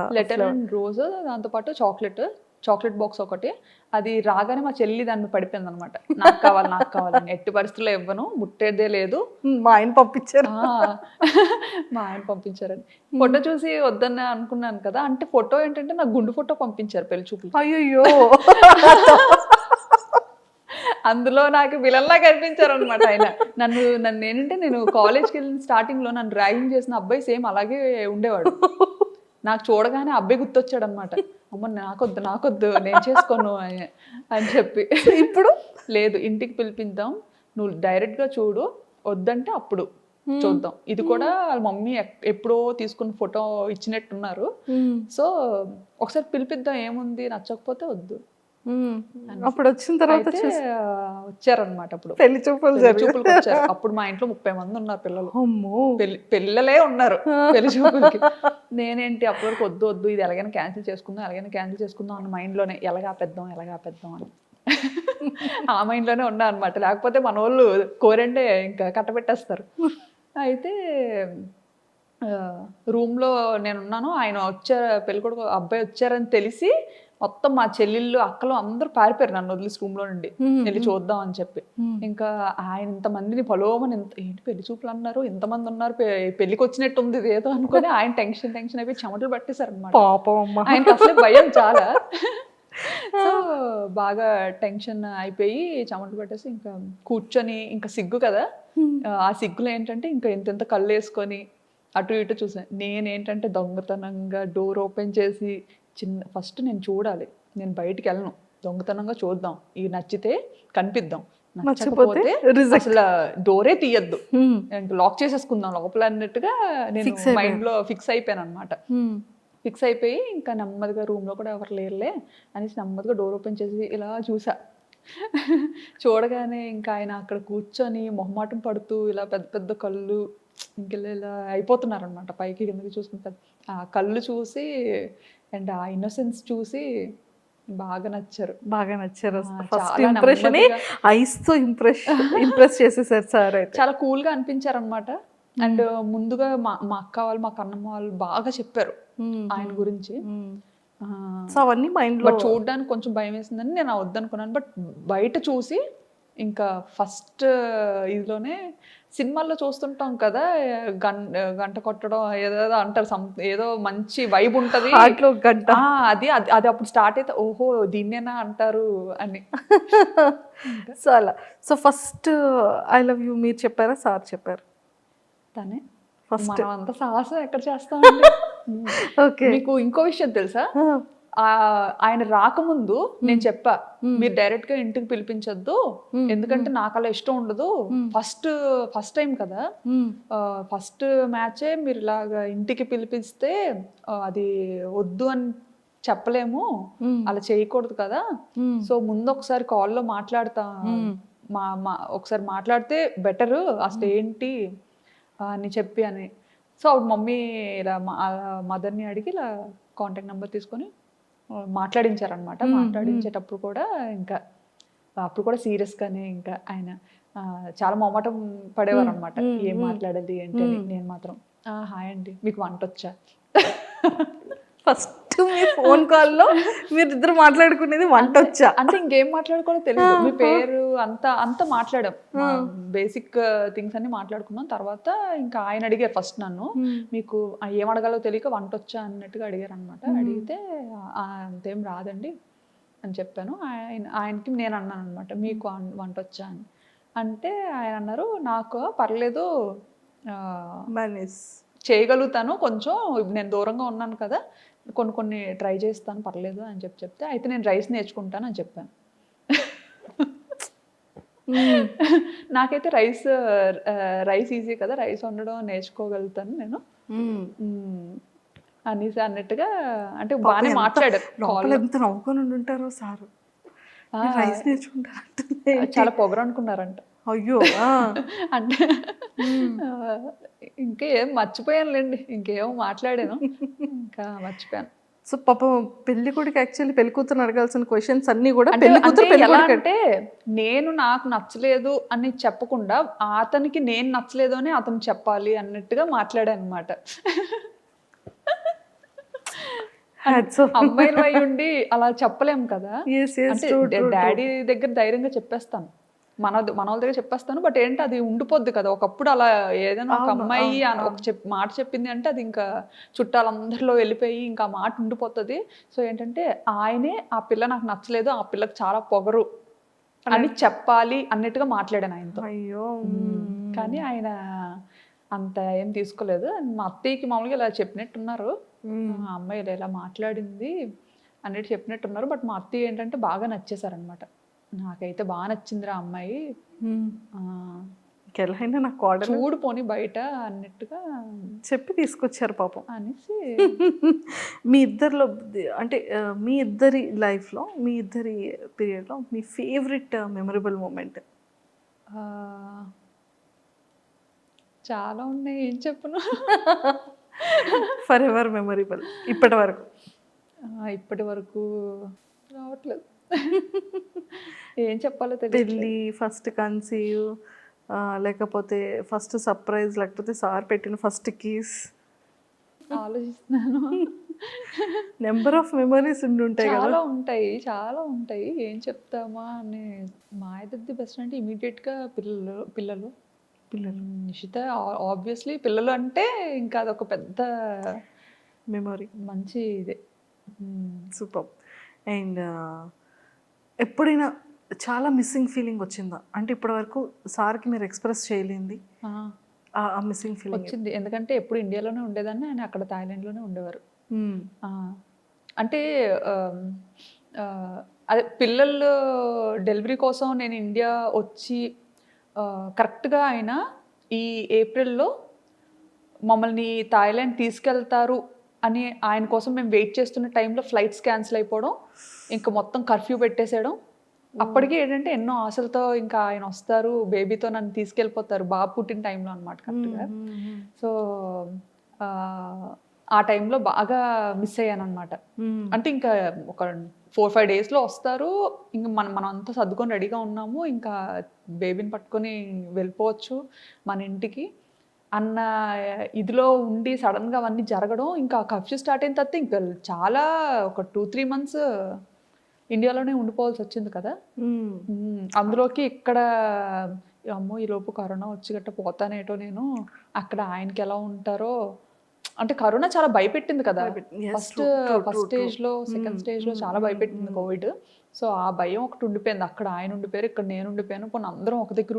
రోజు, దాంతోపాటు చాక్లెట్ బాక్స్ ఒకటి. అది రాగానే మా చెల్లి దాన్ని పడిపోయింది అనమాట, నాకు కావాలని. ఎట్టి పరిస్థితుల్లో ఇవ్వను, ముట్టేదే లేదు. మా ఆయన పంపించారని ఫోటో చూసి వద్దన్న అనుకున్నాను కదా. అంటే ఫోటో ఏంటంటే నాకు గుండు ఫోటో పంపించారు పెళ్లి చూపులు. అయ్యో అందులో నాకు విలన్లా కనిపించారు అనమాట ఆయన. నన్ను ఏంటంటే నేను కాలేజ్కి వెళ్ళిన స్టార్టింగ్ లో నన్ను ర్యాగింగ్ చేసిన అబ్బాయి సేమ్ అలాగే ఉండేవాడు. నాకు చూడగానే అబ్బాయి గుర్తొచ్చాడు అనమాట. అమ్మ నాకొద్దు నేను చేసుకోను అని చెప్పి. ఇప్పుడు లేదు, ఇంటికి పిలిపిద్దాం, నువ్వు డైరెక్ట్గా చూడు, వద్దంటే అప్పుడు చూద్దాం. ఇది కూడా వాళ్ళ మమ్మీ ఎప్పుడో తీసుకున్న ఫోటో ఇచ్చినట్టున్నారు. సో ఒకసారి పిలిపిద్దాం, ఏముంది, నచ్చకపోతే వద్దు. అప్పుడు వచ్చిన తర్వాత వచ్చారనమాట. అప్పుడు పెళ్లి చూపులకు వచ్చారు. అప్పుడు మా ఇంట్లో 30 మంది ఉన్నారు పిల్లలు. పిల్లలే ఉన్నారు పెళ్లి చూపులకి. నేనేంటి అప్పటి వరకు వద్దు ఇది ఎలాగైనా క్యాన్సిల్ చేసుకుందాం అన్న మైండ్లోనే, ఎలాగాపేద్దాం అని ఆ మైండ్లోనే ఉన్నా అనమాట. లేకపోతే మన వాళ్ళు కోరంటే ఇంకా కట్టబెట్టేస్తారు. అయితే రూమ్లో నేనున్నాను, ఆయన వచ్చారు, పెళ్ళికొడుకు అబ్బాయి వచ్చారని తెలిసి మొత్తం మా చెల్లెళ్ళు అక్కలు అందరూ పారిపోయారు నన్ను వదిలేసి రూమ్లో నుండి, వెళ్ళి చూద్దాం అని చెప్పి. ఇంకా ఆయన ఇంతమందిని పలోమని, ఏంటి పెళ్లి చూపులు అన్నారు, ఇంతమంది ఉన్నారు, పెళ్లికి వచ్చినట్టు ఉంది ఏదో అనుకుని ఆయన టెన్షన్ అయిపోయి చెమటలు పట్టేశారు అనమాట. ఆయనకి అసలే భయం చాలా. సో బాగా టెన్షన్ అయిపోయి చెమటలు పట్టేసి ఇంకా కూర్చొని, ఇంకా సిగ్గు కదా, ఆ సిగ్గులో ఏంటంటే ఇంకా ఇంత కళ్ళు వేసుకొని అటు ఇటు చూసాను. నేనేంటంటే దొంగతనంగా డోర్ ఓపెన్ చేసి ఫస్ట్ నేను చూడాలి, నేను బయటికి వెళ్ళను, దొంగతనంగా చూద్దాం, ఇవి నచ్చితే కనిపిద్దాం, నచ్చకపోతే అసలు డోరే తీయద్దు, లాక్ చేసేసుకుందాం లోపల అన్నట్టుగా నేను మైండ్లో ఫిక్స్ అయిపోయాను అనమాట. ఫిక్స్ అయిపోయి ఇంకా నెమ్మదిగా రూమ్లో కూడా ఎవరు లేరులే అనేసి నెమ్మదిగా డోర్ ఓపెన్ చేసి ఇలా చూసా. చూడగానే ఇంకా ఆయన అక్కడ కూర్చొని మొహమాటం పడుతూ ఇలా పెద్ద పెద్ద కళ్ళు ఇంకెళ్ళి అయిపోతున్నారు అనమాట, పైకి కిందకి చూసుకుంటారు. ఆ కళ్ళు చూసి అండ్ ఆ ఇన్నోసెన్స్ చూసి బాగా నచ్చారు. ఇంప్రెస్ చేసేసారు సార్. చాలా కూల్గా అనిపించారు అనమాట. అండ్ ముందుగా మా అక్క వాళ్ళు, మా కన్నమ్మ వాళ్ళు బాగా చెప్పారు ఆయన గురించి. అవన్నీ మైండ్లో చూడడానికి కొంచెం భయం వేసిందని నేను వద్దనుకున్నాను. బట్ బయట చూసి ఇంకా ఫస్ట్ ఇదిలోనే సినిమాల్లో చూస్తుంటాం కదా, గంట కొట్టడం ఏదో అంటారు, ఏదో మంచి వైబ్ ఉంటది హార్ట్లో గంట. అది అది అది అప్పుడు స్టార్ట్ అయితే ఓహో దీన్నేనా అంటారు అని. సో అలా. So first I love you మీరు చెప్పారా, సార్ చెప్పారు? తనే First. మనం అంత సాహసం ఎక్కడ చేస్తామండి. ఓకే. మీకు ఇంకో విషయం తెలుసా, ఆయన రాకముందు నేను చెప్పా మీరు డైరెక్ట్ గా ఇంటికి పిలిపించొద్దు, ఎందుకంటే నాకు అలా ఇష్టం ఉండదు, ఫస్ట్ టైం కదా, ఫస్ట్ మ్యాచే మీరు ఇలాగా ఇంటికి పిలిపిస్తే అది వద్దు అని చెప్పలేము, అలా చేయకూడదు కదా, సో ముందు ఒకసారి కాల్లో మాట్లాడతా, ఒకసారి మాట్లాడితే బెటర్ అసలు ఏంటి అని చెప్పి అని. సో అప్పుడు మమ్మీ ఇలా మదర్ని అడిగి ఇలా కాంటాక్ట్ నెంబర్ తీసుకొని మాట్లాడించారనమాట. మాట్లాడించేటప్పుడు కూడా ఇంకా అప్పుడు కూడా సీరియస్గానే ఇంకా ఆయన చాలా మొహమాటం పడేవారు అనమాట, ఏం మాట్లాడాలి ఏంటి అని. నేను మాత్రం హాయ్ అండి మీకు వంట వచ్చా. ఫస్ట్ మీ ఫోన్ కాల్లో మీరు ఇద్దరు మాట్లాడుకునేది వంట వచ్చా అంటే ఇంకేం మాట్లాడుకోవాలో తెలియదు, మీ పేరు అంతా మాట్లాడాం, బేసిక్ థింగ్స్ అన్ని మాట్లాడుకున్నాం. తర్వాత ఇంకా ఆయన అడిగారు ఫస్ట్ నన్ను, మీకు ఏం అడగాలో తెలియక వంట వచ్చా అన్నట్టుగా అడిగారు అనమాట. అడిగితే అంతేం రాదండి అని చెప్పాను. ఆయనకి నేను అన్నాను అనమాట మీకు వంట వచ్చా అని. అంటే ఆయన అన్నారు నాకు పర్లేదు చేయగలుగుతాను, కొంచెం నేను దూరంగా ఉన్నాను కదా, కొన్ని ట్రై చేస్తాను పర్లేదు అని చెప్తే, అయితే నేను రైస్ నేర్చుకుంటాను అని చెప్పాను. నాకైతే రైస్ ఈజీ కదా, రైస్ వండడం నేర్చుకోగలుగుతాను నేను అనేసి అన్నట్టుగా, అంటే బాగానే మాట్లాడారు. ఎంత నవ్వుకొని ఉంటారో సార్, రైస్ నేర్చుకుంటారు చాలా పొగరు అనుకున్నారంట. అయ్యో అంటే ఇంకేం మర్చిపోయానులేండి, ఇంకేమో మాట్లాడాను ఇంకా మర్చిపోయాను. సో పాపం పెళ్లి కొడుకు యాక్చువల్లీ పెళ్లి కూతురు అడగాల్సిన క్వశ్చన్స్ అన్ని కూడా పెళ్లి కూతురు అంటే నాకు నచ్చలేదు అని చెప్పకుండా అతనికి నేను నచ్చలేదు అని అతను చెప్పాలి అన్నట్టుగా మాట్లాడాను అనమాట. అమ్మాయిలు అయి ఉండి అలా చెప్పలేము కదా, అంటే డాడీ దగ్గర ధైర్యంగా చెప్పేస్తాను, మన వాళ్ళ దగ్గర చెప్పేస్తాను, బట్ ఏంటి అది ఉండిపోద్ది కదా. ఒకప్పుడు అలా ఏదైనా ఒక అమ్మాయి ఒక మాట చెప్పింది అంటే అది ఇంకా చుట్టాలందరిలో వెళ్ళిపోయి ఇంకా మాట ఉండిపోతుంది. సో ఏంటంటే ఆయనే ఆ పిల్ల నాకు నచ్చలేదు, ఆ పిల్లకి చాలా పొగరు అని చెప్పాలి అన్నట్టుగా మాట్లాడాను ఆయనతో. అయ్యో కానీ ఆయన అంత ఏం తీసుకోలేదు. మా అత్తయ్యకి మామూలుగా ఇలా చెప్పినట్టున్నారు, ఆ అమ్మాయి ఇలా మాట్లాడింది అన్నట్టు చెప్పినట్టున్నారు. బట్ మా అత్తయ్య ఏంటంటే బాగా నచ్చేసారనమాట, నాకైతే బాగా నచ్చిందిరా అమ్మాయి, ఇంకెలాగైనా నాకు ఆర్డర్ చూడు పోని బయట అన్నట్టుగా చెప్పి తీసుకొచ్చారు పాపం అనేసి. మీ ఇద్దరిలో అంటే మీ ఇద్దరి లైఫ్లో, మీ ఇద్దరి పీరియడ్లో మీ ఫేవరెట్ మెమరబుల్ మూమెంట్? చాలా ఉన్నాయి, ఏం చెప్పను. ఫర్ ఎవర్ మెమరబుల్ ఇప్పటి వరకు రావట్లేదు, ఏం చెప్పాలో తెలియదు. పెళ్ళి, ఫస్ట్ కన్సీవ్, లేకపోతే ఫస్ట్ సర్ప్రైజ్, లేకపోతే సార్ పెట్టిన ఫస్ట్ కిస్? ఆలోచిస్తున్నాను. నెంబర్ ఆఫ్ మెమరీస్ ఉంటాయి కదా. చాలా ఉంటాయి ఏం చెప్తామా అని. మా ఇద్దరిది బెస్ట్ అంటే ఇమీడియట్గా పిల్లలు నిషిత ఆబ్వియస్లీ. పిల్లలు అంటే ఇంకా అదొక పెద్ద మెమరీ, మంచి ఇదే. సూపర్. అండ్ ఎప్పుడైనా చాలా మిస్సింగ్ ఫీలింగ్ వచ్చిందా? అంటే ఇప్పటివరకు సార్కి మీరు ఎక్స్ప్రెస్ చేయలేంది ఆ మిస్సింగ్ ఫీలింగ్ వచ్చింది, ఎందుకంటే ఎప్పుడు ఇండియాలోనే ఉండేదాన్ని, ఆయన అక్కడ థాయిలాండ్లోనే ఉండేవారు. అంటే అదే పిల్లలు డెలివరీ కోసం నేను ఇండియా వచ్చి కరెక్ట్గా ఆయన ఈ ఏప్రిల్లో మమ్మల్ని థాయిలాండ్ తీసుకెళ్తారు అని ఆయన కోసం మేము వెయిట్ చేస్తున్న టైంలో ఫ్లైట్స్ క్యాన్సిల్ అయిపోవడం, ఇంకా మొత్తం కర్ఫ్యూ పెట్టేసేయడం. అప్పటికి ఏంటంటే ఎన్నో ఆశలతో ఇంకా ఆయన వస్తారు, బేబీతో నన్ను తీసుకెళ్ళిపోతారు, బాబు పుట్టిన టైంలో అనమాట కరెక్ట్గా. సో ఆ టైంలో బాగా మిస్ అయ్యాను అనమాట. అంటే ఇంకా ఒక 4-5 డేస్లో వస్తారు, ఇంకా మనం అంతా సర్దుకొని రెడీగా ఉన్నాము, ఇంకా బేబీని పట్టుకొని వెళ్ళిపోవచ్చు మన ఇంటికి అన్న ఇదిలో ఉండి సడన్గా అవన్నీ జరగడం. ఇంకా కర్ఫ్యూ స్టార్ట్ అయిన తర్వాత ఇంకా చాలా ఒక 2-3 months ఇండియాలోనే ఉండిపోవాల్సి వచ్చింది కదా. అందులోకి ఇక్కడ అమ్మో ఈలోపు కరోనా వచ్చి గట్ట పోతానేటో నేను, అక్కడ ఆయనకి ఎలా ఉంటారో. అంటే కరోనా చాలా భయపెట్టింది కదా, Yes, first true, true, true, first true. స్టేజ్లో సెకండ్ స్టేజ్లో చాలా భయపెట్టింది కోవిడ్. సో ఆ భయం ఒకటి ఉండిపోయింది. అక్కడ ఆయన ఉండిపోయారు, ఇక్కడ నేను ఉండిపోయాను. కొన్ని అందరం ఒక దగ్గర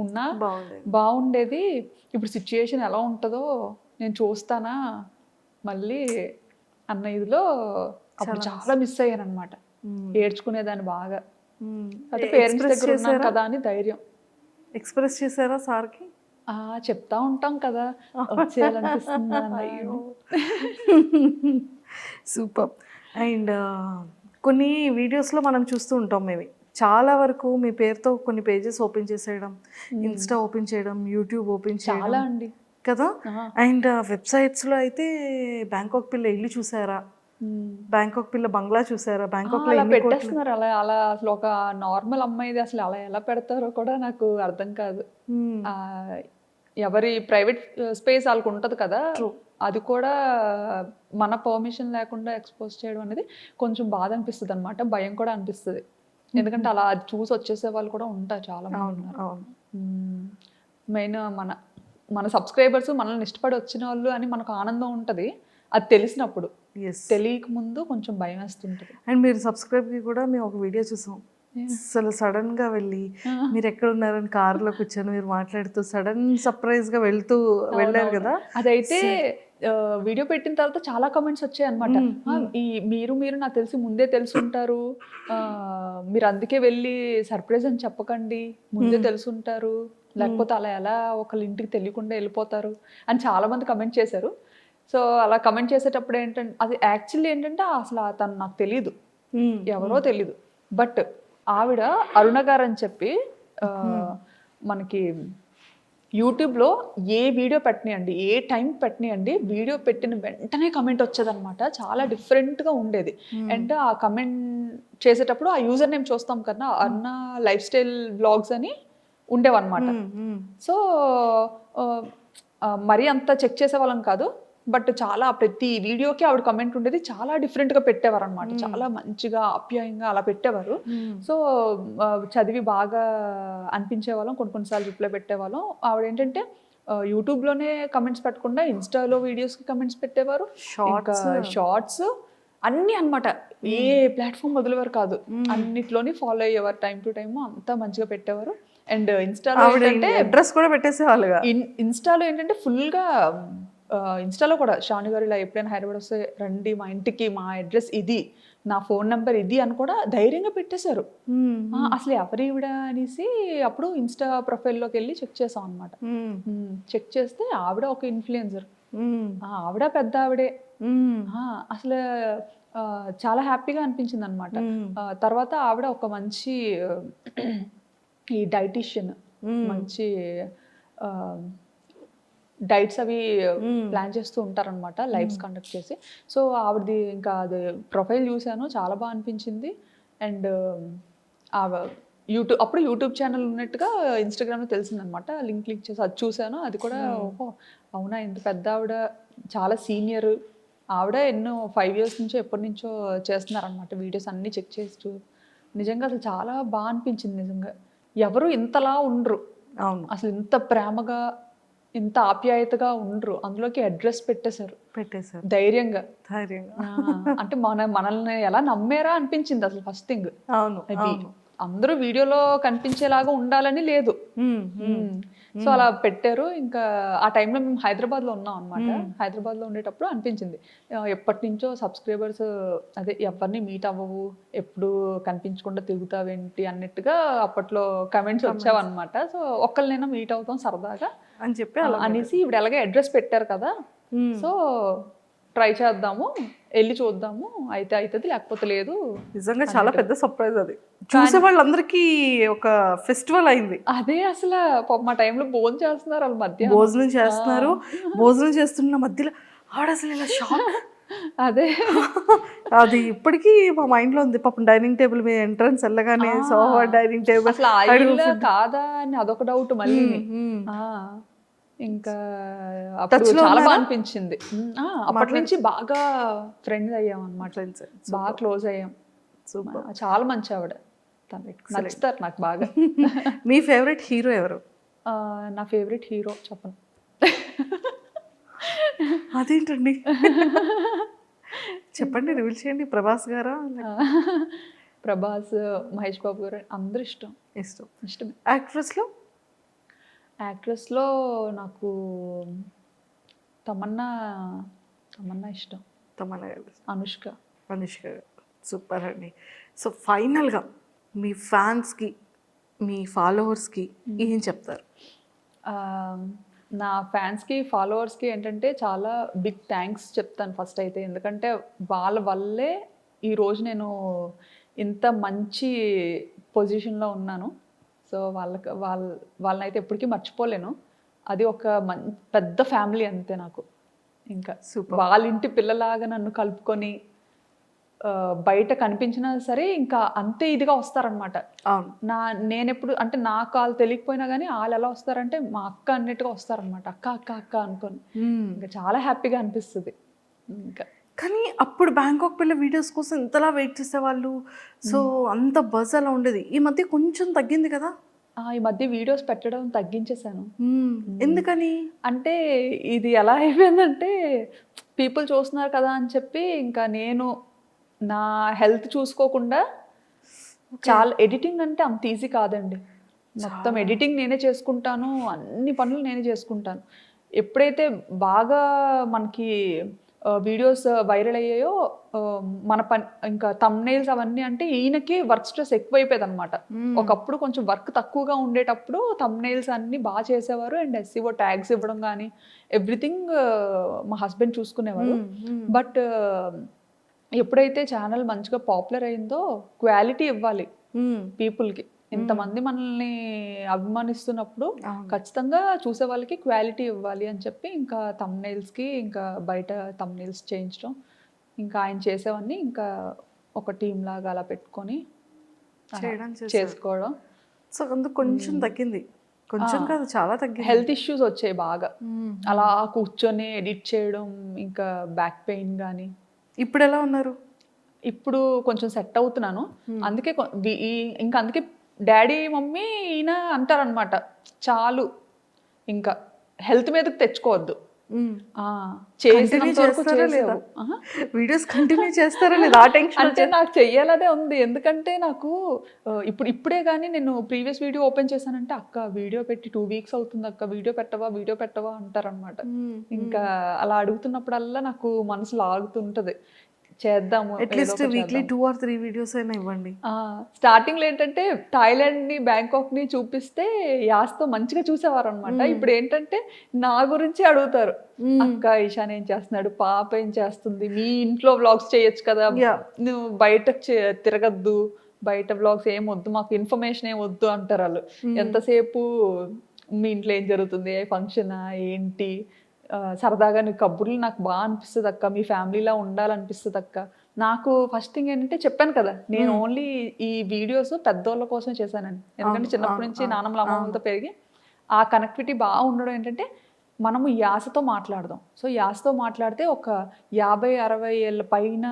ఉన్నా బాగుండేది. బాగుండేది. ఇప్పుడు సిచ్యుయేషన్ ఎలా ఉంటుందో నేను చూస్తానా మళ్ళీ అన్న ఇదిలో అప్పుడు చాలా మిస్ అయ్యాను అనమాట. ఏడ్చుకునేదాన్ని బాగా. అయితే పేరెంట్స్ దగ్గర ఉన్నాను కదా అని ధైర్యం. ఎక్స్ప్రెస్ చేశారా సార్కి? చెప్తా ఉంటాం కదా వచ్చేయాలనిపిస్తుందా అని. సూపర్. అండ్ కొన్ని వీడియోస్లో మనం చూస్తూ ఉంటాం మేము చాలా వరకు మీ పేరుతో కొన్ని పేజెస్ ఓపెన్ చేసేయడం, ఇన్స్టా ఓపెన్ చేయడం, యూట్యూబ్ ఓపెన్ చాలా చేయడం అండి. కదా. అండ్ వెబ్సైట్స్లో అయితే బ్యాంకాక్ పిల్ల ఇల్లు చూసారా, బ్యాంకాక్ పిల్ల బంగ్లా చూసారా, బ్యాంకాక్ అలా పెట్టేస్తున్నారు. అలా అలా అసలు ఒక నార్మల్ అమ్మాయిది అసలు అలా ఎలా పెడతారో కూడా నాకు అర్థం కాదు. ఎవరి ప్రైవేట్ స్పేస్ వాళ్ళకు ఉంటుంది కదా, అది కూడా మన పర్మిషన్ లేకుండా ఎక్స్పోజ్ చేయడం అనేది కొంచెం బాధ అనిపిస్తుంది అనమాట. భయం కూడా అనిపిస్తుంది. ఎందుకంటే అలా అది చూసి వచ్చేసే వాళ్ళు కూడా ఉంటారు, చాలా మంది ఉన్నారు. మెయిన్ మన సబ్స్క్రైబర్స్ మనల్ని ఇష్టపడి వచ్చిన వాళ్ళు అని మనకు ఆనందం ఉంటుంది అది తెలిసినప్పుడు. తెలియక ముందు కొంచెం భయం వేస్తుంటుంది. అండ్ మీరు సబ్స్క్రైబ్కి కూడా మేము ఒక వీడియో చూసాం. అసలు సడన్గా వెళ్ళి మీరు ఎక్కడ ఉన్నారని కారులో కూర్చొని మీరు మాట్లాడుతూ సడన్ సర్ప్రైజ్గా వెళ్ళారు కదా. అదైతే వీడియో పెట్టిన తర్వాత చాలా కమెంట్స్ వచ్చాయి అనమాట. మీరు నాకు తెలిసి ముందే తెలుసుంటారు, మీరు అందుకే వెళ్ళి సర్ప్రైజ్ అని చెప్పకండి, ముందే తెలుసుంటారు, లేకపోతే అలా ఎలా ఒకళ్ళ ఇంటికి తెలియకుండా వెళ్ళిపోతారు అని చాలా మంది కమెంట్ చేశారు. సో అలా కమెంట్ చేసేటప్పుడు ఏంటంటే అది యాక్చువల్లీ ఏంటంటే అసలు తను నాకు తెలీదు, ఎవరో తెలీదు. బట్ ఆవిడ అరుణ గారు అని చెప్పి మనకి యూట్యూబ్లో ఏ వీడియో పెట్టనియండి, ఏ టైం పెట్టనియండి, వీడియో పెట్టిన వెంటనే కమెంట్ వచ్చేదన్నమాట. చాలా డిఫరెంట్గా ఉండేది. అండ్ ఆ కమెంట్ చేసేటప్పుడు ఆ యూజర్ నేమ్ చూస్తాం కదా, అరుణ లైఫ్ స్టైల్ వ్లాగ్స్ అని ఉండేవన్నమాట. సో మరీ అంత చెక్ చేసేవాళ్ళం కాదు, బట్ చాలా ప్రతి వీడియోకి ఆవిడ కమెంట్ ఉండేది. చాలా డిఫరెంట్గా పెట్టేవారు అనమాట, చాలా మంచిగా ఆప్యాయంగా అలా పెట్టేవారు. సో చదివి బాగా అనిపించే వాళ్ళం, కొన్నిసార్లు రిప్లై పెట్టేవాళ్ళం. ఆవిడ ఏంటంటే యూట్యూబ్లోనే కమెంట్స్ పెట్టకుండా ఇన్స్టాలో వీడియోస్కి కమెంట్స్ పెట్టేవారు, షార్ట్స్ అన్నీ అనమాట. ఏ ప్లాట్ఫామ్ వదిలేవారు కాదు, అన్నిట్లోని ఫాలో అయ్యేవారు. టైం టు టైమ్ అంతా మంచిగా పెట్టేవారు. అండ్ ఇన్స్టాలో ఏంటంటే అడ్రస్ కూడా పెట్టేసేవాళ్ళుగా. ఇన్స్టాలో ఏంటంటే ఫుల్గా ఇన్స్టాలో కూడా షాను గారు ఇలా ఎప్పుడైనా హైదరాబాద్ వస్తే రండి మా ఇంటికి, మా అడ్రస్ ఇది, నా ఫోన్ నెంబర్ ఇది అని కూడా ధైర్యంగా పెట్టేశారు. అసలు ఎవరు ఈవిడ అనేసి అప్పుడు ఇన్స్టా ప్రొఫైల్లోకి వెళ్ళి చెక్ చేసాం అనమాట. చెక్ చేస్తే ఆవిడ ఒక ఇన్ఫ్లుయెన్సర్, ఆవిడ పెద్ద ఆవిడే. అసలు చాలా హ్యాపీగా అనిపించింది అనమాట. తర్వాత ఆవిడ ఒక మంచి ఈ డైటీషియన్, మంచి డైట్స్ అవి ప్లాన్ చేస్తూ ఉంటారనమాట, లైవ్స్ కండక్ట్ చేసి. సో ఆవిడది ఇంకా అది ప్రొఫైల్ చూశాను, చాలా బాగా అనిపించింది. అండ్ అప్పుడు యూట్యూబ్ ఛానల్ ఉన్నట్టుగా ఇన్స్టాగ్రామ్లో తెలిసిందనమాట. లింక్ చేసి అది చూశాను. అది కూడా ఓహో అవునా, ఇంత పెద్ద ఆవిడ, చాలా సీనియర్ ఆవిడ, ఎన్నో 5 years నుంచో ఎప్పటి నుంచో చేస్తున్నారనమాట. వీడియోస్ అన్నీ చెక్ చేస్తూ నిజంగా అసలు చాలా బాగా అనిపించింది. నిజంగా ఎవరు ఇంతలా ఉండరు, అసలు ఇంత ప్రేమగా ఇంత ఆప్యాయతగా ఉండరు. అందులోకి అడ్రస్ పెట్టేశారు ధైర్యంగా. అంటే మనల్ని ఎలా నమ్మారా అనిపించింది అసలు ఫస్ట్ థింగ్. అందరూ వీడియోలో కనిపించేలాగా ఉండాలని లేదు. సో అలా పెట్టారు. ఇంకా ఆ టైంలో మేము హైదరాబాద్లో ఉన్నాం అనమాట. హైదరాబాద్లో ఉండేటప్పుడు అనిపించింది ఎప్పటి నుంచో సబ్స్క్రైబర్స్ అదే ఎవరిని మీట్ అవ్వవు, ఎప్పుడు కనిపించకుండా తిరుగుతావేంటి అన్నట్టుగా అప్పట్లో కమెంట్స్ వచ్చావన్నమాట. సో ఒక్కరినైనా మీట్ అవుతాం సరదాగా అని చెప్పి అనేసి ఇప్పుడు ఎలాగే అడ్రస్ పెట్టారు కదా, సో ట్రై చేద్దాము, వెళ్ళి చూద్దాము, అయితే అవుతుంది లేకపోతే లేదు. నిజంగా చాలా పెద్ద సర్ప్రైజ్ అది, చూసే వాళ్ళందరికీ ఒక ఫెస్టివల్ అయింది. అదే అసలు మా టైంలో భోజనం చేస్తున్నారు, వాళ్ళ మధ్య భోజనం చేస్తున్నారు. భోజనం చేస్తున్న మధ్యలో ఆవిడ అసలు ఇలా షాక్. అదే అది ఇప్పటికీ మా మైండ్ లో ఉంది. పాపం డైనింగ్ టేబుల్ మీద ఎంట్రన్స్ వెళ్ళగానే సోఫా డైనింగ్ టేబుల్ అసలు ఆయిల్ కాదా అని అదొక డౌట్ మళ్ళీ. ఇంకా అప్పుడు చాలా బాగా అనిపించింది. అప్పటి నుంచి బాగా ఫ్రెండ్స్ అయ్యాం అనమాట, బాగా క్లోజ్ అయ్యాం. చాలా మంచి ఆవిడ. తను నచ్చుతారు నాకు బాగా. మీ ఫేవరెట్ హీరో ఎవరు? నా ఫేవరెట్ హీరో చెప్పను. అదేంటండి? చెప్పండి, రివీల్ చేయండి. ప్రభాస్ గారా? ప్రభాస్, మహేష్ బాబు గారు అందరూ ఇష్టం. ఇష్టమే. యాక్ట్రెస్లో? యాక్ట్రెస్లో నాకు తమన్నా ఇష్టం. తమన్నా గారు. అనుష్క గారు. సూపర్ అండి. సో ఫైనల్గా మీ ఫ్యాన్స్కి, మీ ఫాలోవర్స్కి ఏం చెప్తారు? నా ఫ్యాన్స్కి ఫాలోవర్స్కి ఏంటంటే చాలా బిగ్ థ్యాంక్స్ చెప్తాను ఫస్ట్ అయితే. ఎందుకంటే వాళ్ళ వల్లే ఈరోజు నేను ఇంత మంచి పొజిషన్లో ఉన్నాను. సో వాళ్ళనైతే ఎప్పటికీ మర్చిపోలేను. అది ఒక పెద్ద ఫ్యామిలీ అంతే నాకు. ఇంకా వాళ్ళ ఇంటి పిల్లలాగా నన్ను కలుపుకొని బయట కనిపించినా సరే ఇంకా అంతే ఇదిగా వస్తారనమాట. నేనెప్పుడు అంటే నాకు వాళ్ళు తెలియకపోయినా కానీ వాళ్ళు ఎలా వస్తారంటే మా అక్క అన్నట్టుగా వస్తారనమాట. అక్క అక్క అక్క అనుకొని ఇంకా చాలా హ్యాపీగా అనిపిస్తుంది. ఇంకా కానీ అప్పుడు బ్యాంకాక్ పిల్ల వీడియోస్ కోసం ఇంతలా వెయిట్ చేసేవాళ్ళు. సో అంత బజ్ అలా ఉండేది. ఈ మధ్య కొంచెం తగ్గింది కదా? ఈ మధ్య వీడియోస్ పెట్టడం తగ్గించేశాను. ఎందుకని అంటే ఇది ఎలా అయిపోయిందంటే పీపుల్ చూస్తున్నారు కదా అని చెప్పి ఇంకా నేను నా హెల్త్ చూసుకోకుండా చాలా ఎడిటింగ్ అంటే అంత ఈజీ కాదండి. మొత్తం ఎడిటింగ్ నేనే చేసుకుంటాను, అన్ని పనులు నేనే చేసుకుంటాను. ఎప్పుడైతే బాగా మనకి వీడియోస్ వైరల్ అయ్యాయో మన పని ఇంకా థంబ్నెయిల్స్ అవన్నీ అంటే ఈయనకి వర్క్ స్ట్రెస్ ఎక్కువైపోయేది అనమాట. ఒకప్పుడు కొంచెం వర్క్ తక్కువగా ఉండేటప్పుడు థంబ్నెయిల్స్ అన్ని బాగా చేసేవారు అండ్ SEO ట్యాగ్స్ ఇవ్వడం కానీ ఎవ్రీథింగ్ మా హస్బెండ్ చూసుకునేవారు. బట్ ఎప్పుడైతే ఛానల్ మంచిగా పాపులర్ అయిందో క్వాలిటీ ఇవ్వాలి పీపుల్కి. ఇంతమంది మనల్ని అభిమానిస్తున్నప్పుడు ఖచ్చితంగా చూసే వాళ్ళకి క్వాలిటీ ఇవ్వాలి అని చెప్పి ఇంకా థంబ్నెయిల్స్కి ఇంకా బయట థంబ్నెయిల్స్ చేయించడం, ఇంకా ఆయన చేసేవన్నీ ఇంకా ఒక టీం లాగా అలా పెట్టుకొని చేసుకోవడం. సో అందుకు కొంచెం తగ్గింది. కొంచెం కాదు, చాలా తగ్గింది. హెల్త్ ఇష్యూస్ వచ్చాయి బాగా. అలా కూర్చొని ఎడిట్ చేయడం, ఇంకా బ్యాక్ పెయిన్ కానీ. ఇప్పుడు ఎలా ఉన్నారు? ఇప్పుడు కొంచెం సెట్ అవుతున్నాను. అందుకే ఇంకా అందుకే డాడీ మమ్మీ ఈయన అంటారనమాట, చాలు ఇంకా హెల్త్ మీదకి తెచ్చుకోవద్దు, వీడియోస్ కంటిన్యూ చేస్తారా లేదా ఆ టెన్షన్ అంటే నాకు చెయ్యాలనే ఉంది. ఎందుకంటే నాకు ఇప్పుడే కానీ నేను ప్రీవియస్ వీడియో ఓపెన్ చేశానంటే అక్క వీడియో పెట్టి 2 వీక్స్ అవుతుంది అక్క, వీడియో పెట్టవా అంటారనమాట. ఇంకా అలా అడుగుతున్నప్పుడల్లా నాకు మనసు లాగుతుంటది, చేద్దాము అట్లీస్ట్ వీక్లీ 2 or 3 వీడియోస్ అయినా ఇవ్వండి. స్టార్టింగ్ లో ఏంటంటే థాయిలాండ్ ని బ్యాంకాక్ ని చూపిస్తే యాస్తో మంచిగా చూసేవారు అనమాట. ఇప్పుడు ఏంటంటే నా గురించి అడుగుతారు, అక్క ఈశాన్ ఏం చేస్తున్నాడు, పాప ఏం చేస్తుంది, మీ ఇంట్లో వ్లాగ్స్ చేయొచ్చు కదా, నువ్వు బయట తిరగద్దు, బయట వ్లాగ్స్ ఏం వద్దు, మాకు ఇన్ఫర్మేషన్ ఏం వద్దు అంటారు వాళ్ళు. ఎంతసేపు మీ ఇంట్లో ఏం జరుగుతుంది, ఫంక్షనా ఏంటి, సరదాగా నీ కబుర్లు నాకు బాగా అనిపిస్తుంది అక్క, మీ ఫ్యామిలీలా ఉండాలనిపిస్తుంది అక్క. నాకు ఫస్ట్ థింగ్ ఏంటంటే చెప్పాను కదా, నేను ఓన్లీ ఈ వీడియోస్ పెద్దోళ్ళ కోసం చేశానండి. ఎందుకంటే చిన్నప్పటి నుంచి నాన్నమ్మల అమ్మమ్మలతో పెరిగి ఆ కనెక్టివిటీ బాగా ఉండడం ఏంటంటే మనము యాసతో మాట్లాడదాం. సో యాసతో మాట్లాడితే ఒక 50-60 ఏళ్ళ పైన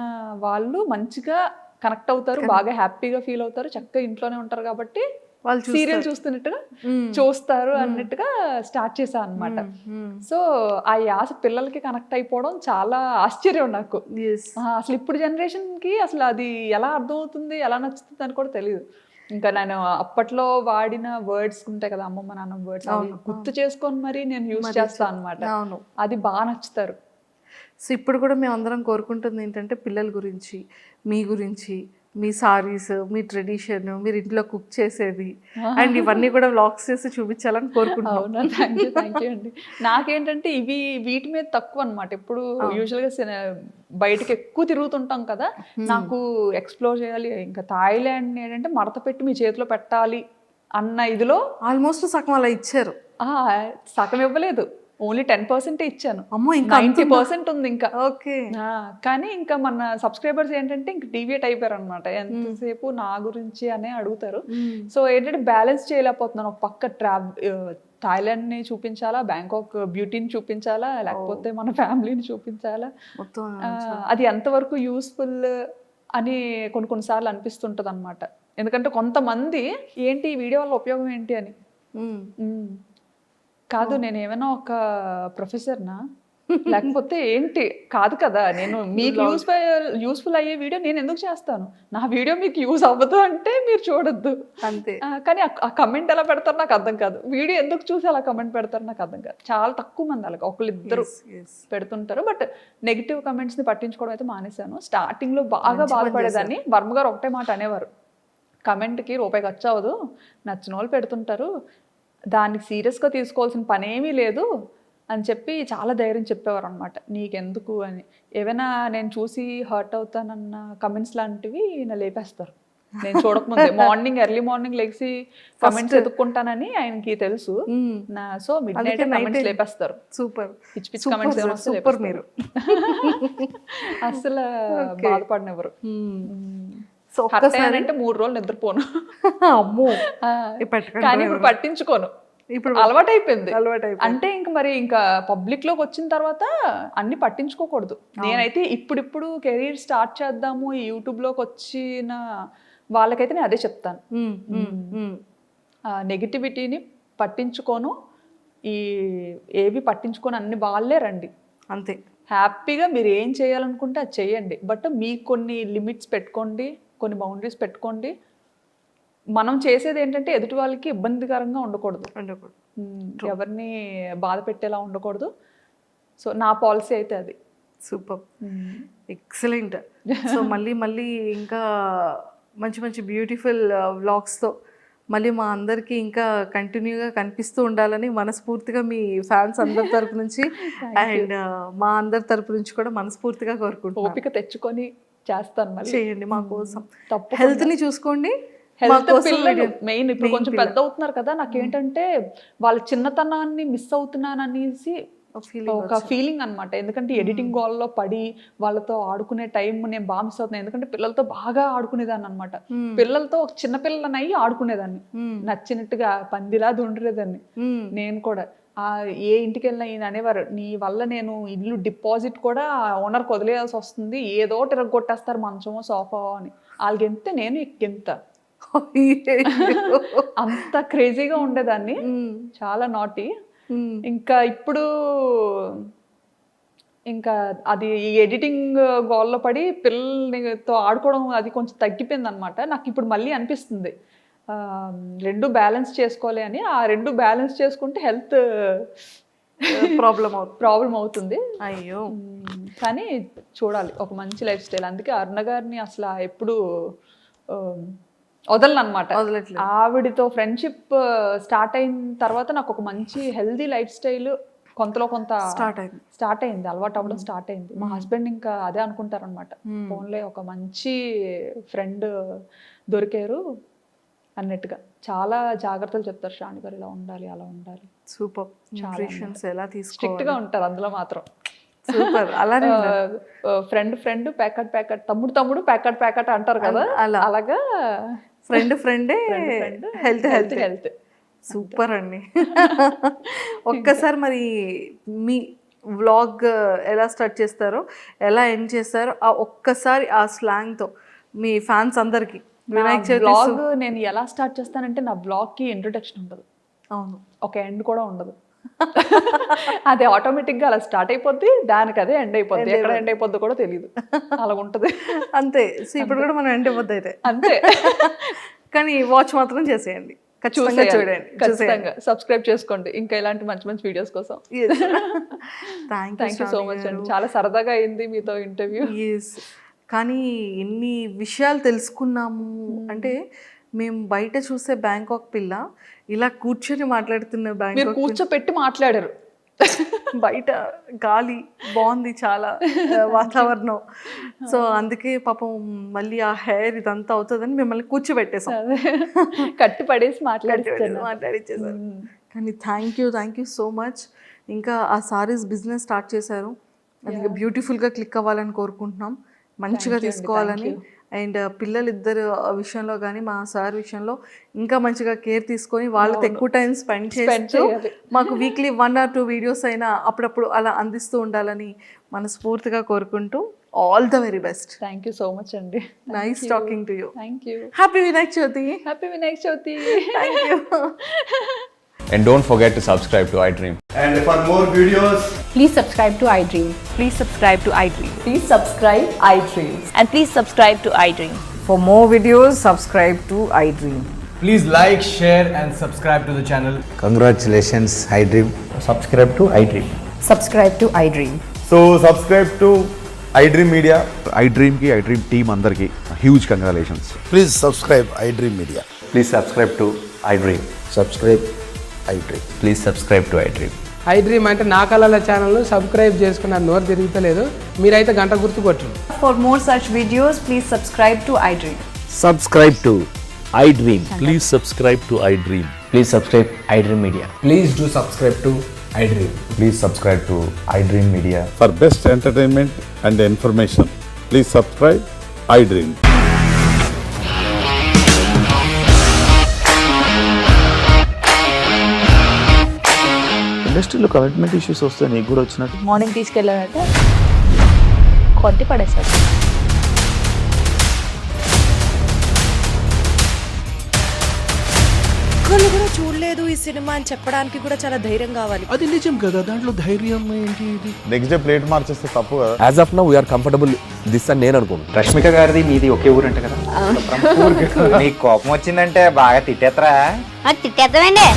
వాళ్ళు మంచిగా కనెక్ట్ అవుతారు, బాగా హ్యాపీగా ఫీల్ అవుతారు, చక్కగా ఇంట్లోనే ఉంటారు కాబట్టి వాళ్ళు సీరియల్ చూస్తున్నట్టుగా చూస్తారు అన్నట్టుగా స్టార్ట్ చేశాను అనమాట. సో ఆ యాస పిల్లలకి కనెక్ట్ అయిపోవడం చాలా ఆశ్చర్యం నాకు. అసలు ఇప్పుడు జనరేషన్కి అసలు అది ఎలా అర్థమవుతుంది, ఎలా నచ్చుతుంది అని కూడా తెలియదు. ఇంకా నేను అప్పట్లో వాడిన వర్డ్స్ ఉంటాయి కదా, అమ్మమ్మ నాన్న వర్డ్స్, అవి గుర్తు చేసుకొని మరి నేను యూజ్ చేస్తాను అనమాట. అది బాగా నచ్చుతారు. సో ఇప్పుడు కూడా మేము అందరం కోరుకుంటుంది ఏంటంటే పిల్లల గురించి, మీ గురించి, మీ సారీస్, మీ ట్రెడిషన్, మీరు ఇంట్లో కుక్ చేసేది అండ్ ఇవన్నీ కూడా వ్లాగ్స్ చేసి చూపించాలని కోరుకుంటున్నాను. అవునా, థ్యాంక్ యూ అండి. నాకేంటంటే వీటి మీద తక్కువ అనమాట. ఇప్పుడు యూజువల్గా బయటకు ఎక్కువ తిరుగుతుంటాం కదా, నాకు ఎక్స్ప్లోర్ చేయాలి. ఇంకా థాయిలాండ్ ఏంటంటే మడత పెట్టి మీ చేతిలో పెట్టాలి అన్న ఇదిలో ఆల్మోస్ట్ సగం అలా ఇచ్చారు. సగం ఇవ్వలేదు, ఓన్లీ 10% ఇచ్చాను. 90% ఉంది ఇంకా. ఓకే. కానీ ఇంకా మన సబ్స్క్రైబర్స్ ఏంటంటే ఇంక డీవియేట్ అయిపోయారు అనమాట. ఎంతసేపు నా గురించి అనే అడుగుతారు. సో ఏంటంటే బ్యాలెన్స్ చేయలేకపోతున్నాను. ఒక పక్క థాయిలాండ్ని చూపించాలా, బ్యాంకాక్ బ్యూటీని చూపించాలా, లేకపోతే మన ఫ్యామిలీని చూపించాలా, అది ఎంతవరకు యూస్ఫుల్ అని కొన్నిసార్లు అనిపిస్తుంటుంది అనమాట. ఎందుకంటే కొంతమంది ఏంటి ఈ వీడియో వల్ల ఉపయోగం ఏంటి అని. కాదు నేను ఏమైనా ఒక ప్రొఫెసర్నా లేకపోతే ఏంటి కాదు కదా, నేను మీకు యూస్ఫుల్ అయ్యే వీడియో నేను ఎందుకు చేస్తాను, నా వీడియో మీకు యూజ్ అవ్వదు అంటే మీరు చూడొద్దు అంతే. కానీ ఆ కమెంట్ ఎలా పెడతారు నాకు అర్థం కాదు, వీడియో ఎందుకు చూసి అలా కమెంట్ పెడతారు నాకు అర్థం కాదు. చాలా తక్కువ మంది అలాగ ఒకళ్ళిద్దరు పెడుతుంటారు. బట్ నెగిటివ్ కమెంట్స్ని పట్టించుకోవడం అయితే మానేశాను. స్టార్టింగ్లో బాగా బాధపడేదాన్ని. వర్మ గారు ఒకటే మాట అనేవారు, కమెంట్కి రూపాయి ఖర్చు అవ్వదు, నచ్చిన వాళ్ళు పెడుతుంటారు, దానికి సీరియస్గా తీసుకోవాల్సిన పనేమీ లేదు అని చెప్పి చాలా ధైర్యం చెప్పేవారు అనమాట. నీకెందుకు అని. ఏమైనా నేను చూసి హర్ట్ అవుతానన్న కమెంట్స్ లాంటివి నా లేపేస్తారు నేను చూడకముందే. ఎర్లీ మార్నింగ్ లెగ్సి కమెంట్స్ ఎదుక్కుంటానని ఆయనకి తెలుసు. సో మిడ్ నైట్ కమెంట్స్ లేపేస్తారు. సూపర్ పిచ్చి పిచ్చి కమెంట్స్ సూపర్ మీరు అసలు బాధపడినెవరు. సో అంటే 3 రోజులు నిద్రపోను. అమ్మో. కానీ ఇప్పుడు పట్టించుకోను, ఇప్పుడు అలవాటైపోయింది. అంటే ఇంకా పబ్లిక్ లోకి వచ్చిన తర్వాత అన్ని పట్టించుకోకూడదు. నేనైతే ఇప్పుడు కెరీర్ స్టార్ట్ చేద్దాము ఈ యూట్యూబ్ లోకి వచ్చిన వాళ్ళకైతే నేను అదే చెప్తాను, నెగిటివిటీని పట్టించుకోను, ఏవి పట్టించుకోను, అన్ని వాళ్ళే రండి అంతే. హ్యాపీగా మీరు ఏం చేయాలనుకుంటే అది చేయండి. బట్ మీకు కొన్ని లిమిట్స్ పెట్టుకోండి, కొన్ని బౌండరీస్ పెట్టుకోండి. మనం చేసేది ఏంటంటే ఎదుటి వాళ్ళకి ఇబ్బందికరంగా ఉండకూడదు, ఎవరిని బాధ పెట్టేలా ఉండకూడదు. సో నా పాలసీ అయితే అది. Super, excellent. సో మళ్ళీ ఇంకా మంచి బ్యూటిఫుల్ వ్లాగ్స్తో మళ్ళీ మా అందరికీ ఇంకా కంటిన్యూగా కనిపిస్తూ ఉండాలని మనస్ఫూర్తిగా మీ ఫ్యాన్స్ అందరి తరపు నుంచి అండ్ మా అందరి తరపు నుంచి కూడా మనస్ఫూర్తిగా కోరుకుంటున్నాను. ఓపిక తెచ్చుకొని చేస్తాను, మళ్ళీ చేయండి మా కోసం. హెల్త్ని చూసుకోండి. మెయిన్ ఇప్పుడు కొంచెం పెద్ద అవుతున్నారు కదా, నాకేంటంటే వాళ్ళ చిన్నతనాన్ని మిస్ అవుతున్నాను అనేసి ఒక ఫీలింగ్ అనమాట. ఎందుకంటే ఎడిటింగ్ గోల్లో పడి వాళ్ళతో ఆడుకునే టైం నేను బాగా మిస్ అవుతున్నాను. ఎందుకంటే పిల్లలతో బాగా ఆడుకునేదాన్ని అనమాట. పిల్లలతో ఒక చిన్న పిల్లలని అయ్యి ఆడుకునేదాన్ని, నచ్చినట్టుగా పందిలా దుండలేదాన్ని. నేను కూడా ఏ ఇంటికి వెళ్ళినా ఈయన అనేవారు, నీ వల్ల నేను ఇల్లు డిపాజిట్ కూడా ఓనర్కి వదిలేయాల్సి వస్తుంది, ఏదో తిరగొట్టేస్తారు మంచమో సోఫా అని. వాళ్ళకెంతే నేను ఎక్కింత అంత క్రేజీగా ఉండేదాన్ని, చాలా నాటి. ఇంకా ఇప్పుడు ఇంకా అది ఎడిటింగ్ గోల్లో పడి పిల్లలతో ఆడుకోవడం అది కొంచెం తగ్గిపోయింది అనమాట. నాకు ఇప్పుడు మళ్ళీ అనిపిస్తుంది రెండు బ్యాలెన్స్ చేసుకోవాలి అని. ఆ రెండు బ్యాలెన్స్ చేసుకుంటే హెల్త్ ప్రాబ్లం అవుతుంది. అయ్యో. కానీ చూడాలి ఒక మంచి లైఫ్ స్టైల్. అందుకే అరుణ గారిని అసలు ఎప్పుడు వదలనమాట. ఆవిడతో ఫ్రెండ్షిప్ స్టార్ట్ అయిన తర్వాత నాకు ఒక మంచి హెల్దీ లైఫ్ స్టైల్ కొంతలో కొంత స్టార్ట్ అయింది, అలవాటు అవ్వడం స్టార్ట్ అయింది. మా హస్బెండ్ ఇంకా అదే అనుకుంటారనమాట, ఫోన్లో ఒక మంచి ఫ్రెండ్ దొరికారు అన్నట్టుగా. చాలా జాగ్రత్తలు చెప్తారు శ్రావణి గారు, ఇలా ఉండాలి అలా ఉండాలి. సూపర్. ఎలా స్ట్రిక్ట్ గా ఉంటారు అందులో మాత్రం. సూపర్. అలానే ఫ్రెండ్ ప్యాకెట్, తమ్ముడు ప్యాకెట్ అంటారు కదా, అలాగా ఫ్రెండే హెల్త్. సూపర్ అండి. ఒక్కసారి మరి మీ వ్లాగ్ ఎలా స్టార్ట్ చేస్తారో, ఎలా ఎండ్ చేస్తారో ఆ ఒక్కసారి ఆ స్లాంగ్తో మీ ఫ్యాన్స్ అందరికి. వినాయక చవితి బ్లాగ్ నేను ఎలా స్టార్ట్ చేస్తానంటే, నా బ్లాగ్కి ఇంట్రొడక్షన్ ఉండదు, అవును, ఒక ఎండ్ కూడా ఉండదు. అది ఆటోమేటిక్గా అలా స్టార్ట్ అయిపోద్ది, దానికి అదే ఎండ్ అయిపోద్ది. ఎక్కడ ఎండ్ అయిపోద్ది కూడా తెలియదు, అలా ఉంటుంది అంతే. సో ఇప్పుడు కూడా మనం ఎండ్ అయిపోద్ది అయితే అంతే. కానీ వాచ్ మాత్రం చేసేయండి, ఖచ్చితంగా చూడండి, ఖచ్చితంగా సబ్స్క్రైబ్ చేసుకోండి ఇంకా ఇలాంటి మంచి వీడియోస్ కోసం. థ్యాంక్ యూ సో మచ్ అండి, చాలా సరదాగా అయింది మీతో ఇంటర్వ్యూ. కానీ ఎన్ని విషయాలు తెలుసుకున్నాము అంటే, మేము బయట చూసే బ్యాంకాక్ పిల్ల ఇలా కూర్చొని మాట్లాడుతున్న బ్యాంకాక్ కూర్చోపెట్టి మాట్లాడారు. బయట గాలి బాగుంది, చాలా వాతావరణం. సో అందుకే పాపం మళ్ళీ ఆ హెయిర్ ఇదంతా అవుతుందని మిమ్మల్ని కూర్చోబెట్టేసాం, కట్టి పడేసి మాట్లాడిచ్చేసారు. కానీ థ్యాంక్ యూ సో మచ్. ఇంకా ఆ సారీస్ బిజినెస్ స్టార్ట్ చేశారు, అది బ్యూటిఫుల్గా క్లిక్ అవ్వాలని కోరుకుంటున్నాం, మంచిగా తీసుకోవాలని. అండ్ పిల్లలిద్దరు విషయంలో కానీ మా సార్ విషయంలో ఇంకా మంచిగా కేర్ తీసుకొని వాళ్ళతో ఎక్కువ టైం స్పెండ్ చేస్తూ మాకు వీక్లీ 1 or 2 వీడియోస్ అయినా అప్పుడప్పుడు అలా అందిస్తూ ఉండాలని మనస్ఫూర్తిగా కోరుకుంటూ all the very best. Thank you so much అండి. Nice talking to you. Thank you. Happy Vinayaka Chavithi. Happy Vinayaka Chavithi. Thank you. And don't forget to subscribe to iDream. And for more videos, Please subscribe to iDream. Please subscribe to iDream. Please subscribe iDream. And please subscribe to iDream. For more videos, subscribe to iDream. please like, share, and subscribe to the channel. Congratulations, iDream. Subscribe to iDream. Subscribe to iDream. So subscribe to iDream Media. iDream ki iDream team andarki huge congratulations. Please subscribe iDream Media. Please subscribe to iDream. Subscribe iDream. Please subscribe to iDream. iDream అంటే నా కళల channel subscribe చేసుకున్న నోరు తిరుగుతలేదు, మీరైతే గంట గుర్తు కొట్టండి. For more such videos, please subscribe to iDream. Subscribe to iDream. Please subscribe to iDream. Please subscribe iDream Media. Please do subscribe to iDream. Please subscribe to iDream Media. For best entertainment and information, please subscribe iDream. ఇండస్ట్రీలో commitment issues వస్తే నీకు కూడా వచ్చినట్టు morning తీసుకెళ్ళాడంటే కొట్టి పడేశాడు. ఒక్కళ్ళు కూడా చూడలేదు ఈ సినిమా అని చెప్పడానికి కూడా చాలా ధైర్యం కావాలి. అది నిజం కదా, దాంట్లో ధైర్యం ఏంటి? ఇది నెక్స్ట్ డే ప్లేట్ మార్చేస్తే తప్పు కదా. As of now we're comfortable this అని నేను అనుకుంటున్నాను. రష్మిక గారిది మీది ఒకే ఊరంట కదా? నీకు కోపం వచ్చిందంటే బాగా తిట్టేత్తరా? తిట్టేద్దామండి.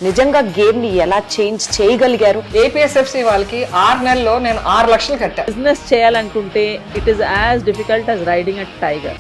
నిజంగా గేమ్ ని ఎలా చేంజ్ చేయగలిగారు? ఏపీఎస్ఎఫ్సి వాళ్ళకి 6 నెలల్లో నేను 6 లక్షలు కట్టా. బిజినెస్ చేయాలనుకుంటే it is as difficult as riding a tiger.